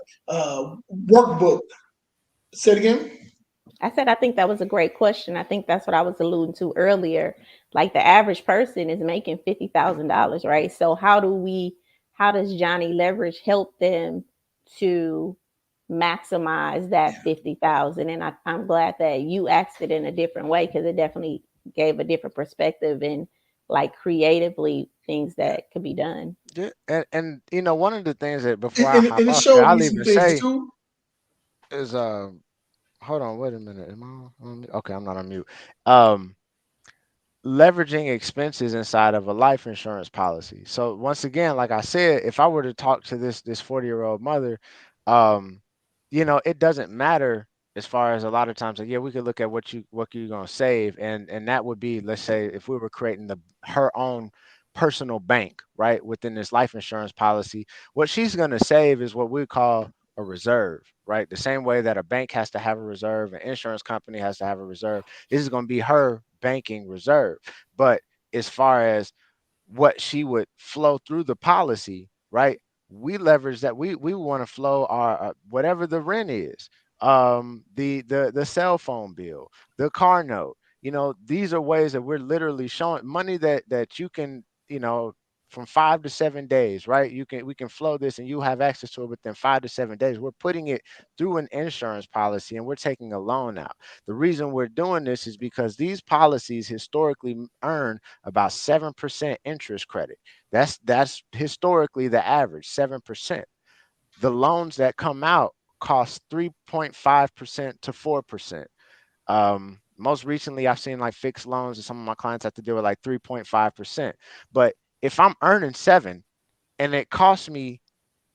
workbook. Say it again. I said I think that was a great question. I think that's what I was alluding to earlier. Like the average person is making $50,000, right? So how does Johnny Leverage help them to maximize that 50,000? And I'm glad that you asked it in a different way because it definitely gave a different perspective and like creatively things Yeah. that could be done. Yeah, and one of the things that before I And hop it off here, showed I'll me some even things say too. is hold on, wait a minute. Am I on mute? Okay, I'm not on mute. Um Leveraging expenses inside of a life insurance policy. So once again, like I said, if I were to talk to this 40-year-old mother, um, it doesn't matter as far as a lot of times. Like, yeah, we could look at what you're gonna save, and that would be, let's say, if we were creating her own personal bank, right, within this life insurance policy, what she's gonna save is what we call a reserve, right? The same way that a bank has to have a reserve, an insurance company has to have a reserve. This is going to be her banking reserve. But as far as what she would flow through the policy, right? We leverage that. We want to flow our whatever the rent is, the cell phone bill, the car note. These are ways that we're literally showing money that you can, from 5 to 7 days, right? We can flow this and you have access to it within 5 to 7 days. We're putting it through an insurance policy and we're taking a loan out. The reason we're doing this is because these policies historically earn about 7% interest credit. That's historically the average, 7%. The loans that come out cost 3.5% to 4%. Most recently, I've seen like fixed loans, and some of my clients have to deal with like 3.5%. But if I'm earning 7 and it costs me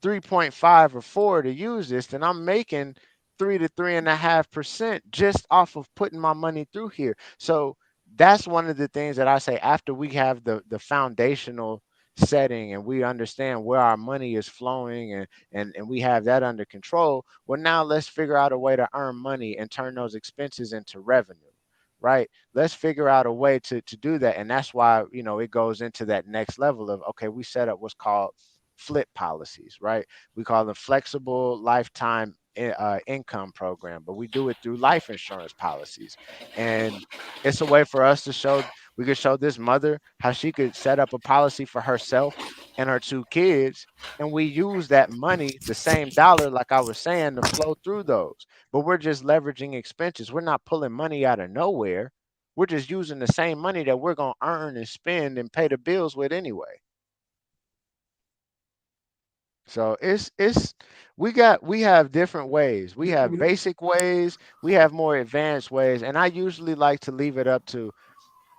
3.5 or 4 to use this, then I'm making 3 to 3.5% just off of putting my money through here. So that's one of the things that I say after we have the foundational setting and we understand where our money is flowing and we have that under control. Well, now let's figure out a way to earn money and turn those expenses into revenue. Right. Let's figure out a way to do that. And that's why, it goes into that next level of, okay, we set up what's called flip policies, right? We call them flexible lifetime income program, but we do it through life insurance policies. And it's a way for us to show, we could show this mother how she could set up a policy for herself and her 2 kids. And we use that money, the same dollar, like I was saying, to flow through those. But we're just leveraging expenses. We're not pulling money out of nowhere. We're just using the same money that we're going to earn and spend and pay the bills with anyway. So it's we have different ways. We have basic ways, we have more advanced ways, and I usually like to leave it up to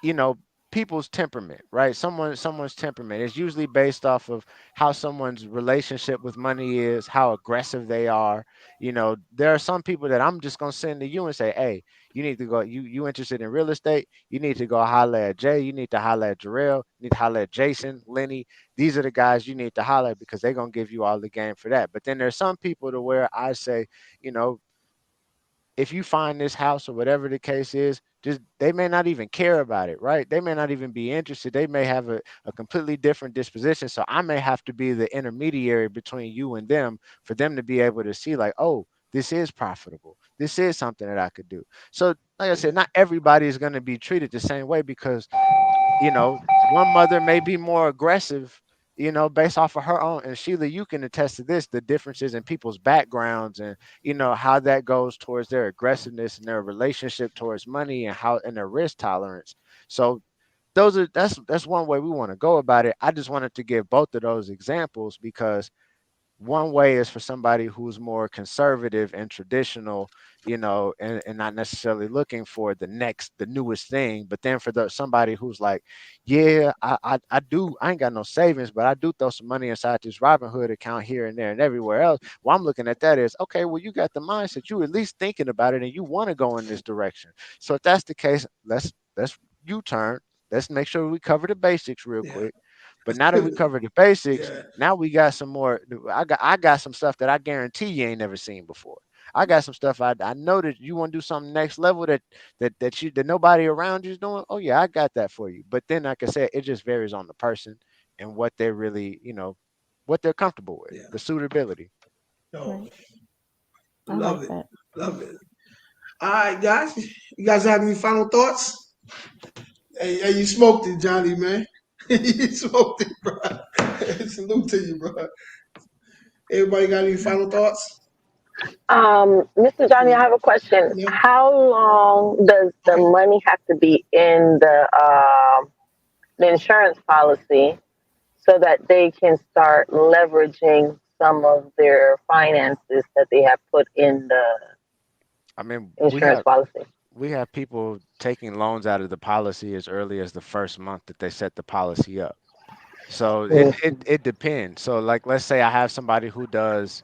you know people's temperament, right? Someone's temperament is usually based off of how someone's relationship with money is, how aggressive they are. There are some people that I'm just going to send to you and say, hey, you need to go, you interested in real estate, you need to go holler at Jay, you need to holler at Jarrell, you need to holler at Jason, Lenny. These are the guys you need to holler at because they're going to give you all the game for that. But then there's some people to where I say, you know if you find this house or whatever the case is, just they may not even care about it, right? They may not even be interested. They may have a completely different disposition. So I may have to be the intermediary between you and them for them to be able to see, like, oh, this is profitable. This is something that I could do. So, like I said, not everybody is going to be treated the same way because one mother may be more aggressive, based off of her own. And Sheila, you can attest to this, the differences in people's backgrounds and, how that goes towards their aggressiveness and their relationship towards money and how and their risk tolerance. So that's one way we want to go about it. I just wanted to give both of those examples because one way is for somebody who's more conservative and traditional, and not necessarily looking for the newest thing. But then for somebody who's like, yeah, I ain't got no savings, but I do throw some money inside this Robinhood account here and there and everywhere else. Well, I'm looking at that as, okay, well, you got the mindset, you at least thinking about it and you want to go in this direction. So if that's the case, let's U-turn. Let's make sure we cover the basics real Yeah. quick. But now that we covered the basics, Yeah. now we got some more. I got some stuff that I guarantee you ain't never seen before. I got some stuff I know that you want to do something next level that nobody around you is doing. Oh yeah, I got that for you. But then, like I said, it just varies on the person and what they're really, what they're comfortable with, Yeah. the suitability. No, Right. I love like it. that. Love it. All right, guys. You guys have any final thoughts? Hey, you smoked it, Johnny, man. You smoked it, bro. Salute to you, bro. Everybody got any final thoughts? Mr. Johnny, I have a question. Yeah. How long does the money have to be in the insurance policy so that they can start leveraging some of their finances that they have put in the I mean, insurance policy? we have people taking loans out of the policy as early as the first month that they set the policy up. So it Mm. it, it depends. So like let's say I have somebody who does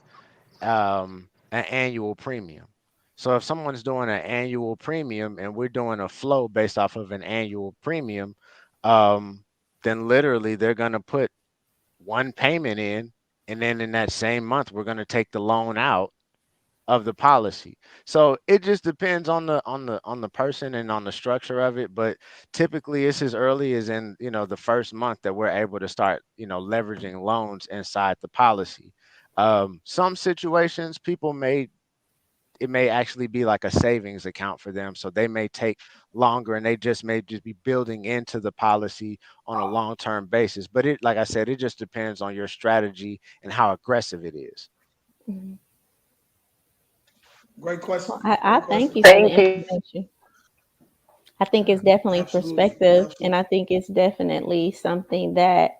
an annual premium. So if someone's doing an annual premium and we're doing a flow based off of an annual premium, um, then literally they're gonna put one payment in, and then in that same month we're gonna take the loan out of the policy. So it just depends on the person and on the structure of it. But typically it's as early as in, the first month that we're able to start, leveraging loans inside the policy. Some situations people may it may actually be like a savings account for them. So they may take longer, and they just may just be building into the policy on a long-term basis. But it, like I said, it just depends on your strategy and how aggressive it is. Mhm. Great question. Well, I Great thank question. you for the Thank you. information. I think it's definitely Absolutely. perspective, and Absolutely. I think it's definitely something that,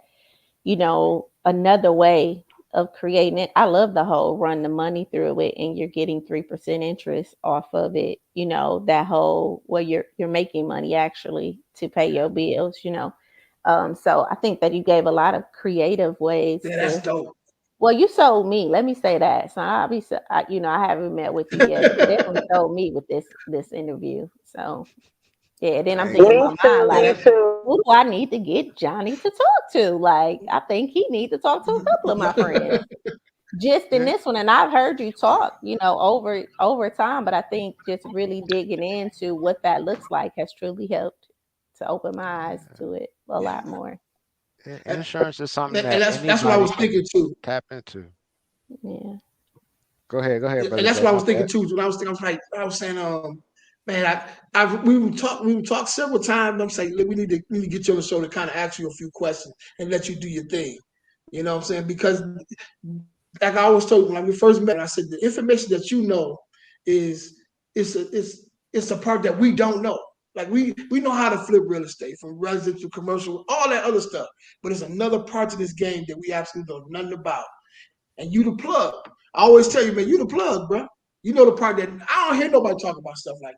another way of creating it. I love the whole run the money through it and you're getting 3% interest off of it. That whole where you're making money actually to pay your bills. So I think that you gave a lot of creative ways Yeah, that's to. dope. Well, you sold me. Let me say that. So I haven't met with you yet, but you definitely sold me with this interview. So yeah, then I'm thinking Thank in you. my Me mind, too. Yeah, like, Me that, too. who do I need to get Johnny to talk to? Like, I think he needs to talk to a couple of my friends just in Yeah. this one. And I've heard you talk, over time, but I think just really digging into what that looks like has truly helped to open my eyes to it a yeah. lot more. And, Insurance is something and that that's what I anybody was can thinking too. tap into. Yeah. Go ahead, And brother that's Jay. what I My was thinking bad. too. When I was thinking, I was like, I was saying, man, we would talk several times. I'm saying, look, we need to get you on the show to kind of ask you a few questions and let you do your thing. You know what I'm saying? Because like I always told you when we first met, I said the information that you know is it's a part that we don't know. Like we know how to flip real estate from residential, commercial, all that other stuff. But it's another part to this game that we absolutely know nothing about. And you the plug. I always tell you, man, you the plug, bro. You know the part that I don't hear nobody talk about stuff like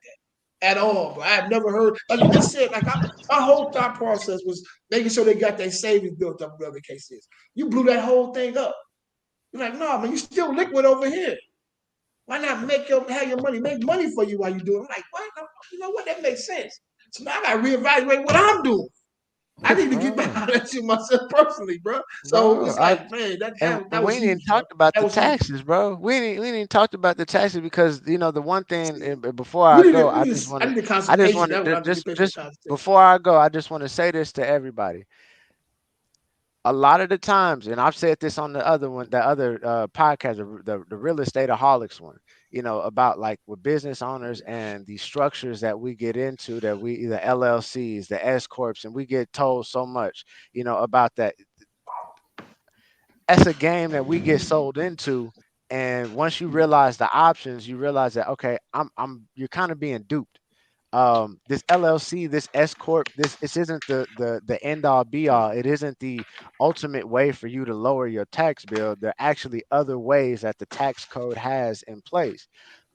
that at all, bro. I've never heard, like you just said, my whole thought process was making sure they got their savings built up, whatever the case is. You blew that whole thing up. You're like, no, man, you still liquid over here. Why not have your money make money for you while you do it? I'm like, what? You know what? That makes sense. So now I got to reevaluate what I'm doing. I need to get back Bro, out of that shit myself personally, bro. So bro, it's like, man, that and that, that we was ain't even huge, bro. talked about That the was huge. taxes, bro. We ain't talked about the taxes because the one thing. Before We I need to, go, we need to, I need a consultation. That's what I need to pay for a just consultation. before I go, I just want to say this to everybody. A lot of the times, and I've said this on the other one, the other podcast, the real estate aholics one, about like with business owners and the structures that we get into, that we the LLCs, the S corps, and we get told so much, about that. That's a game that we get sold into, and once you realize the options, you realize that okay, you're kind of being duped. This LLC, this S corp, this isn't the end all be all. It isn't the ultimate way for you to lower your tax bill. There are actually other ways that the tax code has in place.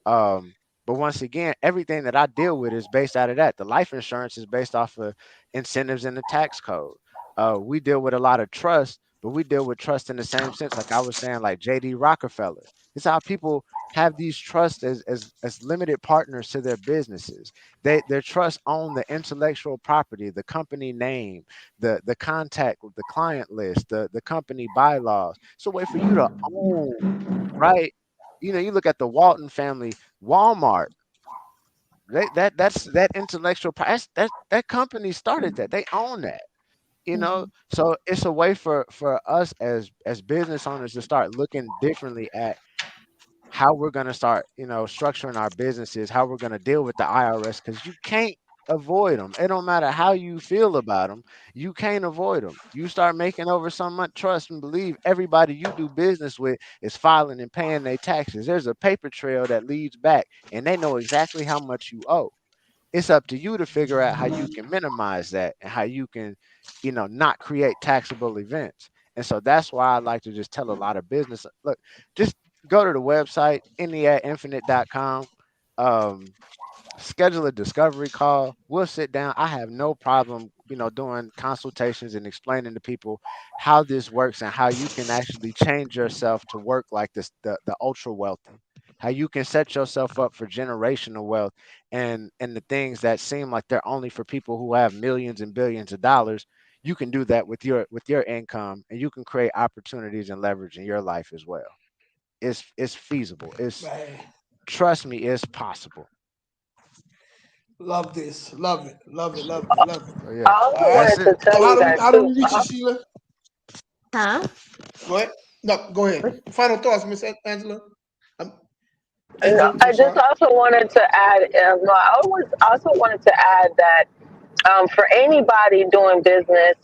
um, but once again, everything that I deal with is based out of that. The life insurance is based off of incentives in the tax code. We deal with a lot of trust, but we deal with trust in the same sense. Like I was saying, like JD Rockefeller. It's how people have these trusts as limited partners to their businesses. Their trusts own the intellectual property, the company name, the contact, the client list, the company bylaws. It's a way for you to own, right? You look at the Walton family, Walmart. That's that intellectual. That company started that. They own that. Mhm. So it's a way for us as business owners to start looking differently at how we're going to start, structuring our businesses, how we're going to deal with the IRS, because you can't avoid them. It don't matter how you feel about them. You can't avoid them. You start making over so much, trust and believe everybody you do business with is filing and paying their taxes. There's a paper trail that leads back, and they know exactly how much you owe. It's up to you to figure out how you can minimize that and how you can, not create taxable events. And so that's why I like to just tell a lot of business, look, just go to the website, indiatinfinite.com. Um, Schedule a discovery call. We'll sit down. I have no problem, doing consultations and explaining to people how this works and how you can actually change yourself to work like this, the ultra wealthy. How you can set yourself up for generational wealth, and the things that seem like they're only for people who have millions and billions of dollars. You can do that with your income, and you can create opportunities and leverage in your life as well. It's feasible. It's Man, Trust me, it's possible. love this. Love it. Love it. Love it. Love it. So yeah, I also All right. that's wanted to it. So tell you that how do too. we reach you, Sheila? Huh? Go ahead. No, go ahead. Final thoughts, Miss Angela. Um, And I I'm just sorry. also wanted to add, no, I always also wanted to add that for anybody doing business,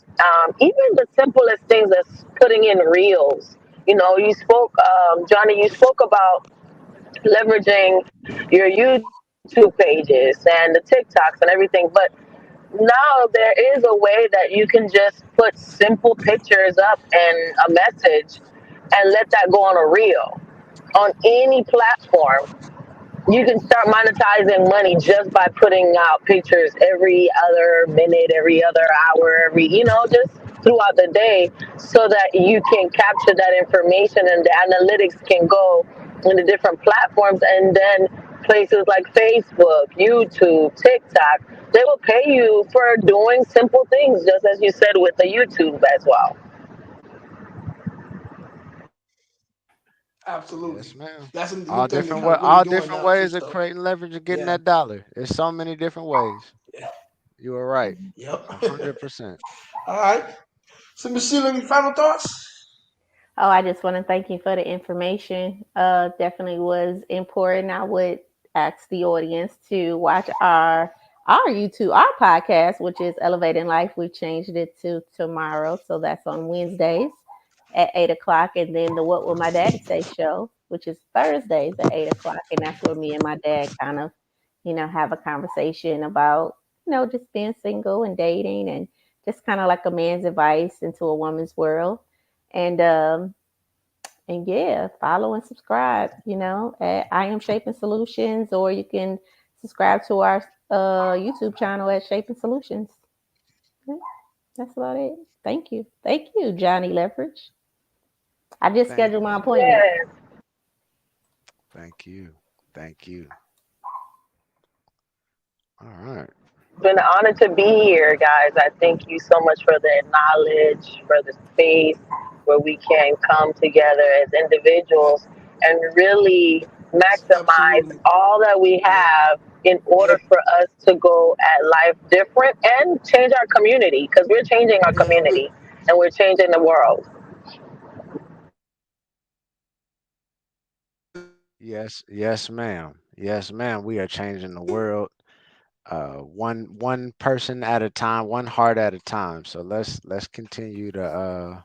even the simplest things as putting in reels. You know, you spoke, Johnny, you spoke about leveraging your YouTube pages and the TikToks and everything, but now there is a way that you can just put simple pictures up and a message and let that go on a reel on any platform. You can start monetizing money just by putting out pictures every other minute, every other hour, just throughout the day, so that you can capture that information and the analytics can go into different platforms, and then places like Facebook, YouTube, TikTok, they will pay you for doing simple things, just as you said with the YouTube as well. Absolutely. Yes, ma'am. That's a new thing they're kind of really All doing different now too. ways of So creating leverage and getting yeah, that dollar. There's so many different ways. yeah, You are right. yep. 100%. All right. So, Miss Sheila, any final thoughts? Oh, I just want to thank you for the information. Definitely was important. I would ask the audience to watch our YouTube, our podcast, which is Elevating Life. We changed it to tomorrow, so that's on Wednesdays at 8 o'clock, and then the What Will My Daddy Say show, which is Thursdays at 8 o'clock, and that's where me and my dad kind of, have a conversation about, just being single and dating, and just kind of like a man's advice into a woman's world. And yeah, follow and subscribe, at I Am Shaping Solutions, or you can subscribe to our YouTube channel at Shaping Solutions. Yeah, that's about it. Thank you. Thank you, Johnny Leverage. I just Thank scheduled my you. appointment. Yeah, Thank you. Thank you. All right. it's been an honor to be here, guys. I thank you so much for the knowledge, for the space where we can come together as individuals and really maximize Absolutely. all that we Yep. have in order Yep. for us to go at life different and change our community, because we're changing our Yeah. community and we're changing the world. Yes, yes, ma'am. Yes, ma'am. We are changing the world, one person at a time, one heart at a time. So let's continue to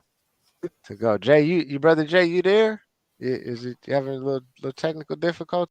go. Jay, you brother Jay, you there? Is it you having a little technical difficulty?